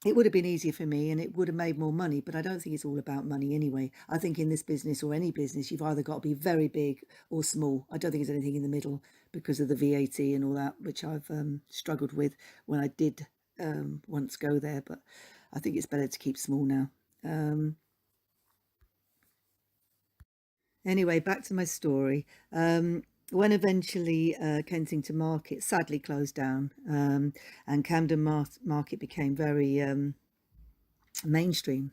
it would have been easier for me and it would have made more money, but I don't think it's all about money anyway. I think in this business or any business, you've either got to be very big or small. I don't think there's anything in the middle because of the VAT and all that, which I've struggled with when I did once go there, but I think it's better to keep small now. Anyway, back to my story. When eventually Kensington Market sadly closed down and Camden Market became very mainstream,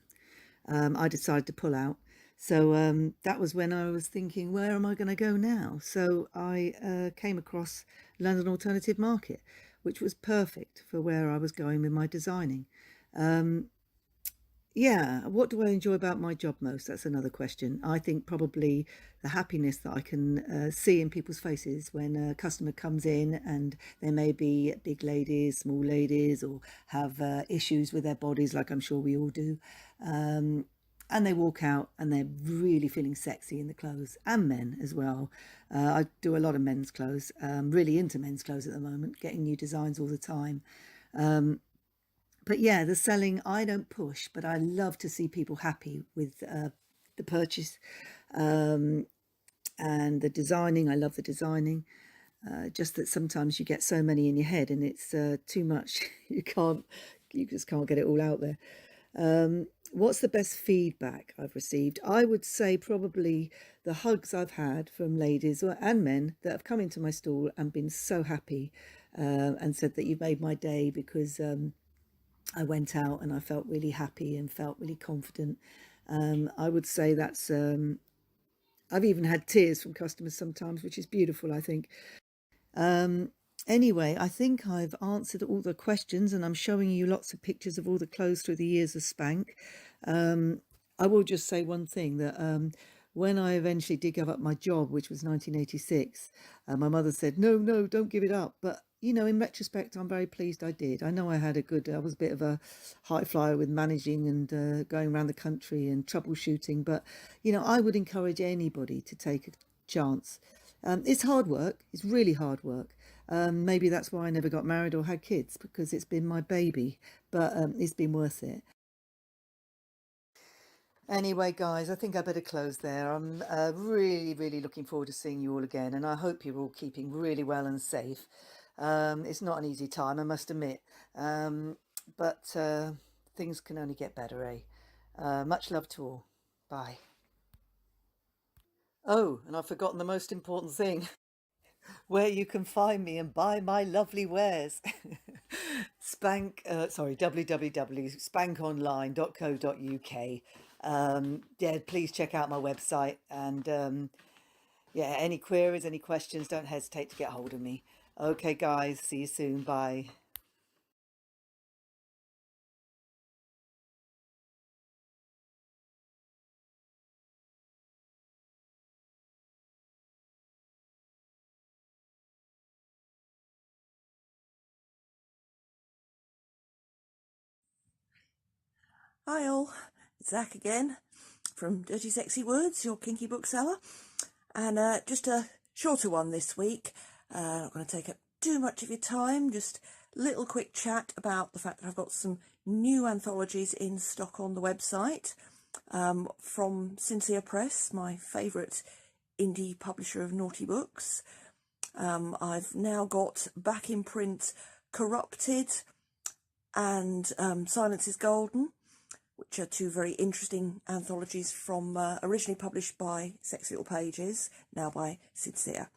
I decided to pull out. So that was when I was thinking, where am I going to go now? So I came across London Alternative Market, which was perfect for where I was going with my designing. Yeah, what do I enjoy about my job most? That's another question. I think probably the happiness that I can see in people's faces when a customer comes in and they may be big ladies, small ladies, or have issues with their bodies, like I'm sure we all do. and they walk out and they're really feeling sexy in the clothes, and men as well. I do a lot of men's clothes, really into men's clothes at the moment, getting new designs all the time. But yeah, the selling, I don't push, but I love to see people happy with the purchase, and the designing. I love the designing. Just that sometimes you get so many in your head and it's too much. You just can't get it all out there. What's the best feedback I've received? I would say probably the hugs I've had from ladies and men that have come into my stall and been so happy, and said that you've made my day, because I went out and I felt really happy and felt really confident. I would say that's, I've even had tears from customers sometimes, which is beautiful, I think. Anyway, I think I've answered all the questions, and I'm showing you lots of pictures of all the clothes through the years of Spank. I will just say one thing, that when I eventually did give up my job, which was 1986, my mother said, no, don't give it up. But, you know, in retrospect, I'm very pleased I did. I know I was a bit of a high flyer with managing and going around the country and troubleshooting. But, you know, I would encourage anybody to take a chance. It's hard work. It's really hard work. Maybe that's why I never got married or had kids, because it's been my baby, but it's been worth it. Anyway, guys, I think I better close there. I'm really looking forward to seeing you all again, and I hope you're all keeping really well and safe. It's not an easy time, I must admit, but things can only get better, eh? Much love to all. Bye. Oh, and I've forgotten the most important thing. Where you can find me and buy my lovely wares. www.spankonline.co.uk. Yeah, please check out my website, and yeah, any queries, any questions, don't hesitate to get hold of me. Okay, guys, see you soon. Bye. Hi all, it's Zach again from Dirty Sexy Words, your kinky bookseller, and just a shorter one this week. Not going to take up too much of your time, just a little quick chat about the fact that I've got some new anthologies in stock on the website, from Sincere Press, my favourite indie publisher of naughty books. I've now got back in print Corrupted and Silence is Golden, which are two very interesting anthologies from originally published by Sexy Little Pages, now by Sincere.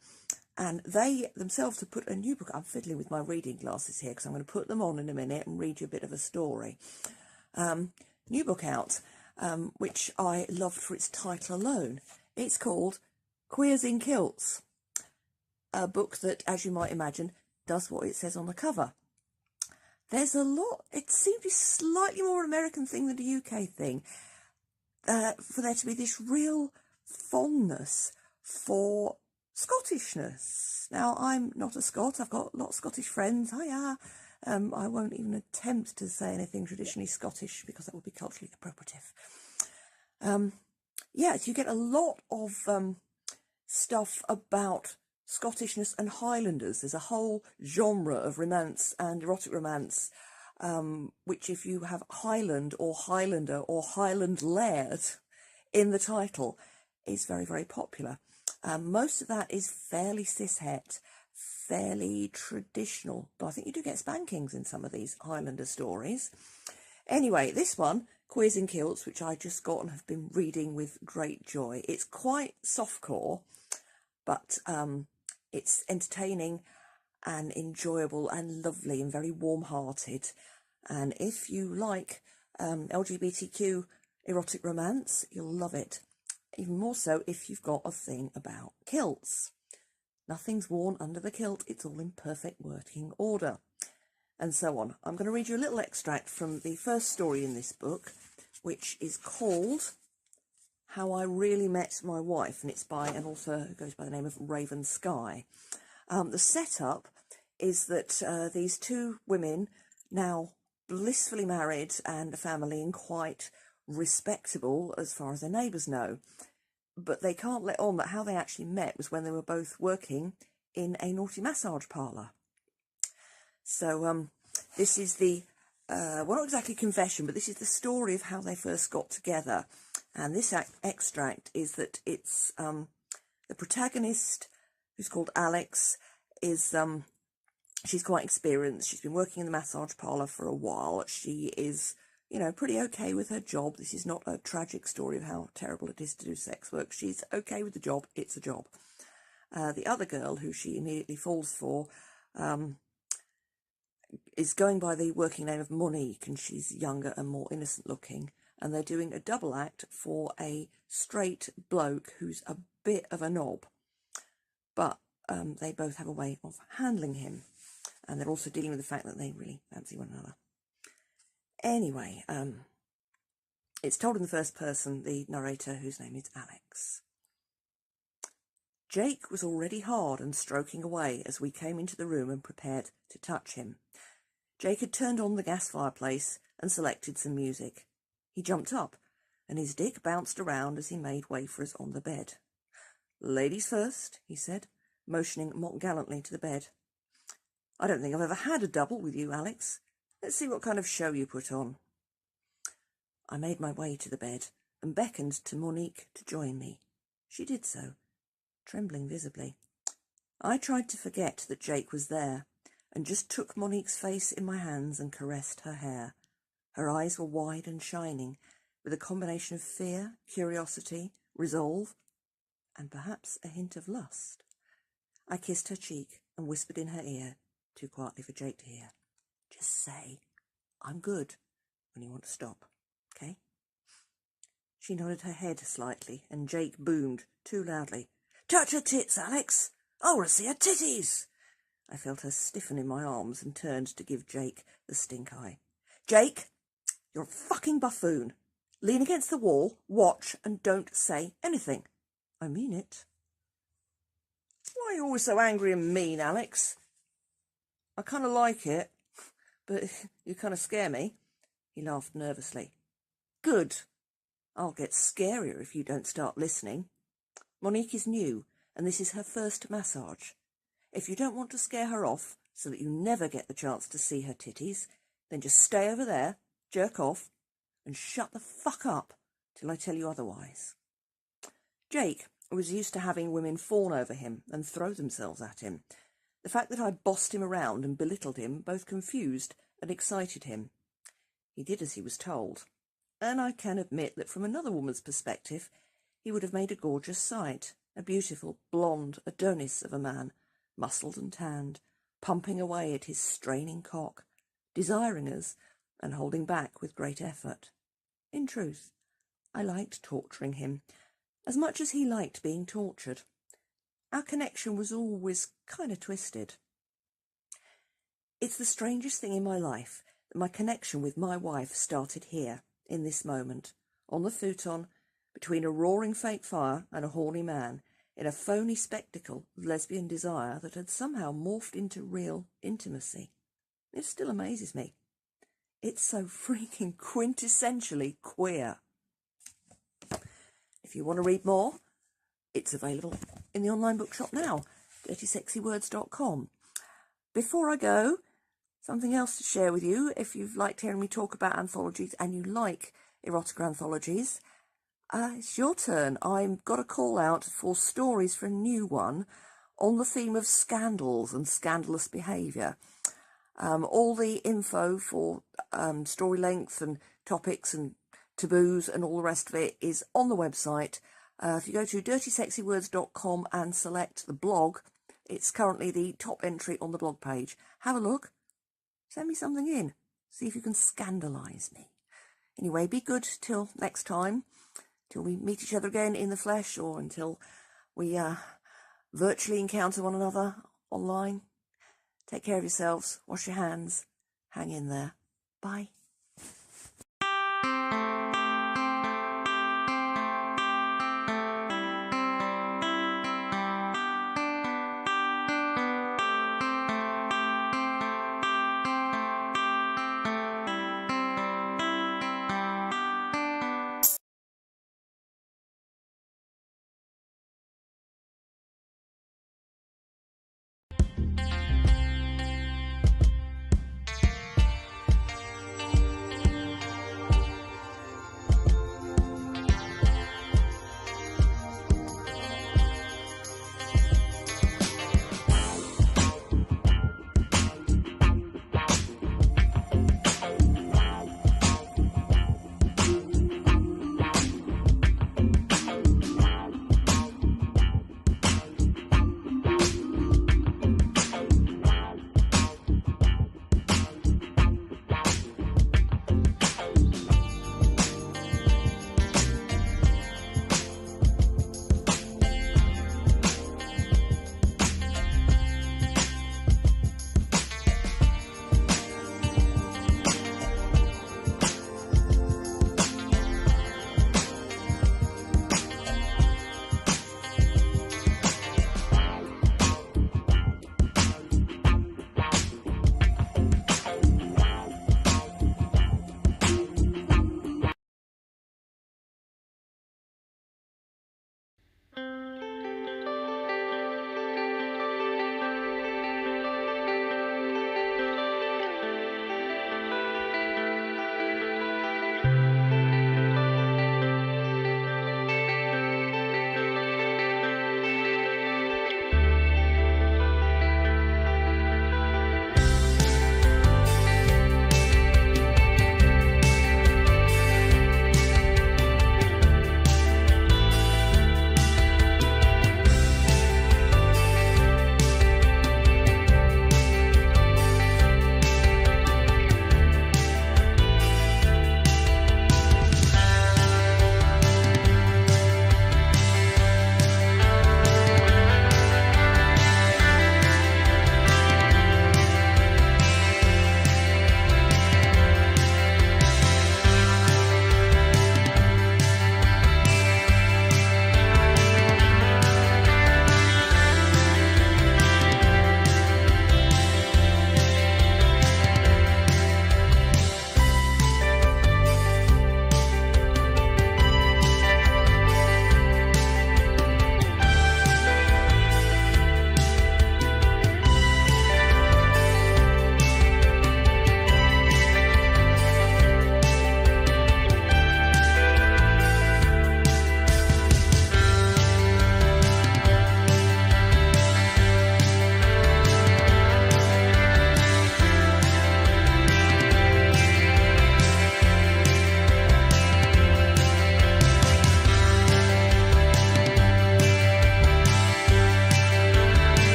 And they themselves have put a new book. I'm fiddling with my reading glasses here because I'm going to put them on in a minute and read you a bit of a story. New book out, which I loved for its title alone. It's called Queers in Kilts, a book that, as you might imagine, does what it says on the cover. There's a lot, it seems to be slightly more American thing than a UK thing, for there to be this real fondness for Scottishness. Now, I'm not a Scot, I've got a lot of Scottish friends, hiya. I won't even attempt to say anything traditionally Scottish because that would be culturally appropriative. Yes, you get a lot of stuff about Scottishness and Highlanders. There's a whole genre of romance and erotic romance, which if you have Highland or Highlander or Highland Laird in the title, is very, very popular. Most of that is fairly cishet, fairly traditional, but I think you do get spankings in some of these Highlander stories. Anyway, this one, Queers in Kilts, which I just got and have been reading with great joy. It's quite softcore, but it's entertaining and enjoyable and lovely and very warm-hearted. And if you like LGBTQ erotic romance, you'll love it. Even more so if you've got a thing about kilts. Nothing's worn under the kilt, it's all in perfect working order. And so on. I'm going to read you a little extract from the first story in this book, which is called How I Really Met My Wife, and it's by an author who goes by the name of Raven Sky. The setup is that these two women, now blissfully married and a family in quite respectable as far as their neighbours know. But they can't let on that how they actually met was when they were both working in a naughty massage parlour. So this is the, well, not exactly confession, but this is the story of how they first got together. And this extract is that it's the protagonist, who's called Alex, is she's quite experienced. She's been working in the massage parlour for a while. She is, you know, pretty okay with her job. This is not a tragic story of how terrible it is to do sex work. She's okay with the job. It's a job. The other girl, who she immediately falls for, is going by the working name of Monique, and she's younger and more innocent looking. And they're doing a double act for a straight bloke who's a bit of a knob. But they both have a way of handling him. And they're also dealing with the fact that they really fancy one another. Anyway, it's told in the first person, the narrator, whose name is Alex. Jake was already hard and stroking away as we came into the room and prepared to touch him. Jake had turned on the gas fireplace and selected some music. He jumped up, and his dick bounced around as he made way for us on the bed. "Ladies first," he said, motioning mock gallantly to the bed. "I don't think I've ever had a double with you, Alex. Let's see what kind of show you put on." I made my way to the bed and beckoned to Monique to join me. She did so, trembling visibly. I tried to forget that Jake was there and just took Monique's face in my hands and caressed her hair. Her eyes were wide and shining, with a combination of fear, curiosity, resolve, and perhaps a hint of lust. I kissed her cheek and whispered in her ear, too quietly for Jake to hear, "Just say, 'I'm good,' when you want to stop, okay?" She nodded her head slightly, and Jake boomed, too loudly, "Touch her tits, Alex! I want to see her titties!" I felt her stiffen in my arms and turned to give Jake the stink eye. "Jake, you're a fucking buffoon. Lean against the wall, watch, and don't say anything." "I mean it." "Why are you always so angry and mean, Alex?" "I kind of like it, but you kind of scare me." He laughed nervously. "Good. I'll get scarier if you don't start listening. Monique is new, and this is her first massage. If you don't want to scare her off so that you never get the chance to see her titties, then just stay over there, jerk off, and shut the fuck up till I tell you otherwise." Jake was used to having women fawn over him and throw themselves at him. The fact that I bossed him around and belittled him both confused and excited him. He did as he was told, and I can admit that from another woman's perspective, he would have made a gorgeous sight, a beautiful blonde Adonis of a man, muscled and tanned, pumping away at his straining cock, desiring us and holding back with great effort. In truth, I liked torturing him as much as he liked being tortured. Our connection was always kind of twisted. It's the strangest thing in my life that my connection with my wife started here, in this moment, on the futon, between a roaring fake fire and a horny man, in a phony spectacle of lesbian desire that had somehow morphed into real intimacy. It still amazes me. It's so freaking quintessentially queer. If you want to read more, it's available in the online bookshop now, dirtysexywords.com. Before I go, something else to share with you. If you've liked hearing me talk about anthologies and you like erotica anthologies, it's your turn. I've got a call out for stories for a new one on the theme of scandals and scandalous behaviour. All the info for story length and topics and taboos and all the rest of it is on the website. If you go to dirtysexywords.com and select the blog, it's currently the top entry on the blog page. Have a look. Send me something in. See if you can scandalise me. Anyway, be good till next time. Till we meet each other again in the flesh, or until we virtually encounter one another online. Take care of yourselves, wash your hands, hang in there. Bye.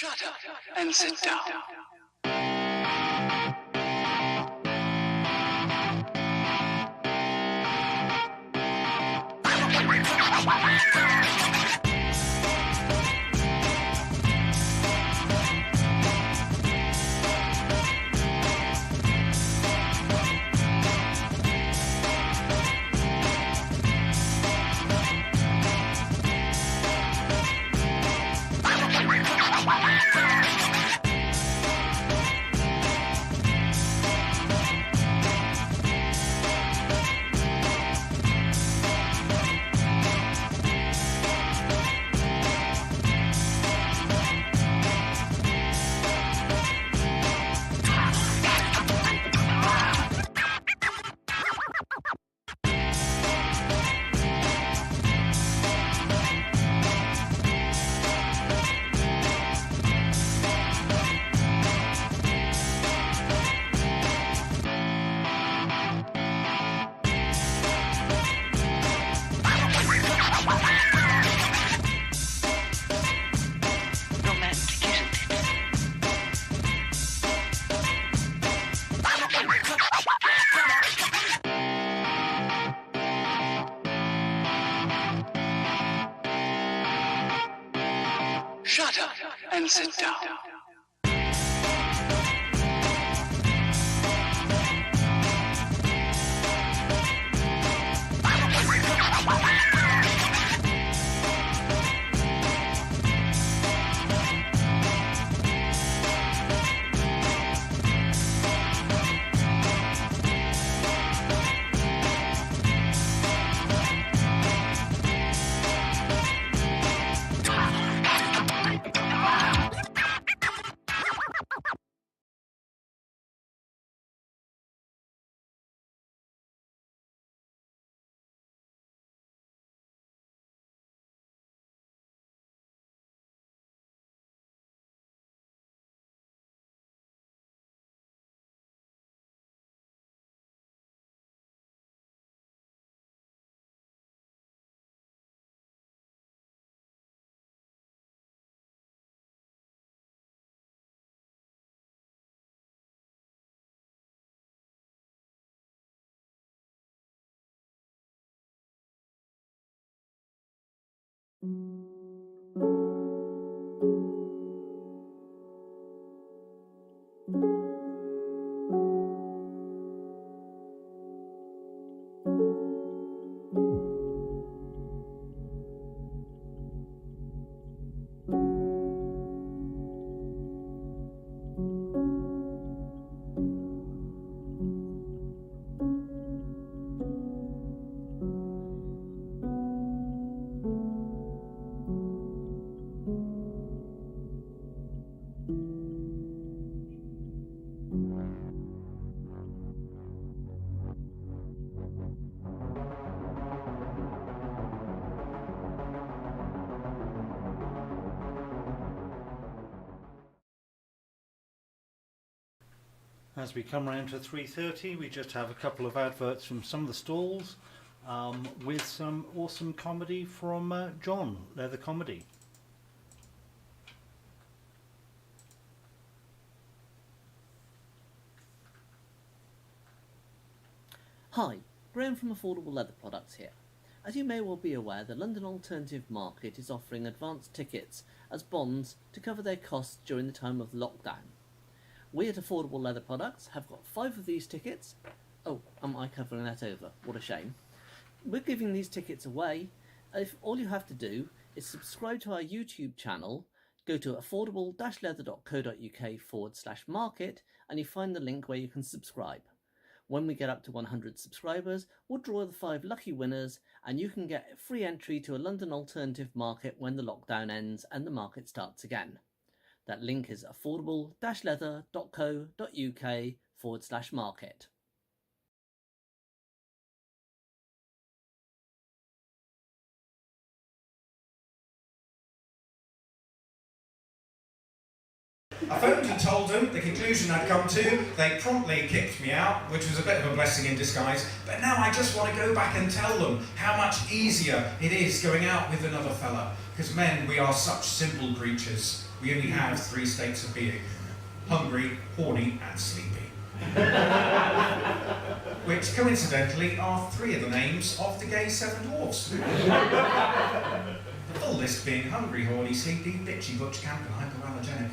Shut up and sit down. Shut up and sit down. As we come round to 3:30, we just have a couple of adverts from some of the stalls, with some awesome comedy from John, Leather Comedy. Hi, Graham from Affordable Leather Products here. As you may well be aware, the London Alternative Market is offering advanced tickets as bonds to cover their costs during the time of lockdown. We at Affordable Leather Products have got 5 of these tickets. Oh, am I covering that over? What a shame. We're giving these tickets away. If all you have to do is subscribe to our YouTube channel, go to affordable-leather.co.uk/market, and you find the link where you can subscribe. When we get up to 100 subscribers, we'll draw the 5 lucky winners, and you can get free entry to a London Alternative Market when the lockdown ends and the market starts again. That link is affordable-leather.co.uk/market. I phoned and told them the conclusion I'd come to. They promptly kicked me out, which was a bit of a blessing in disguise. But now I just want to go back and tell them how much easier it is going out with another fella. Because men, we are such simple creatures. We only have 3 states of being: hungry, horny, and sleepy. Which, coincidentally, are 3 of the names of the gay 7 dwarfs. The full list being hungry, horny, sleepy, bitchy, butch, camp, and hypoallergenic.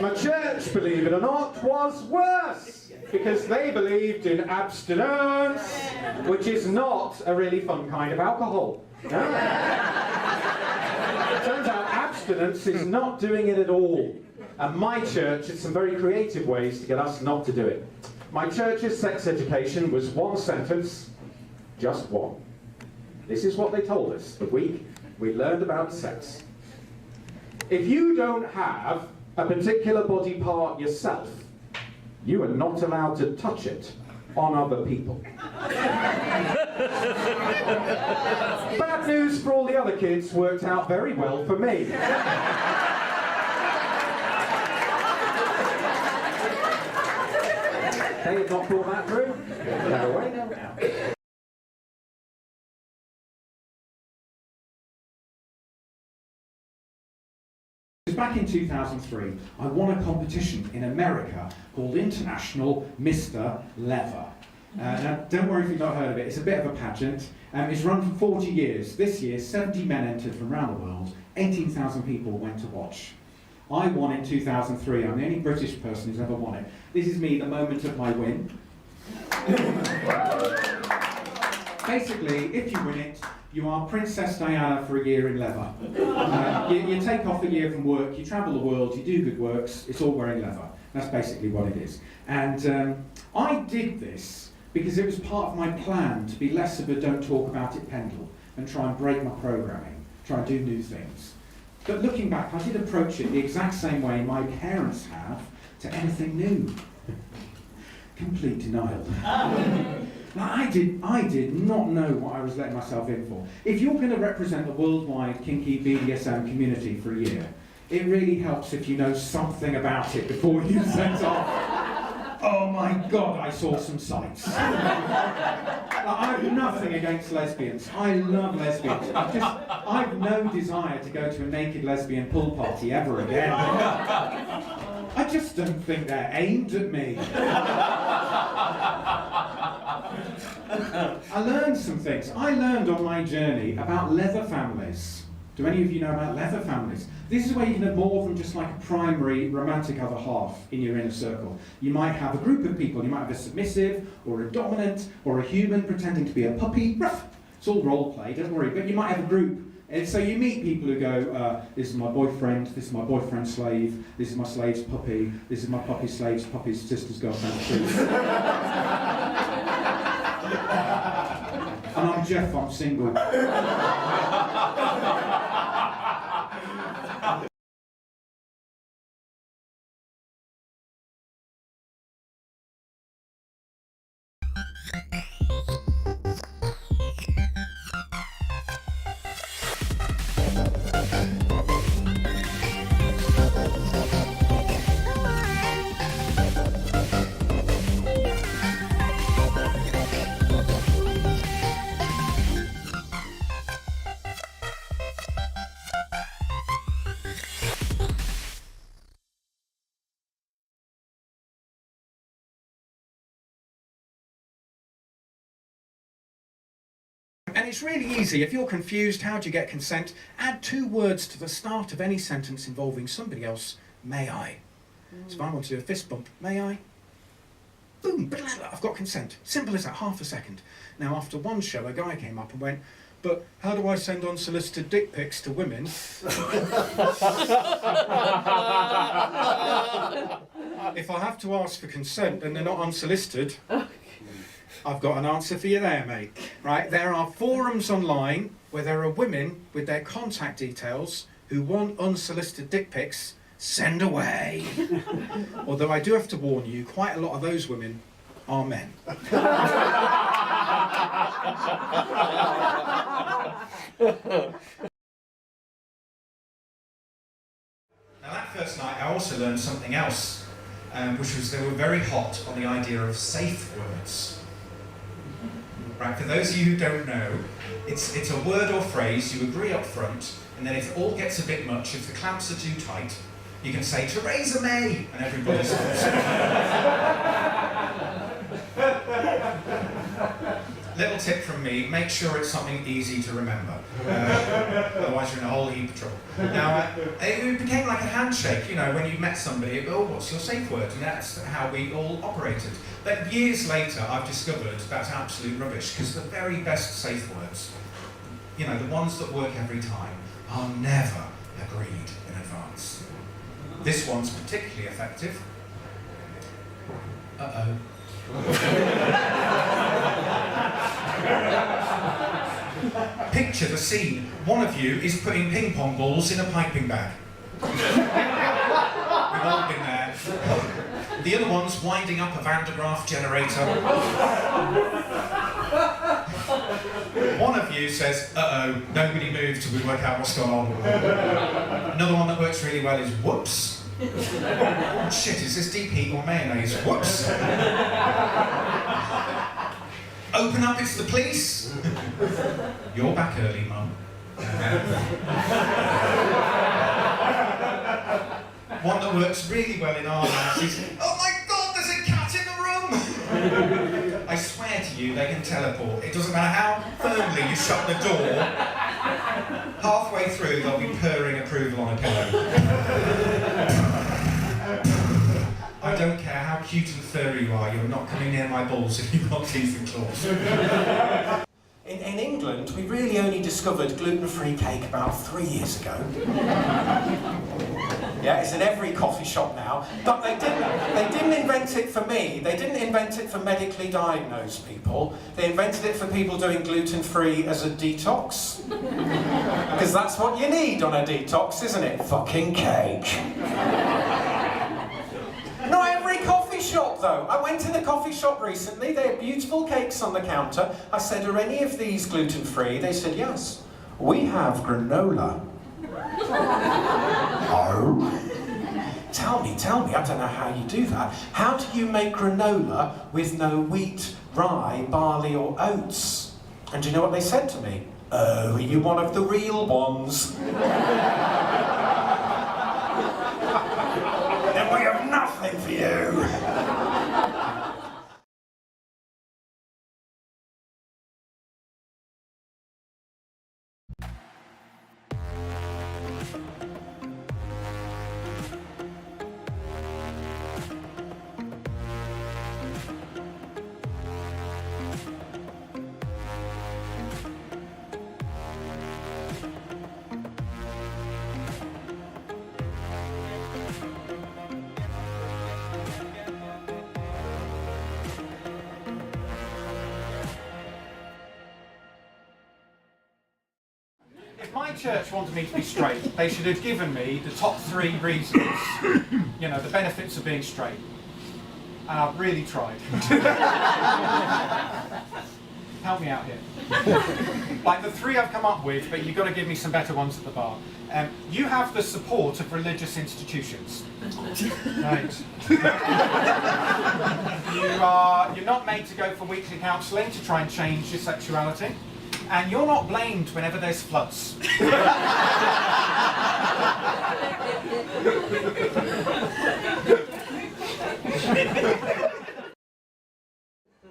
My church, believe it or not, was worse, because they believed in abstinence, which is not a really fun kind of alcohol. No? It turns out abstinence is not doing it at all. And my church had some very creative ways to get us not to do it. My church's sex education was 1 sentence, just 1. This is what they told us the week we learned about sex. If you don't have a particular body part yourself, you are not allowed to touch it on other people. Bad news for all the other kids worked out very well for me. They had not thought that through. No way, no how. Back in 2003, I won a competition in America called International Mr. Leather. Now, don't worry if you've not heard of it, it's a bit of a pageant. It's run for 40 years. This year, 70 men entered from around the world, 18,000 people went to watch. I won in 2003, I'm the only British person who's ever won it. This is me, the moment of my win. Basically, if you win it, you are Princess Diana for a year in leather. You take off a year from work, you travel the world, you do good works, it's all wearing leather. That's basically what it is. And I did this because it was part of my plan to be less of a don't talk about it pendle and try and break my programming, try and do new things. But looking back, I did approach it the exact same way my parents have to anything new. Complete denial. Now, I did not know what I was letting myself in for. If you're going to represent the worldwide kinky BDSM community for a year, it really helps if you know something about it before you set off. Oh my God, I saw some sights. I have nothing against lesbians. I love lesbians. I've no desire to go to a naked lesbian pool party ever again. I just don't think they're aimed at me. I learned some things. I learned on my journey about leather families. Do any of you know about leather families? This is where you can have more than just like a primary romantic other half in your inner circle. You might have a group of people. You might have a submissive, or a dominant, or a human pretending to be a puppy. Ruff. It's all role play, don't worry. But you might have a group. And so you meet people who go, this is my boyfriend, this is my boyfriend's slave, this is my slave's puppy, this is my puppy's slave's puppy's sister's girlfriend's truth. And I'm Jeff, I'm single. And it's really easy. If you're confused, how do you get consent? Add 2 words to the start of any sentence involving somebody else. May I? So if I want to do a fist bump, may I? Boom, I've got consent. Simple as that, half a second. Now, after one show, a guy came up and went, but how do I send unsolicited dick pics to women? If I have to ask for consent and they're not unsolicited, I've got an answer for you there, mate. Right, there are forums online where there are women with their contact details who want unsolicited dick pics. Send away. Although I do have to warn you, quite a lot of those women Amen. Now that first night I also learned something else, which was they were very hot on the idea of safe words. Right, for those of you who don't know, it's a word or phrase you agree up front, and then if it all gets a bit much, if the clamps are too tight, you can say, Theresa May, and everybody stops. Little tip from me, make sure it's something easy to remember. Otherwise you're in a whole heap of trouble. Now, it became like a handshake, you know, when you met somebody, oh, what's your safe word? And that's how we all operated. But years later, I've discovered that's absolute rubbish, because the very best safe words, you know, the ones that work every time, are never agreed in advance. This one's particularly effective. Uh-oh. Picture the scene. One of you is putting ping pong balls in a piping bag. We've all been there. The other one's winding up a Van de Graaff generator. One of you says, uh-oh, nobody move till we work out what's going on. Another one that works really well is whoops. Oh, shit, is this deep heat or mayonnaise? Whoops. Open up, it's the police. You're back early, Mum. One that works really well in our house is, oh my God, there's a cat in the room! I swear to you, they can teleport. It doesn't matter how firmly you shut the door. Halfway through, they'll be purring approval on a pillow. I don't care how cute and furry you are, you're not coming near my balls if you've got teeth and claws. In England, we really only discovered gluten-free cake about 3 years ago. Yeah, it's in every coffee shop now. But they didn't invent it for me. They didn't invent it for medically diagnosed people. They invented it for people doing gluten-free as a detox. Because that's what you need on a detox, isn't it? Fucking cake. Not every coffee shop, though. I went in a coffee shop recently. They had beautiful cakes on the counter. I said, are any of these gluten-free? They said, yes. We have granola. Oh. Tell me, I don't know how you do that. How do you make granola with no wheat, rye, barley or oats? And do you know what they said to me? Oh, are you one of the real ones? Then we have nothing for you. If my church wanted me to be straight, they should have given me the top 3 reasons, you know, the benefits of being straight. And I've really tried. Help me out here. Like the 3 I've come up with, but you've got to give me some better ones at the bar. You have the support of religious institutions. Right. You're not made to go for weekly counselling to try and change your sexuality. And you're not blamed whenever there's floods.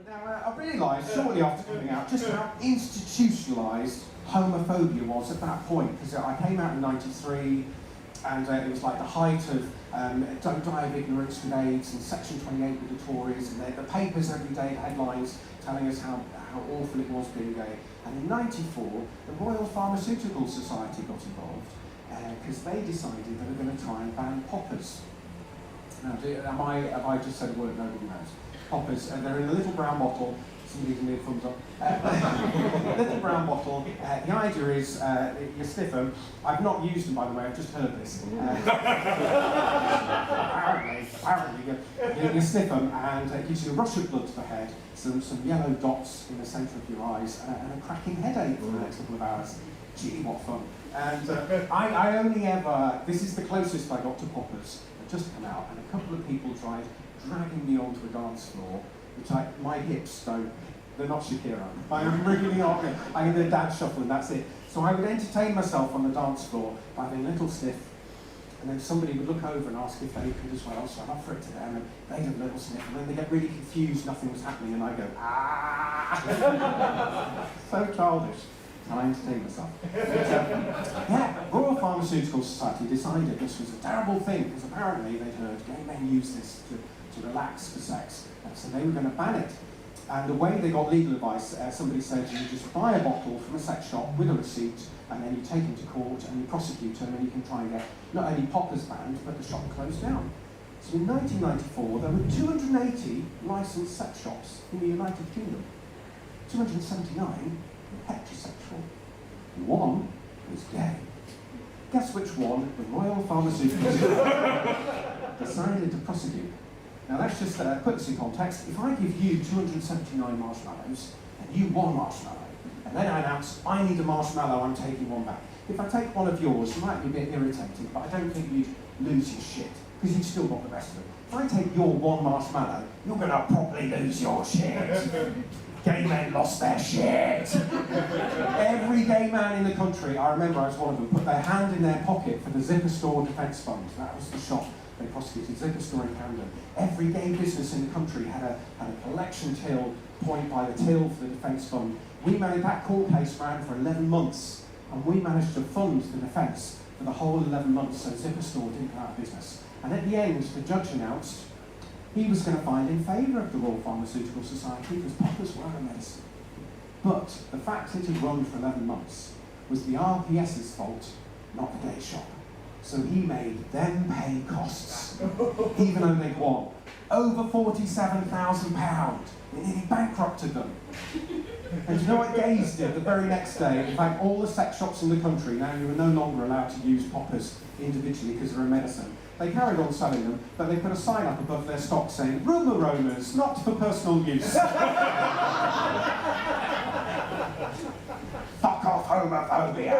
Now, I realised shortly after coming out just how institutionalised homophobia was at that point, because I came out in '93 and it was like the height of don't die of ignorance with AIDS and Section 28 with the Tories, and the papers every day, headlines telling us how awful it was being gay. And in '94, the Royal Pharmaceutical Society got involved because they decided they were going to try and ban poppers. Now, have I just said a word nobody knows? Poppers, they're in a little brown bottle. Somebody can give a thumbs up. Little brown bottle. The idea is you sniff them. I've not used them, by the way. I've just heard this. Apparently, you you sniff them, and it gives you a rush of blood to the head, some yellow dots in the centre of your eyes, and a cracking headache for the next couple of hours. Gee, what fun. And I only ever, this is the closest I got to poppers. I've just come out, and a couple of people tried dragging me onto a dance floor, which my hips don't, they're not Shakira. I am really not, I can do a dance shuffle and that's it. So I would entertain myself on the dance floor by having a little sniff, and then somebody would look over and ask if they could as well, so I'd offer it to them, and they'd have a little sniff, and then they get really confused, nothing was happening, and I go, ah! So childish. And I entertain myself. But, yeah, Royal Pharmaceutical Society decided this was a terrible thing, because apparently they'd heard gay men use this to relax for sex, and so they were going to ban it. And the way they got legal advice, somebody said you just buy a bottle from a sex shop with a receipt, and then you take them to court and you prosecute them, and you can try and get not only poppers banned, but the shop closed down. So in 1994, there were 280 licensed sex shops in the United Kingdom. 279 were heterosexual. One was gay. Guess which one the Royal Pharmaceuticals decided to prosecute? Now let's just put this in context. If I give you 279 marshmallows, and you one marshmallow, and then I announce, I need a marshmallow, I'm taking one back. If I take one of yours, you might be a bit irritated, but I don't think you'd lose your shit, because you've still got the rest of it. If I take your one marshmallow, you're going to probably lose your shit. Gay men lost their shit. Every gay man in the country, I remember I was one of them, put their hand in their pocket for the Zipper Store Defence Fund. That was the shop they prosecuted, Zipper Store in Camden. Every gay business in the country had a collection till, point by the till for the Defence Fund. We managed, that court case ran for 11 months, and we managed to fund the defence for the whole 11 months, so Zipper Store didn't go out of business. And at the end, the judge announced he was going to find in favour of the Royal Pharmaceutical Society because poppers were a medicine. But the fact it had run for 11 months was the RPS's fault, not the gay shop. So he made them pay costs, even though they'd won. Over £47,000. It nearly bankrupted them. And do you know what gays did the very next day? In fact, all the sex shops in the country, now you are no longer allowed to use poppers individually because they're a medicine. They carried on selling them, but they put a sign up above their stock saying, room aromas, not for personal use. Fuck off, homophobia!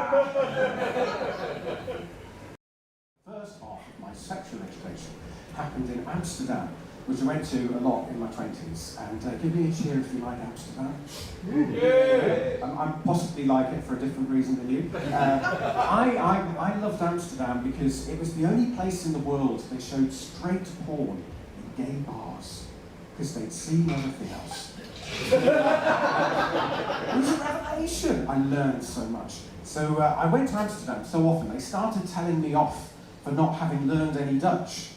First half of my sexual education happened in Amsterdam, which I went to a lot in my 20s. And give me a cheer if you like Amsterdam. Yeah. I possibly like it for a different reason than you. I loved Amsterdam because it was the only place in the world they showed straight porn in gay bars, because they'd seen everything else. It was a revelation. I learned so much. So I went to Amsterdam so often, they started telling me off for not having learned any Dutch.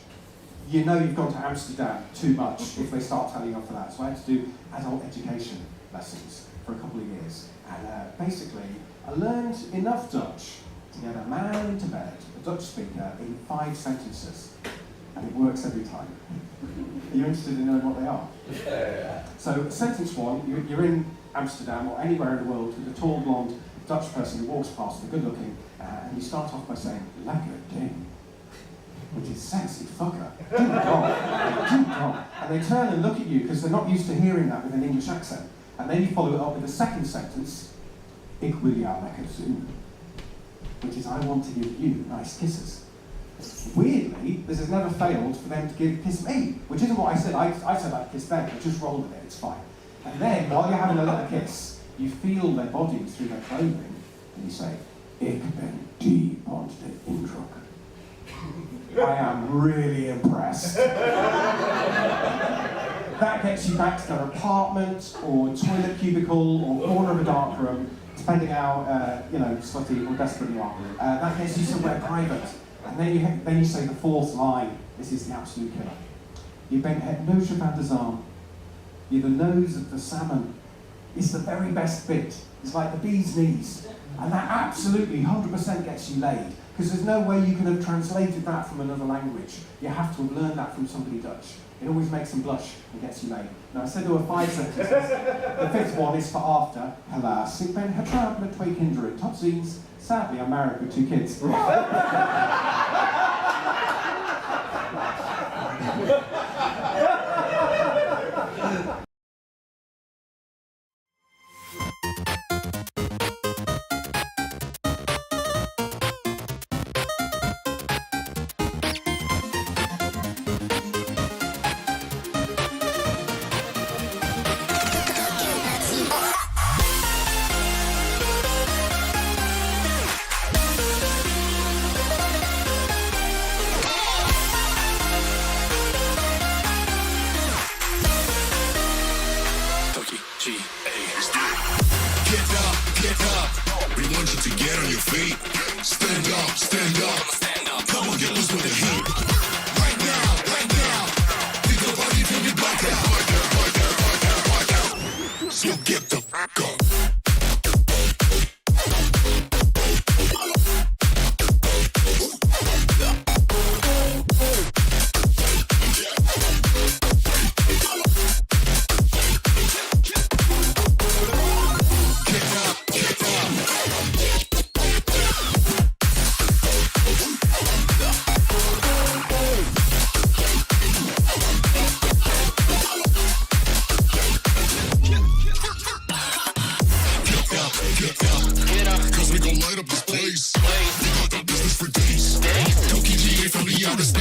You know you've gone to Amsterdam too much if they start telling you off for that. So I had to do adult education lessons for a couple of years. And basically, I learned enough Dutch to get a man into bed, a Dutch speaker, in 5 sentences. And it works every time. Are you interested in knowing what they are? Yeah. So sentence 1, you're in Amsterdam or anywhere in the world with a tall blonde Dutch person who walks past, they're good looking, and you start off by saying, lekker ding, which is sexy fucker. Ding dong. Ding dong. And they turn and look at you because they're not used to hearing that with an English accent. And then you follow it up with a second sentence, ik wil jou lekker zoenen, which is I want to give you nice kisses. Weirdly, this has never failed for them to kiss me, which isn't what I said. I said I'd kiss them, but just roll with it, it's fine. And then, while you're having a little kiss, you feel their bodies through their clothing, and you say, ik ben diep onder de indruk. I am really impressed. That gets you back to their apartment, or toilet cubicle, or corner of a dark room, depending how slutty or desperate you are. That gets you somewhere private. And then you say the 4th line. This is the absolute killer. Je bent het neusje van de zalm. You're the nose of the salmon. It's the very best bit. It's like the bee's knees. And that absolutely 100% gets you laid. Because there's no way you can have translated that from another language. You have to have learned that from somebody Dutch. It always makes them blush and gets you laid. Now, I said there were 5 sentences. The 5th one is for after. Helaas, ik ben getrouwd met 2 kinderen. Tot ziens. Sadly, I'm married with 2 kids.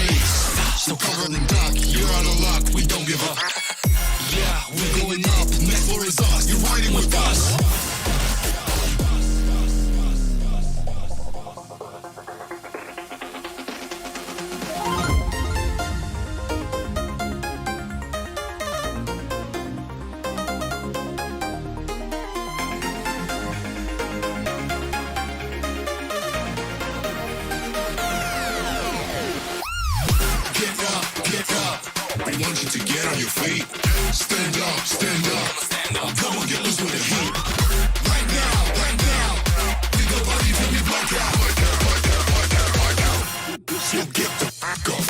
face. So cover and duck, you're out of luck, we don't give up. Yeah, we're going up, next floor is us, you're riding with us. We want you to get on your feet. Stand up, stand up, stand up. Come on, get loose with the heat. Right now, we go party till we black out. So get the fuck up.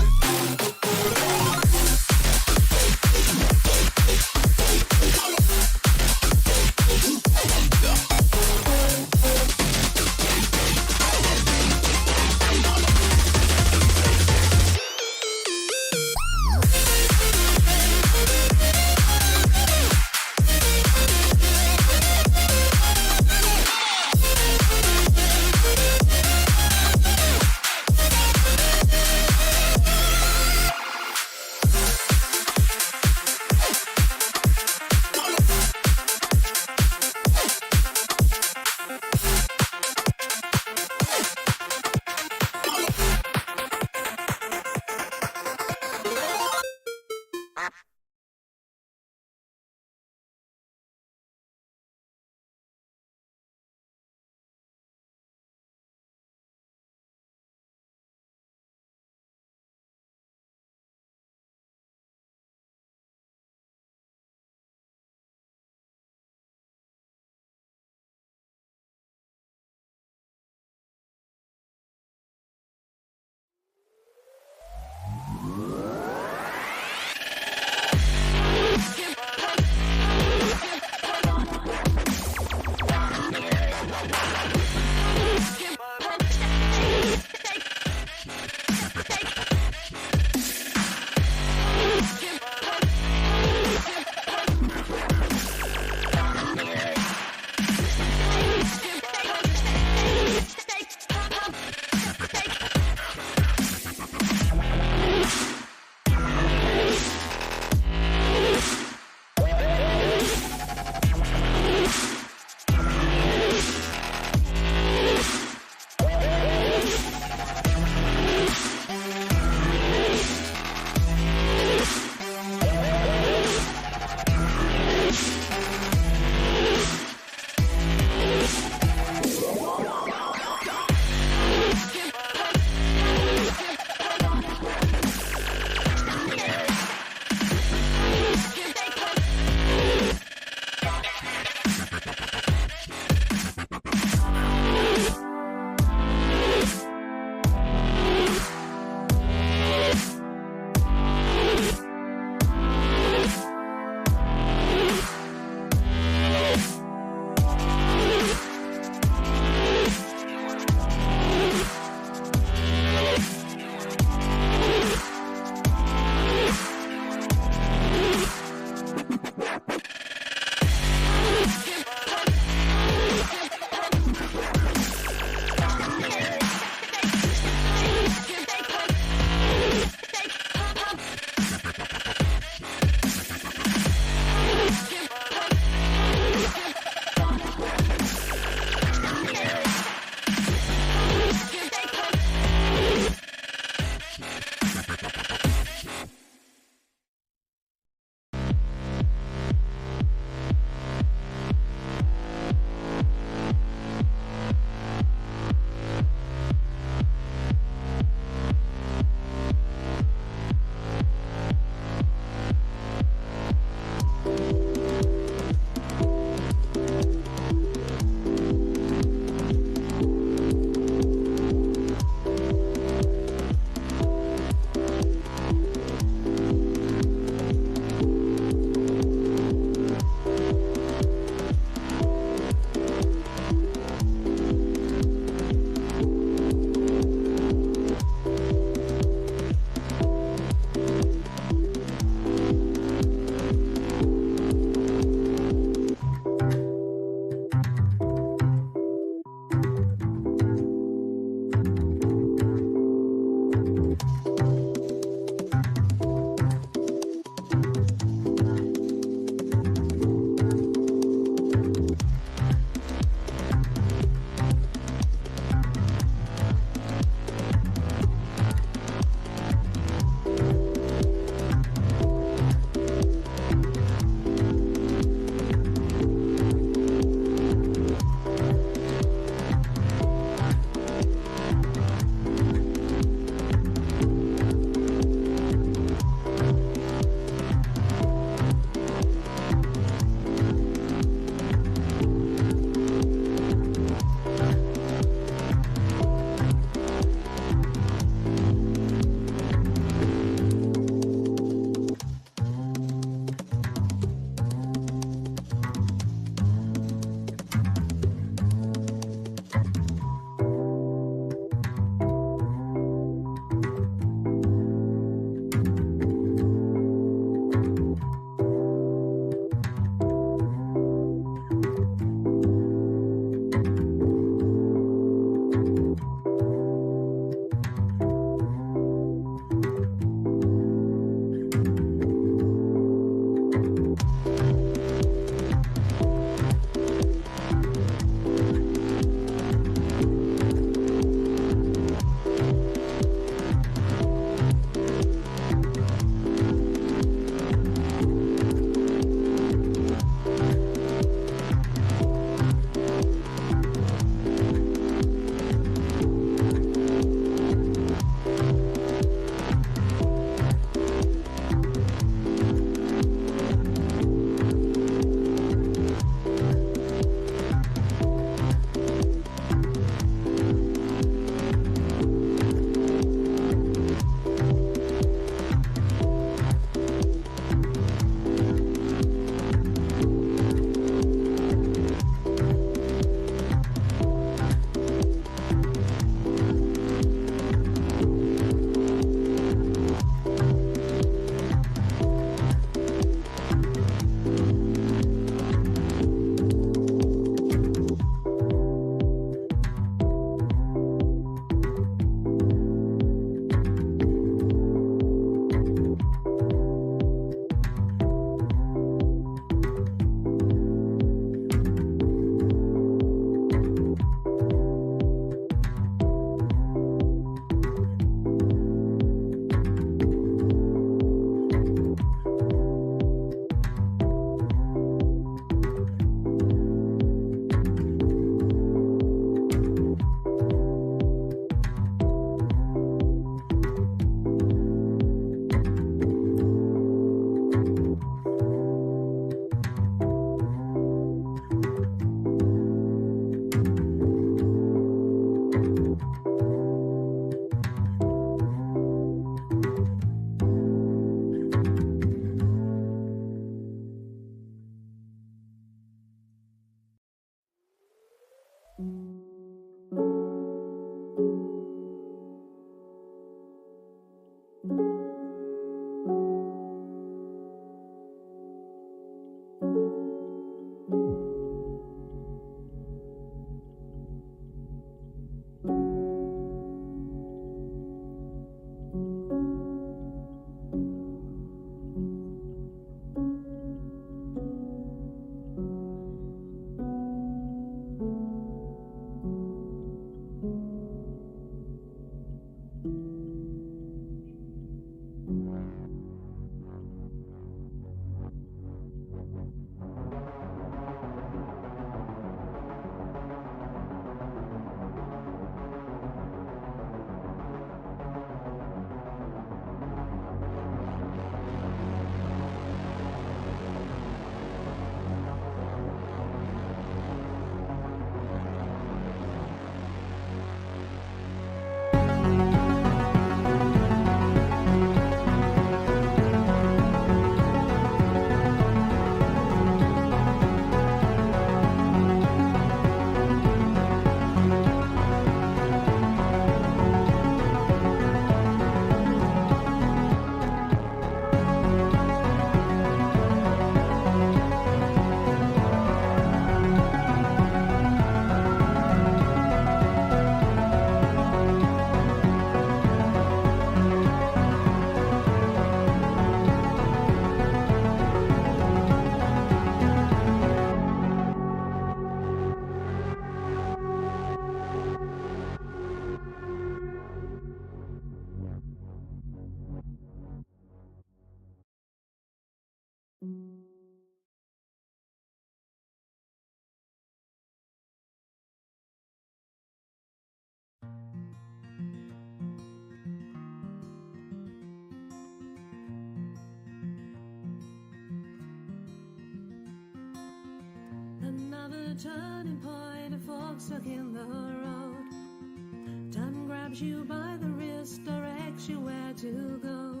of a turning point, a fork stuck in the road. Time grabs you by the wrist, directs you where to go.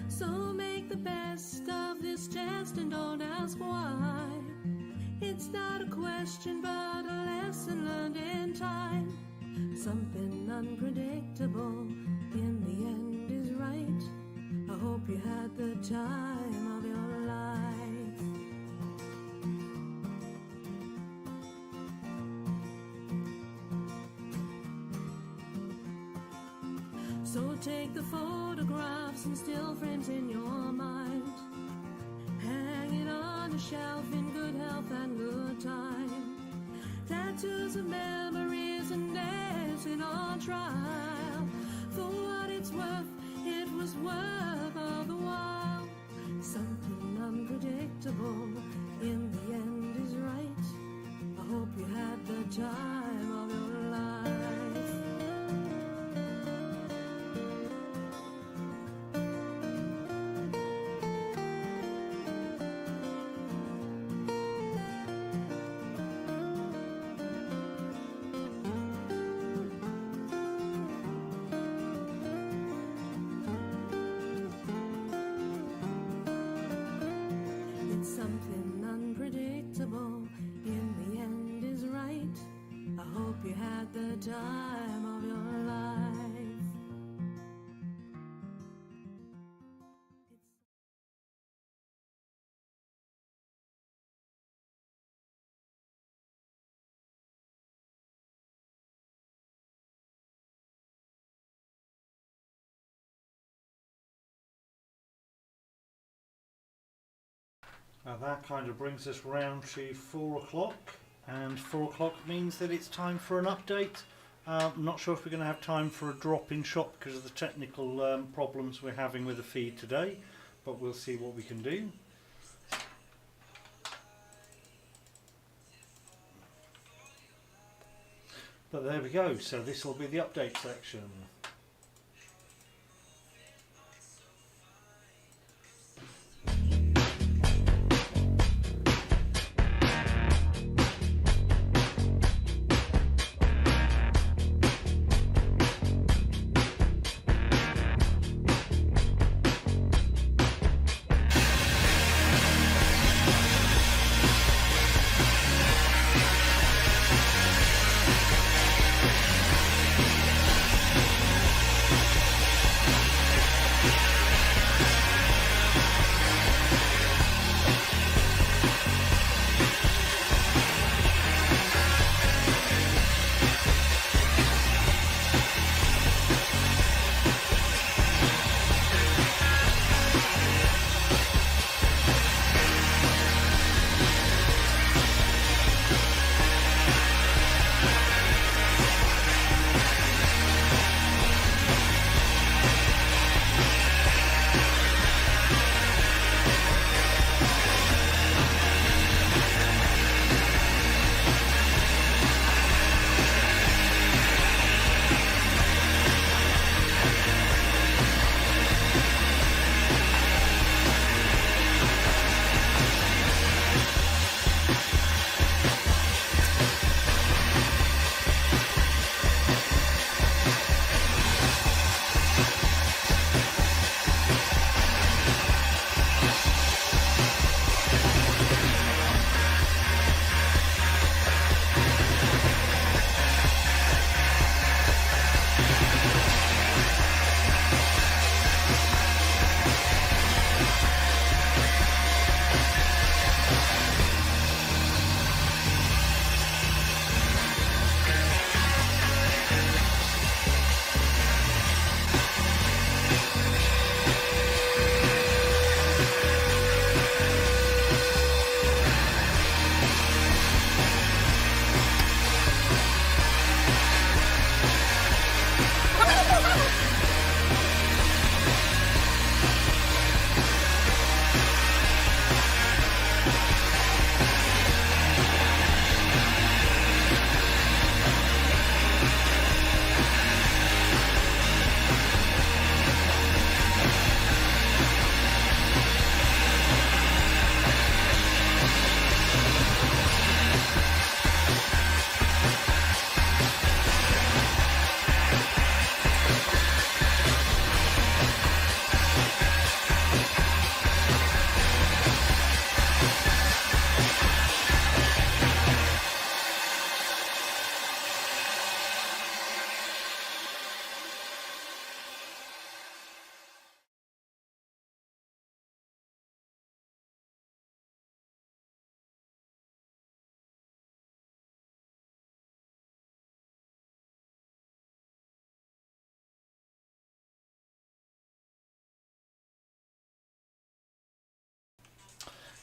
So make the best of this test and don't ask why. It's not a question but a lesson learned in time. Something unpredictable in the end is right. I hope you had the time of your life. So take the photographs and still frames in your mind. Hang it on a shelf in good health and good time. Tattoos of memories and dancing on trial. For what it's worth, it was worth all the while. Something unpredictable in the end is right. I hope you had the time of your life. Something unpredictable in the end is right. I hope you had the time of your life. Now that kind of brings us round to 4 o'clock, and 4 o'clock means that it's time for an update. I'm not sure if we're going to have time for a drop in shop because of the technical problems we're having with the feed today, but we'll see what we can do. But there we go, so this will be the update section.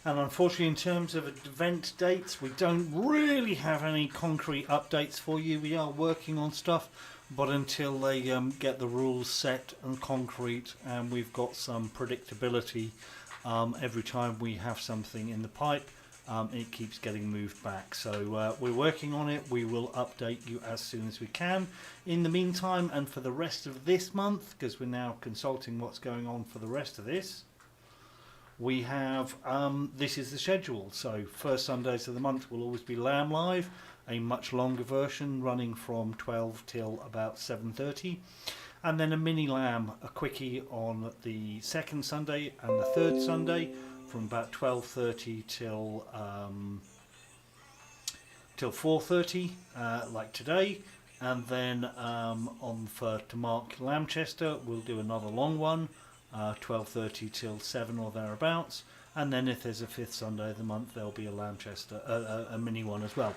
And unfortunately, in terms of event dates, we don't really have any concrete updates for you. We are working on stuff, but until they get the rules set and concrete and we've got some predictability, every time we have something in the pipe, it keeps getting moved back. So we're working on it. We will update you as soon as we can. In the meantime, and for the rest of this month, because we're now consulting what's going on for the rest of this, we have, this is the schedule. So first Sundays of the month will always be LAM Live, a much longer version running from 12 till about 7:30. And then a mini LAM, a quickie on the second Sunday and the third Sunday from about 12:30 till 4:30, like today. And then to mark LAMchester, we'll do another long one, 12:30 till 7 or thereabouts. And then if there's a fifth Sunday of the month, there'll be a LAMchester, a mini one as well.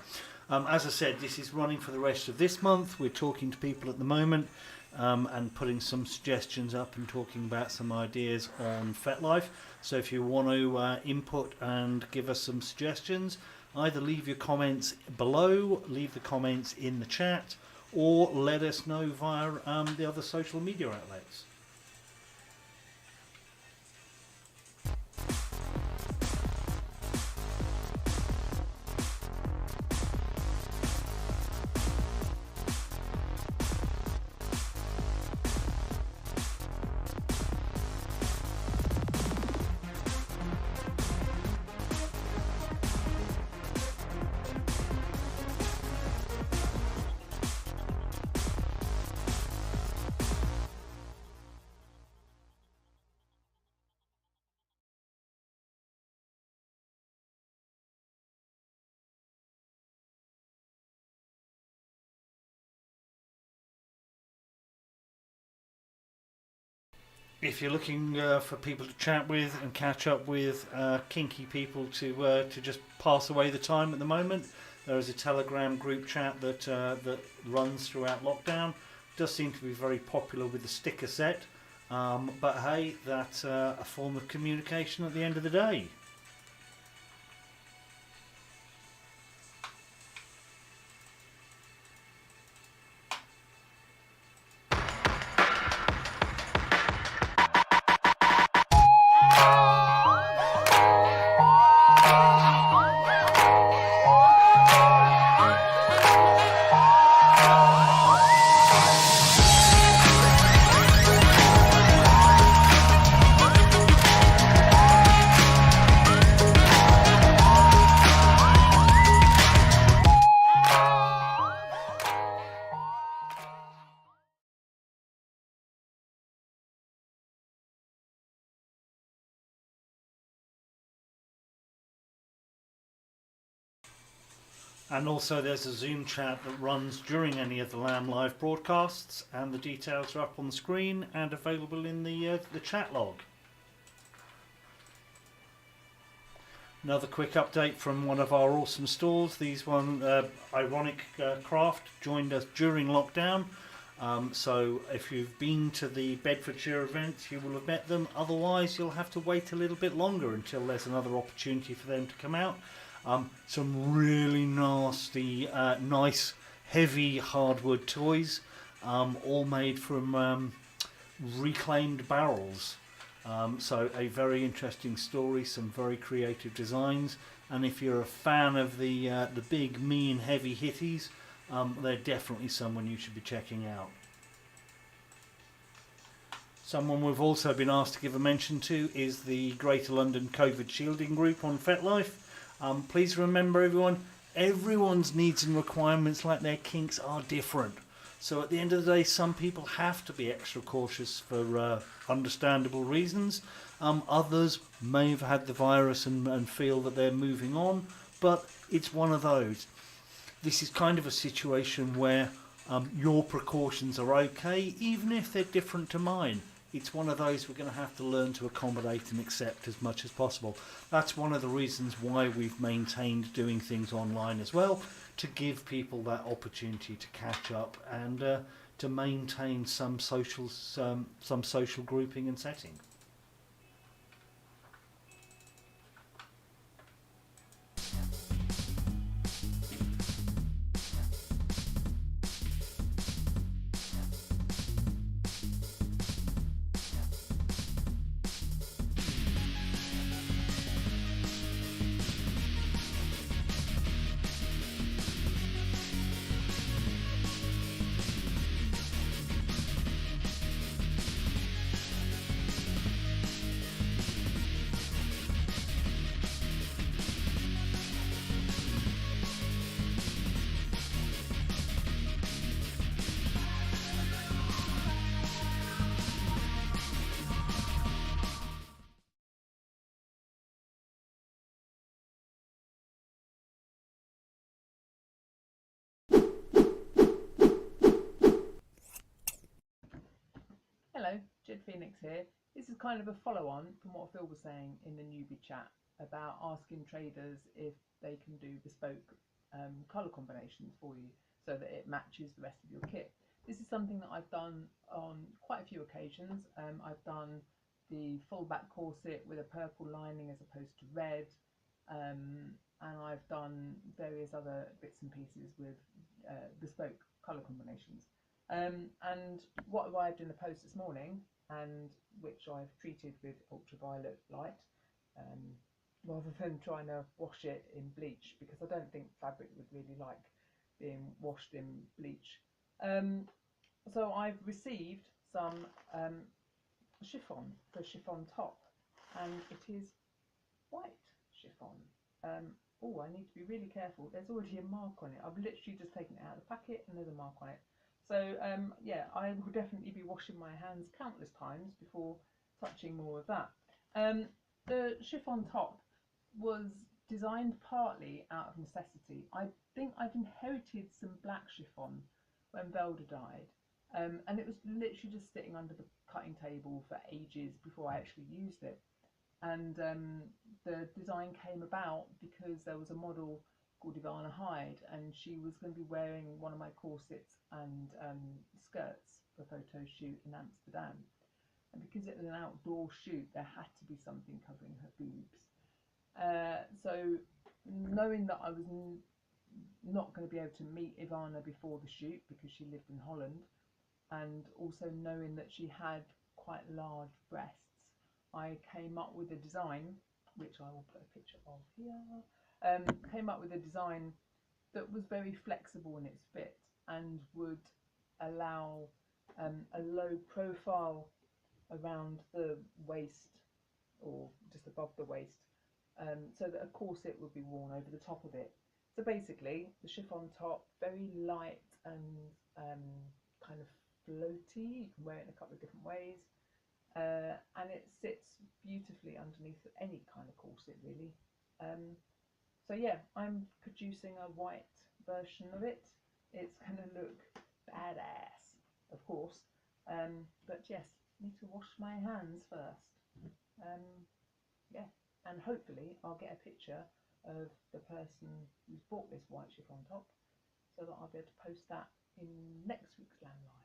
As I said, this is running for the rest of this month. We're talking to people at the moment and putting some suggestions up and talking about some ideas on FetLife. So if you want to input and give us some suggestions, either leave your comments below, leave the comments in the chat, or let us know via the other social media outlets. If you're looking for people to chat with and catch up with, kinky people to just pass away the time at the moment, there is a Telegram group chat that runs throughout lockdown. Does seem to be very popular with the sticker set, but hey, that's a form of communication at the end of the day. And also there's a Zoom chat that runs during any of the LAM live broadcasts, and the details are up on the screen and available in the chat log. Another quick update from one of our awesome stalls. These one, Ironic Craft, joined us during lockdown. So if you've been to the Bedfordshire event, you will have met them. Otherwise, you'll have to wait a little bit longer until there's another opportunity for them to come out. Some really nasty, nice, heavy hardwood toys, all made from reclaimed barrels. So a very interesting story, some very creative designs, and if you're a fan of the big, mean, heavy hitties, they're definitely someone you should be checking out. Someone we've also been asked to give a mention to is the Greater London COVID Shielding Group on FetLife. Please remember, everyone's needs and requirements, like their kinks, are different. So at the end of the day, some people have to be extra cautious for understandable reasons. Others may have had the virus and feel that they're moving on, but it's one of those. This is kind of a situation where your precautions are okay, even if they're different to mine. It's one of those we're going to have to learn to accommodate and accept as much as possible. That's one of the reasons why we've maintained doing things online as well, to give people that opportunity to catch up and to maintain some social grouping and setting. Jed Phoenix here. This is kind of a follow-on from what Phil was saying in the newbie chat about asking traders if they can do bespoke colour combinations for you so that it matches the rest of your kit. This is something that I've done on quite a few occasions. I've done the full back corset with a purple lining as opposed to red, and I've done various other bits and pieces with bespoke colour combinations. And what arrived in the post this morning, and which I've treated with ultraviolet light, rather than trying to wash it in bleach, because I don't think fabric would really like being washed in bleach. So I've received some chiffon, the chiffon top, and it is white chiffon. Oh, I need to be really careful. There's already a mark on it. I've literally just taken it out of the packet and there's a mark on it. So yeah, I will definitely be washing my hands countless times before touching more of that. The chiffon top was designed partly out of necessity. I think I'd inherited some black chiffon when Velda died, and it was literally just sitting under the cutting table for ages before I actually used it. And the design came about because there was a model called Ivana Hyde, and she was going to be wearing one of my corsets and skirts for a photo shoot in Amsterdam. And because it was an outdoor shoot, there had to be something covering her boobs. So knowing that I was not going to be able to meet Ivana before the shoot because she lived in Holland, and also knowing that she had quite large breasts, I came up with a design, which I will put a picture of here, came up with a design that was very flexible in its fit and would allow a low profile around the waist, or just above the waist, so that a corset would be worn over the top of it. So basically, the chiffon top, very light and kind of floaty. You can wear it in a couple of different ways, and it sits beautifully underneath any kind of corset, really. So yeah, I'm producing a white version of it. It's going to look badass, of course, but yes, need to wash my hands first. Yeah, and hopefully I'll get a picture of the person who's bought this white chiffon top, so that I'll be able to post that in next week's LAM Live.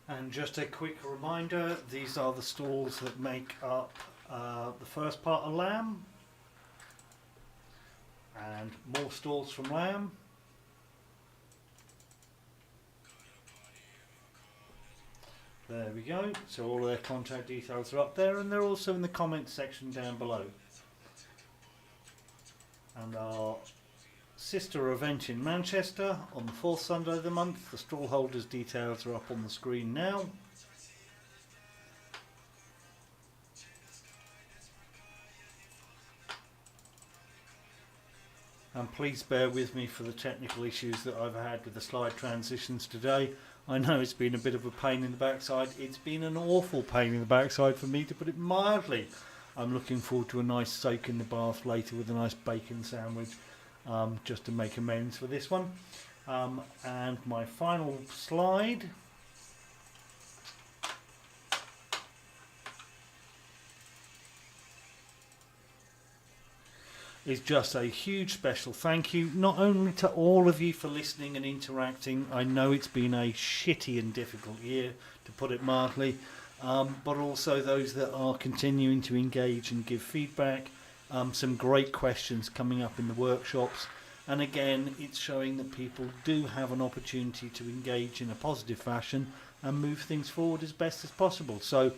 And just a quick reminder, these are the stalls that make up the first part of LAM. And more stalls from LAM. There we go. So all of their contact details are up there, and they're also in the comments section down below. And our sister event in Manchester on the 4th Sunday of the month. The stall holders' details are up on the screen now. And please bear with me for the technical issues that I've had with the slide transitions today. I know it's been a bit of a pain in the backside. It's been an awful pain in the backside for me, to put it mildly. I'm looking forward to a nice soak in the bath later with a nice bacon sandwich, just to make amends for this one. And my final slide is just a huge special thank you, not only to all of you for listening and interacting. I know it's been a shitty and difficult year, to put it mildly, but also those that are continuing to engage and give feedback. Some great questions coming up in the workshops, and again, it's showing that people do have an opportunity to engage in a positive fashion and move things forward as best as possible. So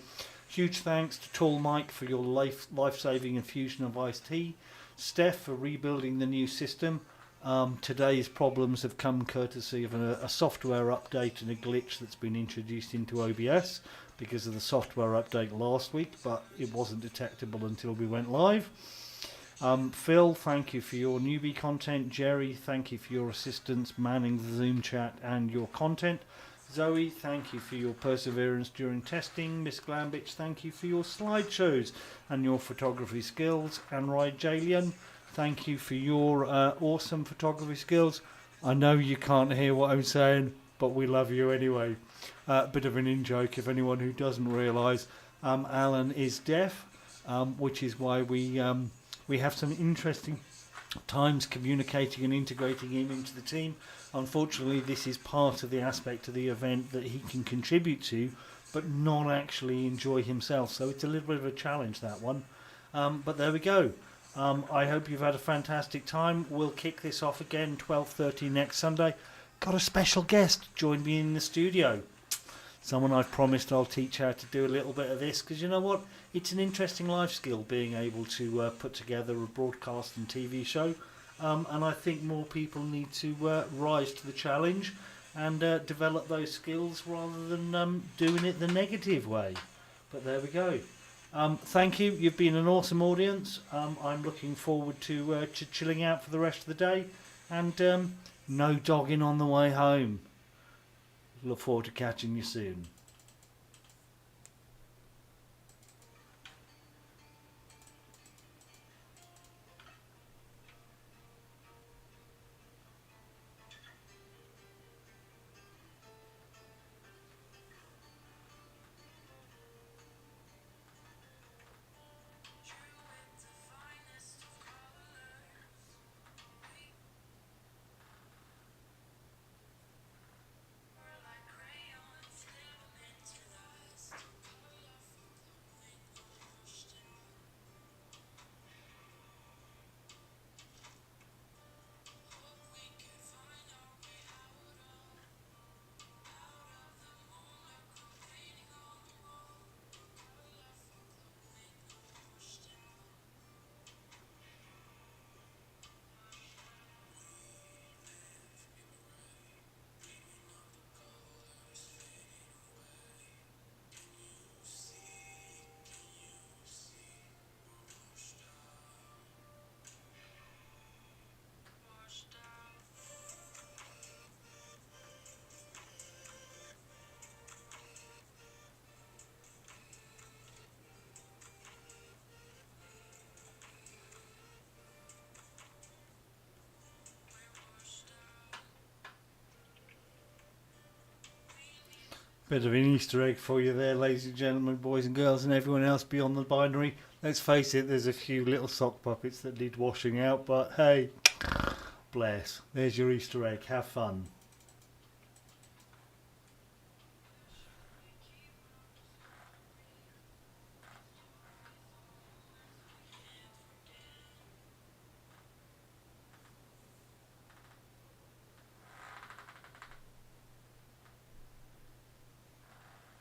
huge thanks to Tall Mike for your life-saving infusion of iced tea, Steph for rebuilding the new system. Today's problems have come courtesy of a software update and a glitch that's been introduced into OBS because of the software update last week, but it wasn't detectable until we went live. Phil, thank you for your newbie content. Jerry, thank you for your assistance manning the Zoom chat and your content. Zoe, thank you for your perseverance during testing. MsstGlamBitch, thank you for your slideshows and your photography skills. And Jalian, thank you for your awesome photography skills. I know you can't hear what I'm saying, but we love you anyway. Bit of an in-joke if anyone who doesn't realise. Alan is deaf, which is why we have some interesting times communicating and integrating him into the team. Unfortunately, this is part of the aspect of the event that he can contribute to, but not actually enjoy himself. So it's a little bit of a challenge, that one. But there we go. I hope you've had a fantastic time. We'll kick this off again 12:30 next Sunday. Got a special guest join me in the studio. Someone I've promised I'll teach how to do a little bit of this, because you know what? It's an interesting life skill, being able to put together a broadcast and TV show. And I think more people need to rise to the challenge and develop those skills rather than doing it the negative way. But there we go. Thank you. You've been an awesome audience. I'm looking forward to chilling out for the rest of the day. And no dogging on the way home. Look forward to catching you soon. Bit of an Easter egg for you there, ladies and gentlemen, boys and girls, and everyone else beyond the binary. Let's face it, there's a few little sock puppets that need washing out, but hey, bless. There's your Easter egg. Have fun.